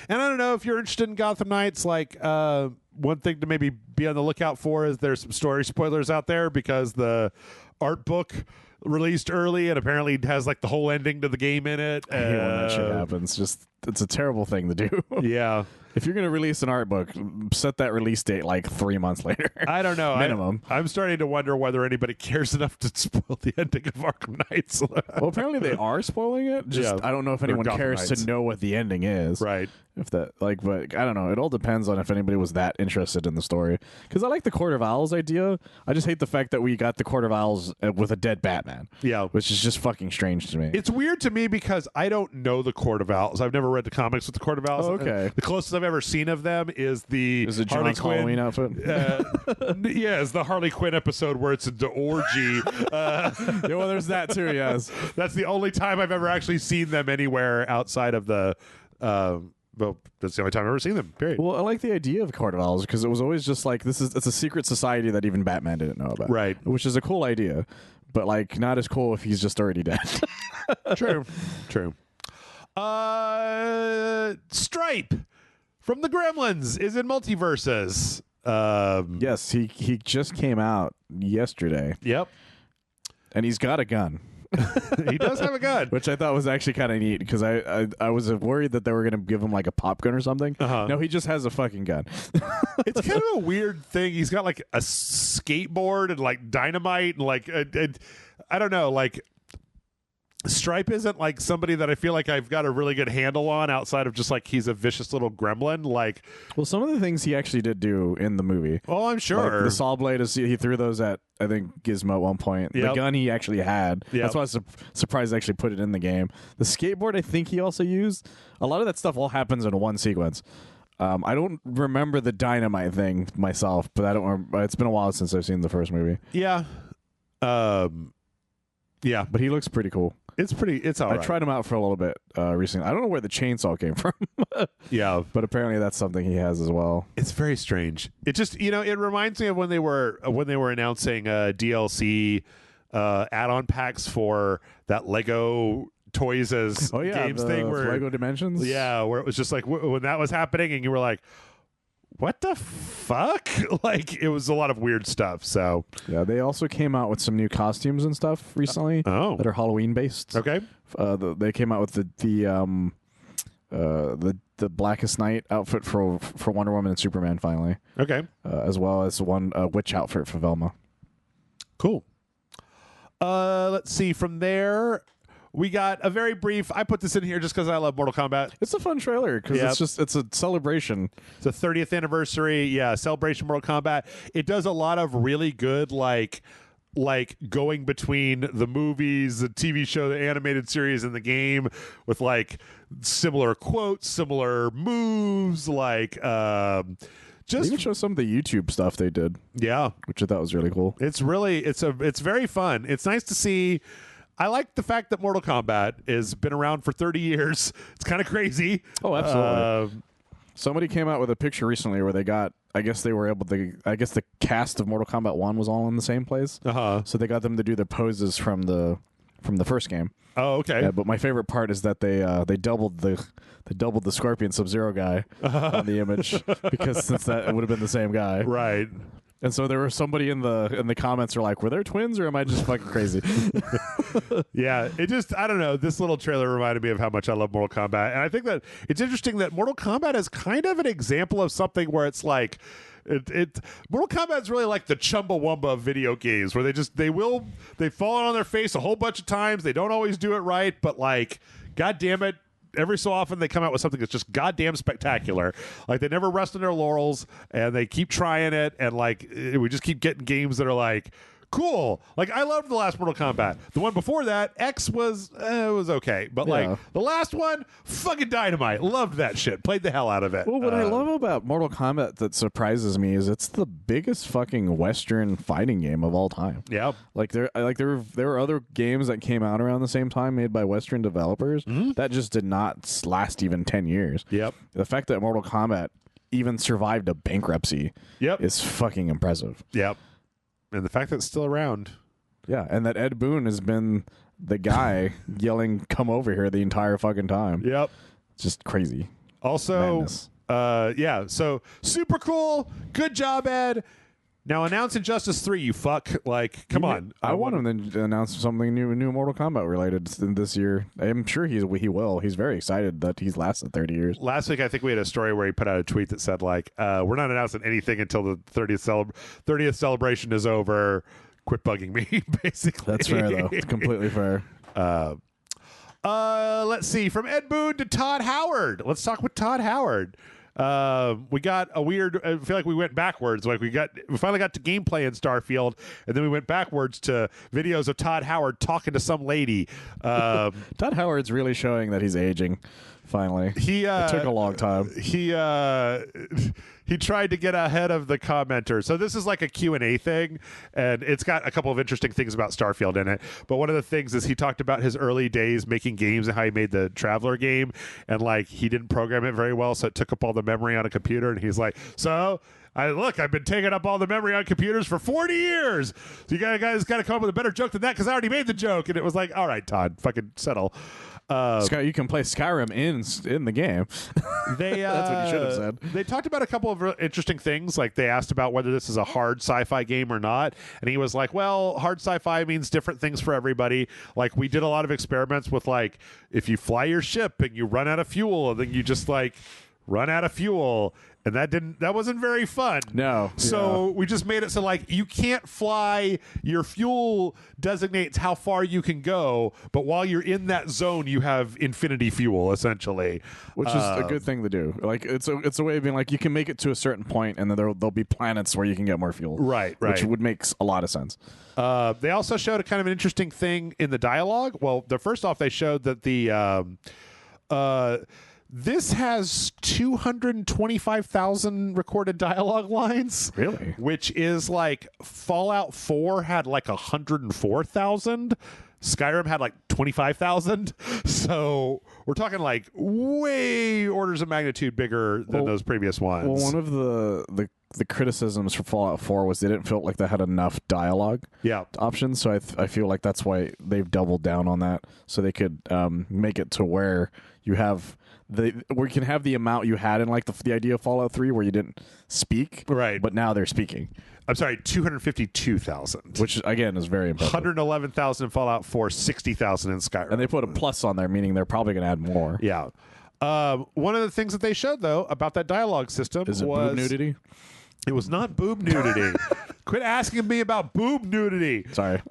And I don't know if you're interested in Gotham Knights, like one thing to maybe be on the lookout for is there's some story spoilers out there because the art book released early and apparently has like the whole ending to the game in it. I hate when that shit happens. It's a terrible thing to do. Yeah. If you're going to release an art book, set that release date like 3 months later. I don't know. Minimum. I'm starting to wonder whether anybody cares enough to spoil the ending of Arkham Knights. Well, apparently they are spoiling it. I don't know if anyone cares to know what the ending is. Right. If that, but I don't know. It all depends on if anybody was that interested in the story. Because I like the Court of Owls idea. I just hate the fact that we got the Court of Owls with a dead Batman. Yeah. Which is just fucking strange to me. It's weird to me because I don't know the Court of Owls. I've never read the comics with the Court of Owls. Oh, okay. The closest I've ever seen of them is the Harley Quinn Halloween outfit. Yeah, it's the Harley Quinn episode where it's the orgy. Yeah, well, there's that too. Yes, that's the only time I've ever actually seen them anywhere outside of the. Well, that's the only time I've ever seen them. Period. Well, I like the idea of Court of Owls because it was always just like it's a secret society that even Batman didn't know about. Right. Which is a cool idea, but like not as cool if he's just already dead. True. Stripe from the Gremlins is in Multiverses. Yes, he just came out yesterday. Yep. And he's got a gun. He does have a gun, which I thought was actually kind of neat because I was worried that they were going to give him like a pop gun or something. No, he just has a fucking gun. It's kind of a weird thing. He's got like a skateboard and like dynamite and like I don't know, like Stripe isn't like somebody that I feel like I've got a really good handle on outside of just like he's a vicious little gremlin. Like, well, some of the things he actually did do in the movie. Oh, I'm sure. Like the saw blade, he threw those at, I think, Gizmo at one point. Yep. The gun he actually had. Yep. That's why I was surprised they actually put it in the game. The skateboard, I think he also used. A lot of that stuff all happens in one sequence. I don't remember the dynamite thing myself, but I don't remember. It's been a while since I've seen the first movie. Yeah. Yeah. But he looks pretty cool. It's all right. I tried him out for a little bit recently. I don't know where the chainsaw came from. Yeah. But apparently that's something he has as well. It's very strange. It just, it reminds me of when they were announcing DLC add-on packs for that Lego Toys as games thing where Lego Dimensions. Yeah, where it was just like when that was happening and you were like, what the fuck? Like, it was a lot of weird stuff. So yeah, they also came out with some new costumes and stuff recently that are Halloween based. Okay. They came out with the Blackest Night outfit for Wonder Woman and Superman finally. Okay. As well as one witch outfit for Velma. Cool. Let's see. From there, we got a very brief. I put this in here just because I love Mortal Kombat. It's a fun trailer because it's a celebration. It's a 30th anniversary. Yeah, celebration Mortal Kombat. It does a lot of really good like going between the movies, the TV show, the animated series, and the game with like similar quotes, similar moves, like they even show some of the YouTube stuff they did. Yeah, which I thought was really cool. It's very fun. It's nice to see. I like the fact that Mortal Kombat has been around for 30 years. It's kind of crazy. Oh, absolutely. Somebody came out with a picture recently where they got, I guess the cast of Mortal Kombat 1 was all in the same place. So they got them to do the poses from the first game. Oh, okay. Yeah, but my favorite part is that they doubled the Scorpion Sub-Zero guy on the image because since that it would have been the same guy. Right. And so there was somebody in the comments were like, were there twins or am I just fucking crazy? Yeah, I don't know. This little trailer reminded me of how much I love Mortal Kombat. And I think that it's interesting that Mortal Kombat is kind of an example of something where it's like, Mortal Kombat's really like the Chumbawamba of video games, where they fall on their face a whole bunch of times. They don't always do it right, but like, god damn it, every so often they come out with something that's just goddamn spectacular. Like, they never rest on their laurels, and they keep trying it, and like, we just keep getting games that are like, cool. Like, I loved the last Mortal Kombat. The one before that, X was okay, but like the last one, fucking dynamite. Loved that shit. Played the hell out of it. Well, what I love about Mortal Kombat that surprises me is it's the biggest fucking Western fighting game of all time. Yeah. Like there were other games that came out around the same time made by Western developers that just did not last even 10 years. Yep. The fact that Mortal Kombat even survived a bankruptcy is fucking impressive. Yep. And the fact that it's still around. Yeah, and that Ed Boon has been the guy yelling, come over here the entire fucking time. Yep. It's just crazy. Also, so super cool. Good job, Ed. Now announce Injustice 3, you fuck. Like, come on. I want him to announce something new Mortal Kombat related this year. I'm sure he will. He's very excited that he's lasted 30 years. Last week, I think we had a story where he put out a tweet that said, like, we're not announcing anything until the 30th celebration is over. Quit bugging me, basically. That's fair, though. It's completely fair. Let's see. From Ed Boon to Todd Howard. Let's talk with Todd Howard. We got a weird. I feel like we went backwards. Like we finally got to gameplay in Starfield, and then we went backwards to videos of Todd Howard talking to some lady. Todd Howard's really showing that he's aging. Finally, it took a long time. He tried to get ahead of the commenter. So this is like a Q&A thing, and it's got a couple of interesting things about Starfield in it. But one of the things is he talked about his early days making games and how he made the Traveler game, and like he didn't program it very well, so it took up all the memory on a computer. And he's like, so I've been taking up all the memory on computers for 40 years. So you guys got to come up with a better joke than that, because I already made the joke. And it was like, all right, Todd, fucking settle. You can play Skyrim in the game. That's what you should have said. They talked about a couple of interesting things. Like, they asked about whether this is a hard sci-fi game or not, and he was like, well, hard sci-fi means different things for everybody. Like, we did a lot of experiments with, like, if you fly your ship and you run out of fuel, and then you just like run out of fuel, and that wasn't very fun. No. So we just made it so like you can't fly. Your fuel designates how far you can go, but while you're in that zone, you have infinity fuel, essentially, which is a good thing to do. Like, it's a way of being like, you can make it to a certain point, and then there'll be planets where you can get more fuel. Right. Which would make a lot of sense. They also showed a kind of an interesting thing in the dialogue. Well, first off, they showed that this has 225,000 recorded dialogue lines. Really? Which is like Fallout 4 had like 104,000. Skyrim had like 25,000. So we're talking like way orders of magnitude bigger than those previous ones. Well, one of the criticisms for Fallout 4 was they didn't feel like they had enough dialogue options. So I feel like that's why they've doubled down on that, so they could make it to where you have where you can have the amount you had in like the idea of Fallout 3 where you didn't speak, right? But now they're speaking. I'm sorry, 252,000, which again is very impressive. 111,000 in Fallout 4, 60,000 in Skyrim, and they put a plus on there, meaning they're probably going to add more. Yeah. One of the things that they showed though about that dialogue system was boob nudity. It was not boob nudity. Quit asking me about boob nudity. Sorry.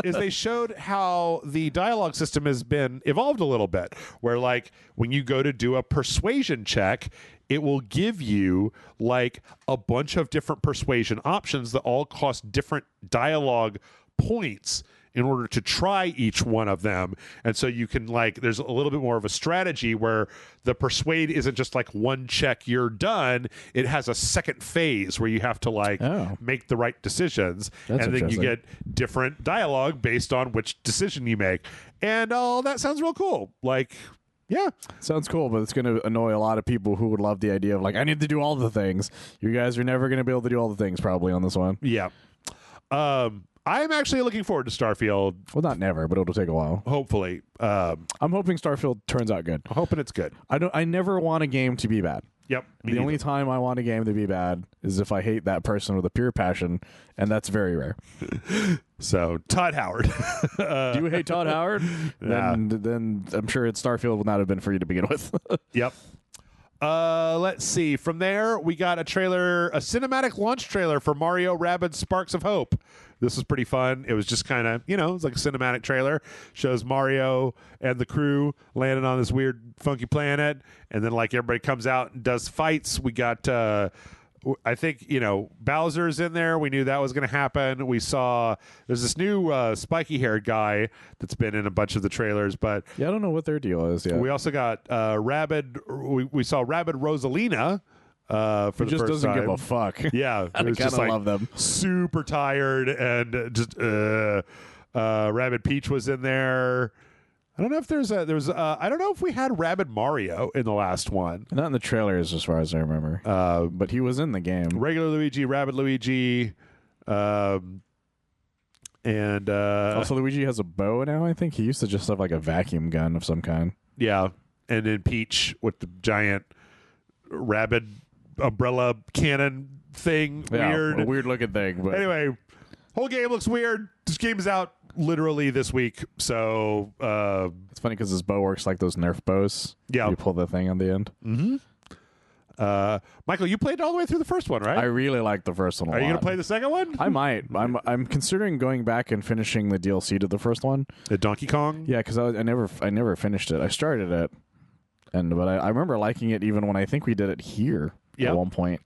Is they showed how the dialogue system has been evolved a little bit, where like when you go to do a persuasion check, it will give you like a bunch of different persuasion options that all cost different dialogue points in order to try each one of them. And so you can like, there's a little bit more of a strategy where the persuade isn't just like one check, you're done. It has a second phase where you have to like make the right decisions. That's and then you get different dialogue based on which decision you make. And that sounds real cool. Like, yeah. Sounds cool, but it's going to annoy a lot of people who would love the idea of like, I need to do all the things. You guys are never going to be able to do all the things probably on this one. Yeah. I'm actually looking forward to Starfield. Well, not never, but it'll take a while. Hopefully. I'm hoping Starfield turns out good. I'm hoping it's good. I never want a game to be bad. Yep. The only time I want a game to be bad is if I hate that person with a pure passion, and that's very rare. So, Todd Howard. Do you hate Todd Howard? Nah. Then I'm sure Starfield would not have been for you to begin with. Yep. Let's see. From there, we got a cinematic launch trailer for Mario Rabbids Sparks of Hope. This was pretty fun. It was just kind of, it was like a cinematic trailer. Shows Mario and the crew landing on this weird, funky planet. And then, like, everybody comes out and does fights. We got, I think, Bowser's in there. We knew that was going to happen. We saw there's this new spiky-haired guy that's been in a bunch of the trailers. But yeah, I don't know what their deal is yet. We also got we saw Rabid Rosalina. For the just first doesn't time. give a fuck. Yeah, I kind of love them. Super tired and just Rabid Peach was in there. I don't know if I don't know if we had Rabid Mario in the last one. Not in the trailers, as far as I remember. But he was in the game. Regular Luigi, Rabid Luigi, and also Luigi has a bow now. I think he used to just have like a vacuum gun of some kind. Yeah, and then Peach with the giant Rabid umbrella cannon thing. Yeah, weird, a weird looking thing. But anyway, whole game looks weird. This game is out literally this week, so it's funny because his bow works like those Nerf bows. Yeah, you pull the thing on the end. Mm-hmm. Michael, you played all the way through the first one, right? I really liked the first one a lot. Are you going to play the second one? I might. I'm considering going back and finishing the DLC to the first one. The Donkey Kong? Yeah, because I never finished it. I started it, but I remember liking it even when I think we did it here at one point.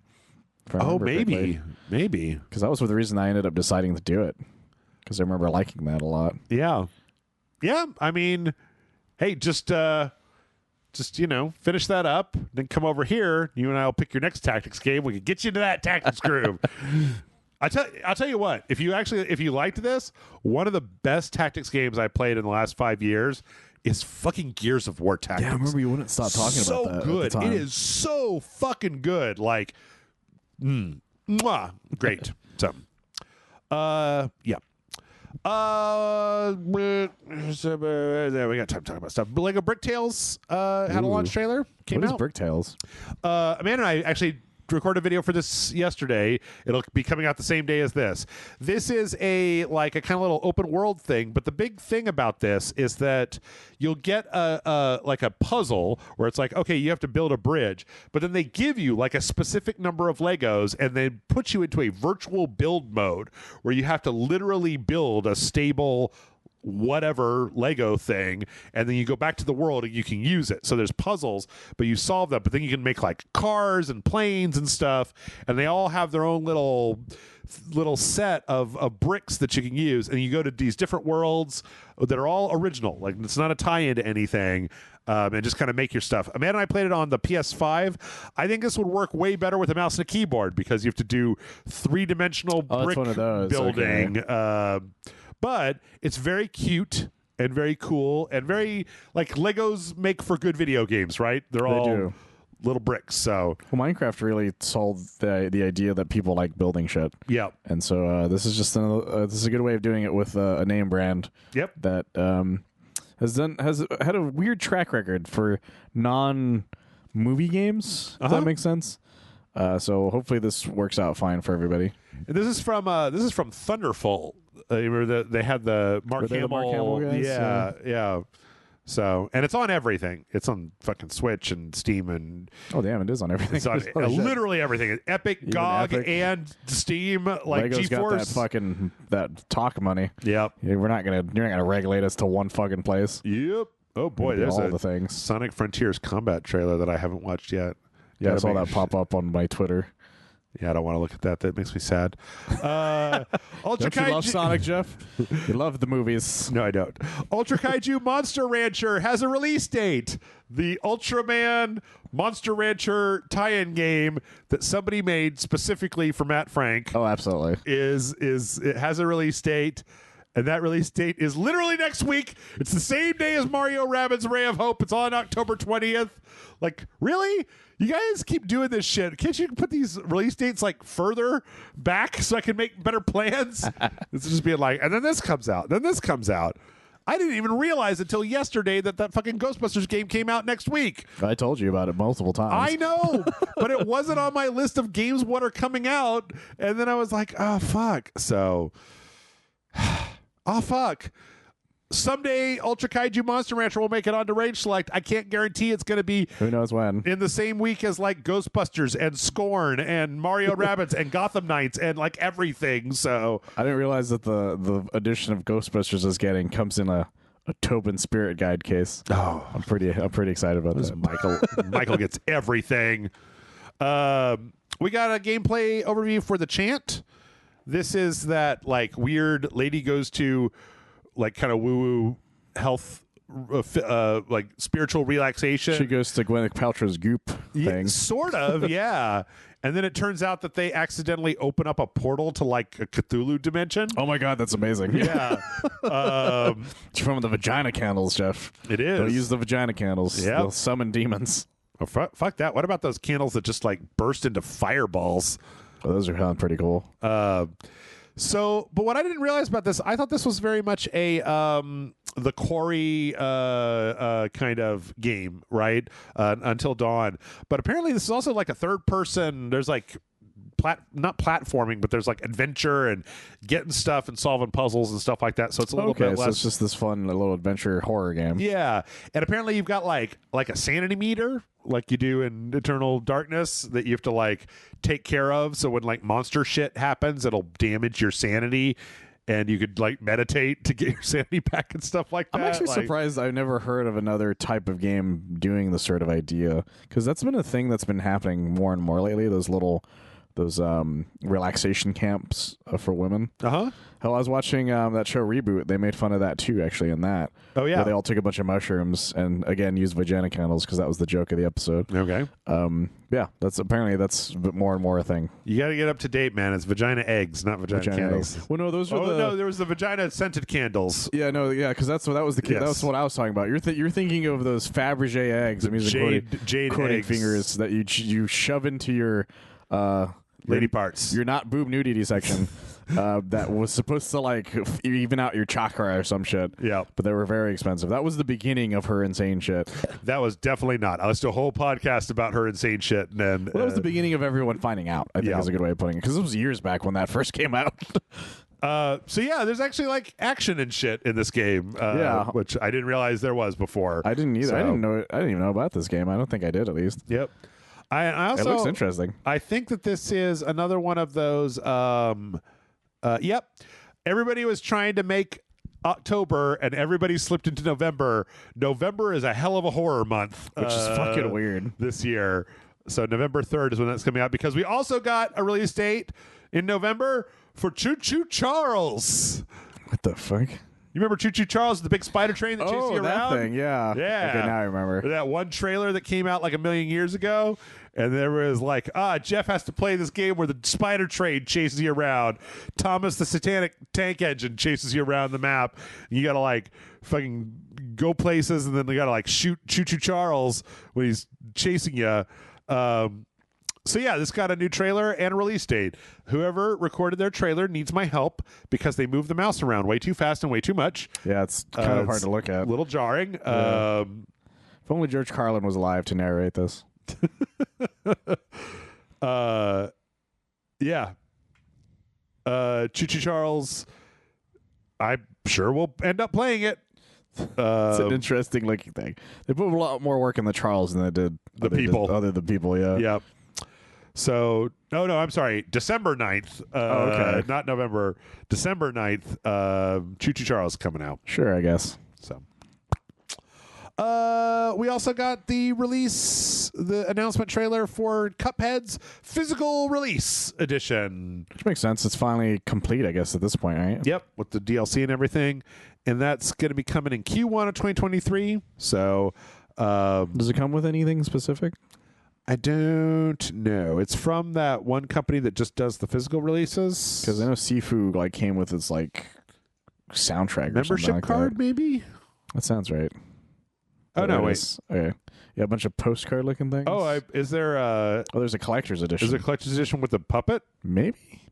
Oh, maybe. Because that was the reason I ended up deciding to do it. Because I remember liking that a lot. Yeah. Yeah, I mean, hey, just finish that up, then come over here. You and I will pick your next tactics game. We can get you into that tactics groove. I'll tell you what. If you liked this, one of the best tactics games I played in the last 5 years is fucking Gears of War Tactics. Yeah, I remember you wouldn't stop talking about that. So good. At the time. It is so fucking good. Like, great. So, yeah. We got time to talk about stuff. Lego Brick Tales had a launch trailer. Came What is out. Brick Tales? Amanda and I actually recorded a video for this yesterday. It'll be coming out the same day as this. This is a kind of little open world thing, but the big thing about this is that you'll get a puzzle where it's like, okay, you have to build a bridge, but then they give you like a specific number of Legos and they put you into a virtual build mode where you have to literally build a stable whatever Lego thing, and then you go back to the world and you can use it. So there's puzzles, but you solve them, but then you can make like cars and planes and stuff, and they all have their own little set of bricks that you can use, and you go to these different worlds that are all original. Like, it's not a tie-in to anything, and just kind of make your stuff. Amanda and I played it on the PS5. I think this would work way better with a mouse and a keyboard because you have to do three-dimensional brick one of those. building. Okay. But it's very cute and very cool and very, like, Legos make for good video games, right? They're all little bricks. So Minecraft really sold the idea that people like building shit. Yeah. And so this is just this is a good way of doing it with a name brand. Yep. That has had a weird track record for non-movie games. If that makes sense. So hopefully this works out fine for everybody. And this is from Thunderful. Remember they had the Mark Hamill guys? Yeah. So, and it's on everything. It's on fucking Switch and Steam and oh damn, it is on everything. It's on literally everything. Epic, even GOG, Epic. And Steam. Like Lego's GeForce. got that talk money. Yep. You're not gonna regulate us to one fucking place. Yep. Oh boy, there's all the things. Sonic Frontiers combat trailer that I haven't watched yet. Yeah, I saw that pop up on my Twitter. Yeah, I don't want to look at that. That makes me sad. Ultra Don't you love Sonic, Jeff? You love the movies. No, I don't. Ultra Kaiju Monster Rancher has a release date. The Ultraman Monster Rancher tie-in game that somebody made specifically for Matt Frank. Oh, absolutely. It has a release date. And that release date is literally next week. It's the same day as Mario Rabbids Ray of Hope. It's on October 20th. Like, really? You guys keep doing this shit. Can't you put these release dates like further back so I can make better plans? It's just being like, and then this comes out. Then this comes out. I didn't even realize until yesterday that fucking Ghostbusters game came out next week. I told you about it multiple times. I know, but it wasn't on my list of games what are coming out. And then I was like, oh, fuck. So... oh, fuck. someday Ultra Kaiju Monster Rancher will make it onto RageSelect. I can't guarantee it's going to be Who knows when? in the same week as like Ghostbusters and Scorn and Mario Rabbids and Gotham Knights and like everything. So I didn't realize that the edition of Ghostbusters is getting comes in a Tobin Spirit Guide case. oh, I'm pretty excited about that. Michael gets everything. We got a gameplay overview for the Chant. This is that like weird lady goes to like kind of woo-woo health, like spiritual relaxation. She goes to Gwyneth Paltrow's Goop thing. Sort of, yeah. And then it turns out that they accidentally open up a portal to like a Cthulhu dimension. Oh my God, that's amazing. Yeah. It's from the vagina candles, Jeff. It is. They'll use the vagina candles. Yep. They'll summon demons. Oh, fuck that. What about those candles that just like burst into fireballs? Oh, those are pretty cool. But what I didn't realize about this, I thought this was very much a the Quarry kind of game, right? Until Dawn. But apparently this is also like a third person. There's like not platforming, but there's like adventure and getting stuff and solving puzzles and stuff like that. So it's a little bit less. So it's just this fun little adventure horror game. Yeah, and apparently you've got like a sanity meter, like you do in Eternal Darkness, that you have to like take care of. So when like monster shit happens, it'll damage your sanity, and you could like meditate to get your sanity back and stuff like that. I'm actually surprised I've never heard of another type of game doing this sort of idea, because that's been a thing that's been happening more and more lately. Those relaxation camps for women. Uh-huh. Hell, I was watching that show Reboot. They made fun of that too, actually, in that. Oh, yeah. Where they all took a bunch of mushrooms and, again, used vagina candles, because that was the joke of the episode. Okay. Yeah, that's more and more a thing. You got to get up to date, man. It's vagina eggs, not vagina candles. Eggs. Well, no, those were no, there was the vagina scented candles. Yeah, no, yeah, because that was the Yes. That's what I was talking about. You're thinking of those Fabergé eggs. I'm using jade quoting eggs. fingers that you shove into your lady parts. You're not boob nudity section. That was supposed to like even out your chakra or some shit. Yeah. But they were very expensive. That was the beginning of her insane shit. That was definitely not. I listened to a whole podcast about her insane shit. And then, Well, that was the beginning of everyone finding out, I think is a good way of putting it. Because it was years back when that first came out. So yeah, there's actually like action and shit in this game. Which I didn't realize there was before. I didn't either. So, I didn't even know about this game. I don't think I did, at least. Yep. I also, it looks interesting. I think that this is another one of those. Yep. Everybody was trying to make October, and everybody slipped into November. November is a hell of a horror month, Which is fucking weird this year. So November 3rd is when that's coming out, because we also got a release date in November for Choo Choo Charles. What the fuck? You remember Choo Choo Charles, the big spider train that chased you around? That thing, yeah. Yeah. Okay, now I remember. That one trailer that came out like a million years ago, and there was like, Jeff has to play this game where the spider train chases you around. Thomas the satanic tank engine chases you around the map. You gotta like fucking go places, and then you gotta like shoot Choo Choo Charles when he's chasing you. So yeah, this got a new trailer and a release date. Whoever recorded their trailer needs my help, because they move the mouse around way too fast and way too much. Yeah, it's kind of hard to look at. A little jarring. Yeah. If only George Carlin was alive to narrate this. Yeah. Choo Choo Charles, I'm sure we'll end up playing it. It's an interesting looking thing. They put a lot more work in the Charles than they did the people. Other than people, yeah. Yep. So, no, I'm sorry. December 9th. Okay. Not November. December 9th. Choo Choo Charles coming out. Sure, I guess. So, we also got the announcement trailer for Cuphead's physical release edition. Which makes sense. It's finally complete, I guess, at this point, right? Yep, with the DLC and everything. And that's going to be coming in Q1 of 2023. So, does it come with anything specific? I don't know. It's from that one company that just does the physical releases. Because I know Sifu like came with its like soundtrack membership or like card, that. maybe. That sounds right. Oh no, wait. Okay. Yeah, a bunch of postcard looking things. Oh, is there a? Oh, there's a collector's edition. Is there a collector's edition with a puppet? Maybe.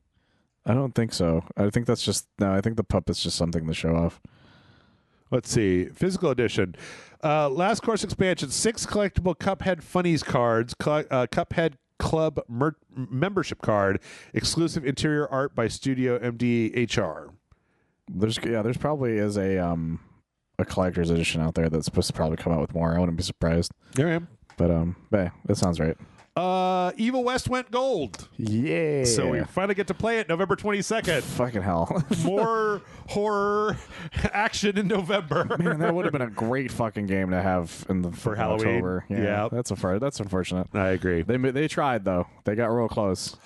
I don't think so. I think that's just I think the puppet's just something to show off. Let's see. Physical edition. Last course expansion. 6 collectible Cuphead Funnies cards. Cuphead Club membership card. Exclusive interior art by Studio MDHR. There's probably is a a collector's edition out there that's supposed to probably come out with more. I wouldn't be surprised. Yeah, But yeah, that sounds right. Evil West went gold. Yeah. So we finally get to play it November 22nd. Fucking hell. More horror action in November. Man, that would have been a great fucking game to have in the for Halloween. October. Yeah, that's unfortunate. I agree. They tried though. They got real close.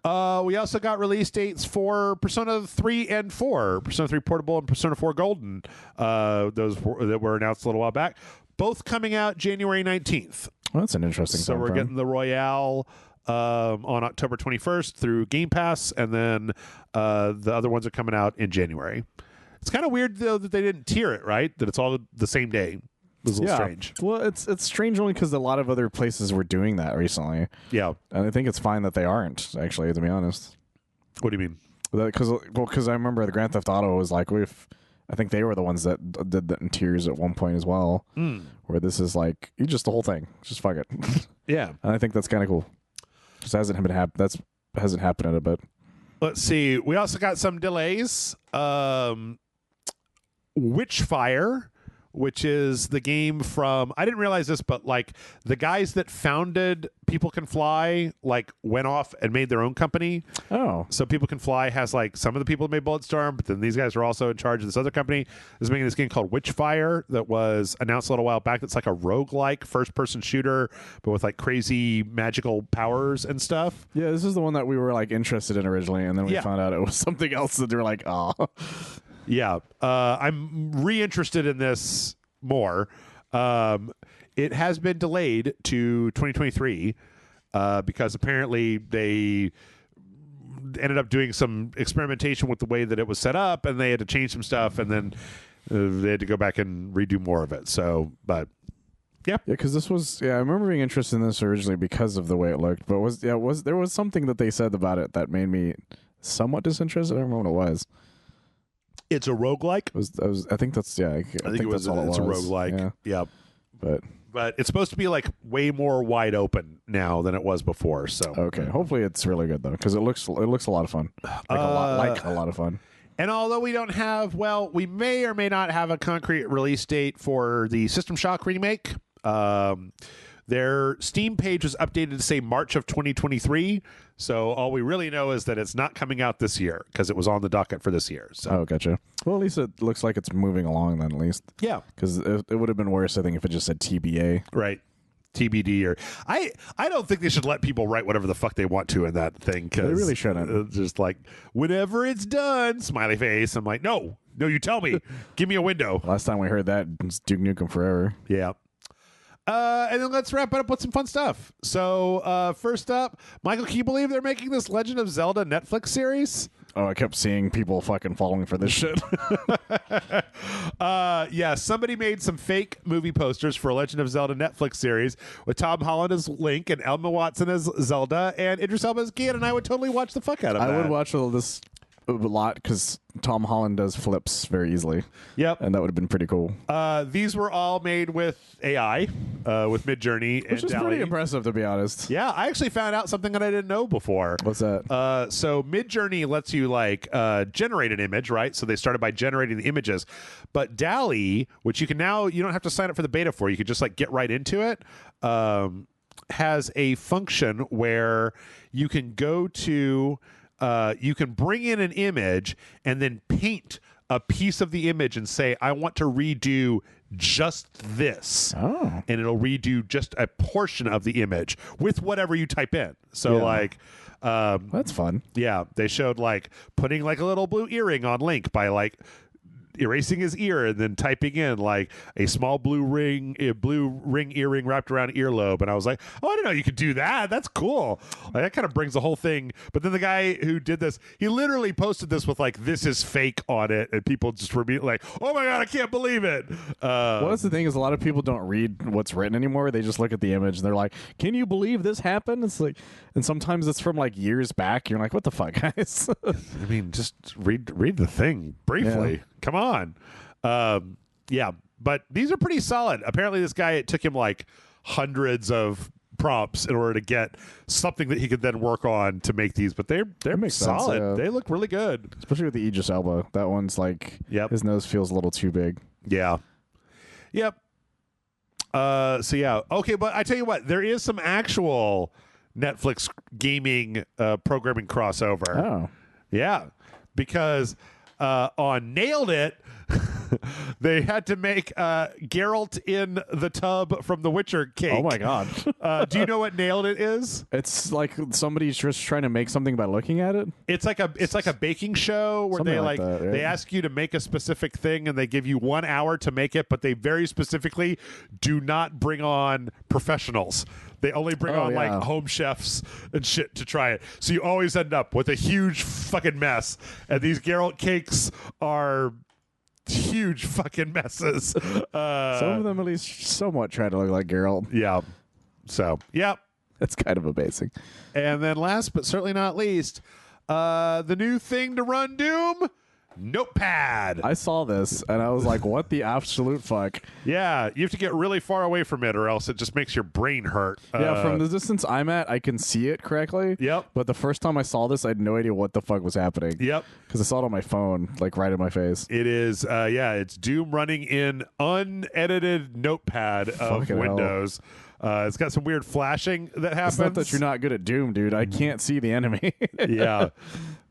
We also got release dates for Persona 3 and 4, Persona 3 Portable and Persona 4 Golden. Those that were announced a little while back. Both coming out January 19th. Well, that's an interesting. So we're getting the Royale on October 21st through Game Pass, and then the other ones are coming out in January. It's kind of weird though that they didn't tier it, right? That it's all the same day. It was a little strange. Well, it's strange only because a lot of other places were doing that recently. Yeah, and I think it's fine that they aren't. Actually, to be honest. What do you mean? Because I remember the Grand Theft Auto was like I think they were the ones that did that in tiers at one point as well. Where this is like you just the whole thing, just fuck it. Yeah, and I think that's kind of cool. Just hasn't happened in a bit. Let's see. We also got some delays. Witchfire, which is the game from, I didn't realize this, but like the guys that founded People Can Fly like went off and made their own company. Oh. So People Can Fly has like some of the people that made Bulletstorm, but then these guys are also in charge of this other company that's making this game called Witchfire that was announced a little while back. That's like a roguelike first-person shooter, but with like crazy magical powers and stuff. Yeah, this is the one that we were like interested in originally, and then we found out it was something else that they were like, oh. Yeah, I'm reinterested in this more. It has been delayed to 2023 because apparently they ended up doing some experimentation with the way that it was set up, and they had to change some stuff, and then they had to go back and redo more of it. So, but yeah, because this was I remember being interested in this originally because of the way it looked, but there was something that they said about it that made me somewhat disinterested. I don't remember what it was. It's a roguelike. I think that's I think that's all it was. It's a roguelike. Yeah. But it's supposed to be like way more wide open now than it was before. So okay, hopefully it's really good though, because it looks a lot of fun, a lot of fun. And although we don't have, we may or may not have a concrete release date for the System Shock remake. Their Steam page was updated to say March of 2023. So all we really know is that it's not coming out this year because it was on the docket for this year. So. Oh, gotcha. Well, at least it looks like it's moving along then, at least. Yeah. Because it would have been worse, I think, if it just said TBA. Right. TBD or I don't think they should let people write whatever the fuck they want to in that thing. Cause they really shouldn't. Just like whenever it's done, smiley face. I'm like, no, you tell me. Give me a window. Last time we heard that, it's Duke Nukem Forever. Yeah. And then let's wrap it up with some fun stuff. So first up, Michael, can you believe they're making this Legend of Zelda Netflix series? Oh, I kept seeing people fucking falling for this shit. Yeah, somebody made some fake movie posters for a Legend of Zelda Netflix series with Tom Holland as Link and Emma Watson as Zelda and Idris Elba as Ganon, and I would totally watch the fuck out of that. I would watch this a lot because Tom Holland does flips very easily. Yep. And that would have been pretty cool. These were all made with AI, with Midjourney and Which is pretty impressive, to be honest. Yeah, I actually found out something that I didn't know before. What's that? So Midjourney lets you generate an image, right? So they started by generating the images. But DALL-E, which you don't have to sign up for the beta for, you can just get right into it, has a function where you can go to you can bring in an image and then paint a piece of the image and say, I want to redo just this. Oh. And it'll redo just a portion of the image with whatever you type in. So that's fun. Yeah. They showed putting a little blue earring on Link by erasing his ear and then typing in a small blue ring earring wrapped around earlobe, and I was like, oh, I didn't know you could do that. That's cool. That kind of brings the whole thing. But then the guy who did this, he literally posted this with this is fake on it, and people just were being like, oh my god, I can't believe it. Well, that's the thing, is a lot of people don't read what's written anymore. They just look at the image and they're like, can you believe this happened? It's and sometimes it's from years back. You're like, what the fuck, guys? I mean, just read the thing briefly. Yeah. Come on. Yeah, but these are pretty solid. Apparently this guy, it took him hundreds of prompts in order to get something that he could then work on to make these, but they're solid. Sense, yeah. They look really good. Especially with the Idris Elba. That one's yep. His nose feels a little too big. Yeah. Yep. So yeah. Okay, but I tell you what, there is some actual Netflix gaming programming crossover. Oh. Yeah. Because on Nailed It, they had to make Geralt in the tub from The Witcher cake. Oh my god. Do you know what Nailed It is? It's like somebody's just trying to make something by looking at it. It's like a baking show where Something they like that, right? they ask you to make a specific thing and they give you 1 hour to make it, but they very specifically do not bring on professionals. They only bring on like home chefs and shit to try it. So you always end up with a huge fucking mess. And these Geralt cakes are huge fucking messes. Some of them at least somewhat try to look like Geralt. Yeah. So, yep. That's kind of amazing. And then last but certainly not least, the new thing to run Doom, Notepad. I saw this and I was like, what the absolute fuck? Yeah, you have to get really far away from it or else it just makes your brain hurt. Yeah, from the distance I'm at, I can see it correctly. Yep. But the first time I saw this, I had no idea what the fuck was happening. Yep. Because I saw it on my phone, like right in my face. It is, it's Doom running in unedited Notepad of Fucking Windows. It's got some weird flashing that happens. It's not that you're not good at Doom, dude. I can't see the enemy. Yeah.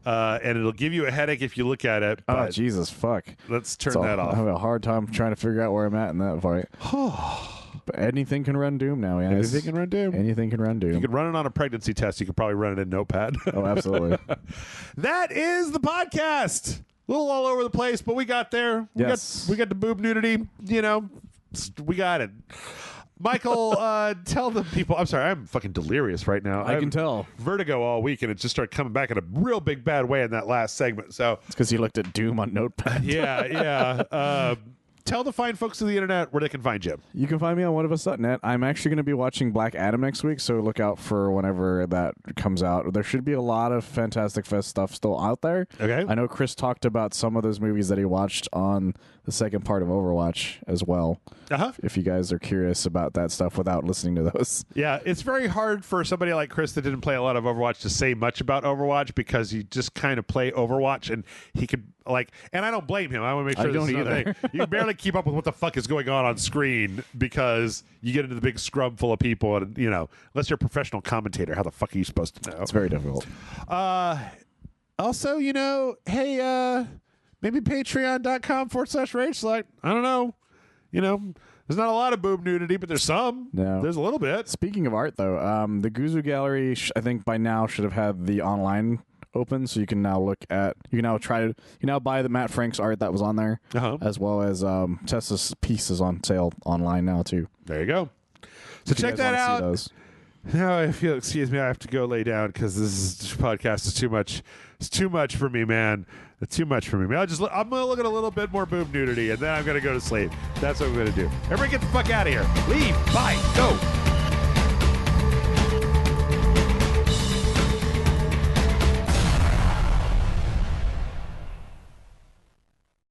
And it'll give you a headache if you look at it. Oh, Jesus, fuck. Let's turn So that off. I have a hard time trying to figure out where I'm at in that fight. But anything can run Doom now, yeah. Anything can run Doom. Anything can run Doom. You could run it on a pregnancy test. You could probably run it in Notepad. Oh, absolutely. That is the podcast. A little all over the place, but we got there. Yes. We got the boob nudity. You know, we got it. Michael, tell the people. I'm sorry, I'm fucking delirious right now. I can tell. Vertigo all week, and it just started coming back in a real big bad way in that last segment. So It's because you looked at Doom on Notepad. yeah. Tell the fine folks of the internet where they can find you. You can find me on oneofus.net. I'm actually going to be watching Black Adam next week, so look out for whenever that comes out. There should be a lot of Fantastic Fest stuff still out there. Okay. I know Chris talked about some of those movies that he watched on the second part of Overwatch as well. Uh-huh. If you guys are curious about that stuff without listening to those. Yeah, it's very hard for somebody like Chris that didn't play a lot of Overwatch to say much about Overwatch because you just kind of play Overwatch and he could and I don't blame him. I want to make sure I don't either. You can barely keep up with what the fuck is going on screen because you get into the big scrum full of people and, unless you're a professional commentator, how the fuck are you supposed to know? It's very difficult. Also, hey, maybe patreon.com/RageSelect. I don't know. There's not a lot of boob nudity, but there's some. No. There's a little bit. Speaking of art, though, the Guzu Gallery, I think by now should have had the online open, so you can now buy the Matt Frank's art that was on there, as well as Tessa's pieces on sale online now too. There you go. So check that out. Now, if you'll excuse me, I have to go lay down because this podcast is too much. It's too much for me, man. It's too much for me. I'm gonna look at a little bit more boob nudity, and then I'm gonna go to sleep. That's what I'm gonna do. Everybody, get the fuck out of here. Leave. Bye.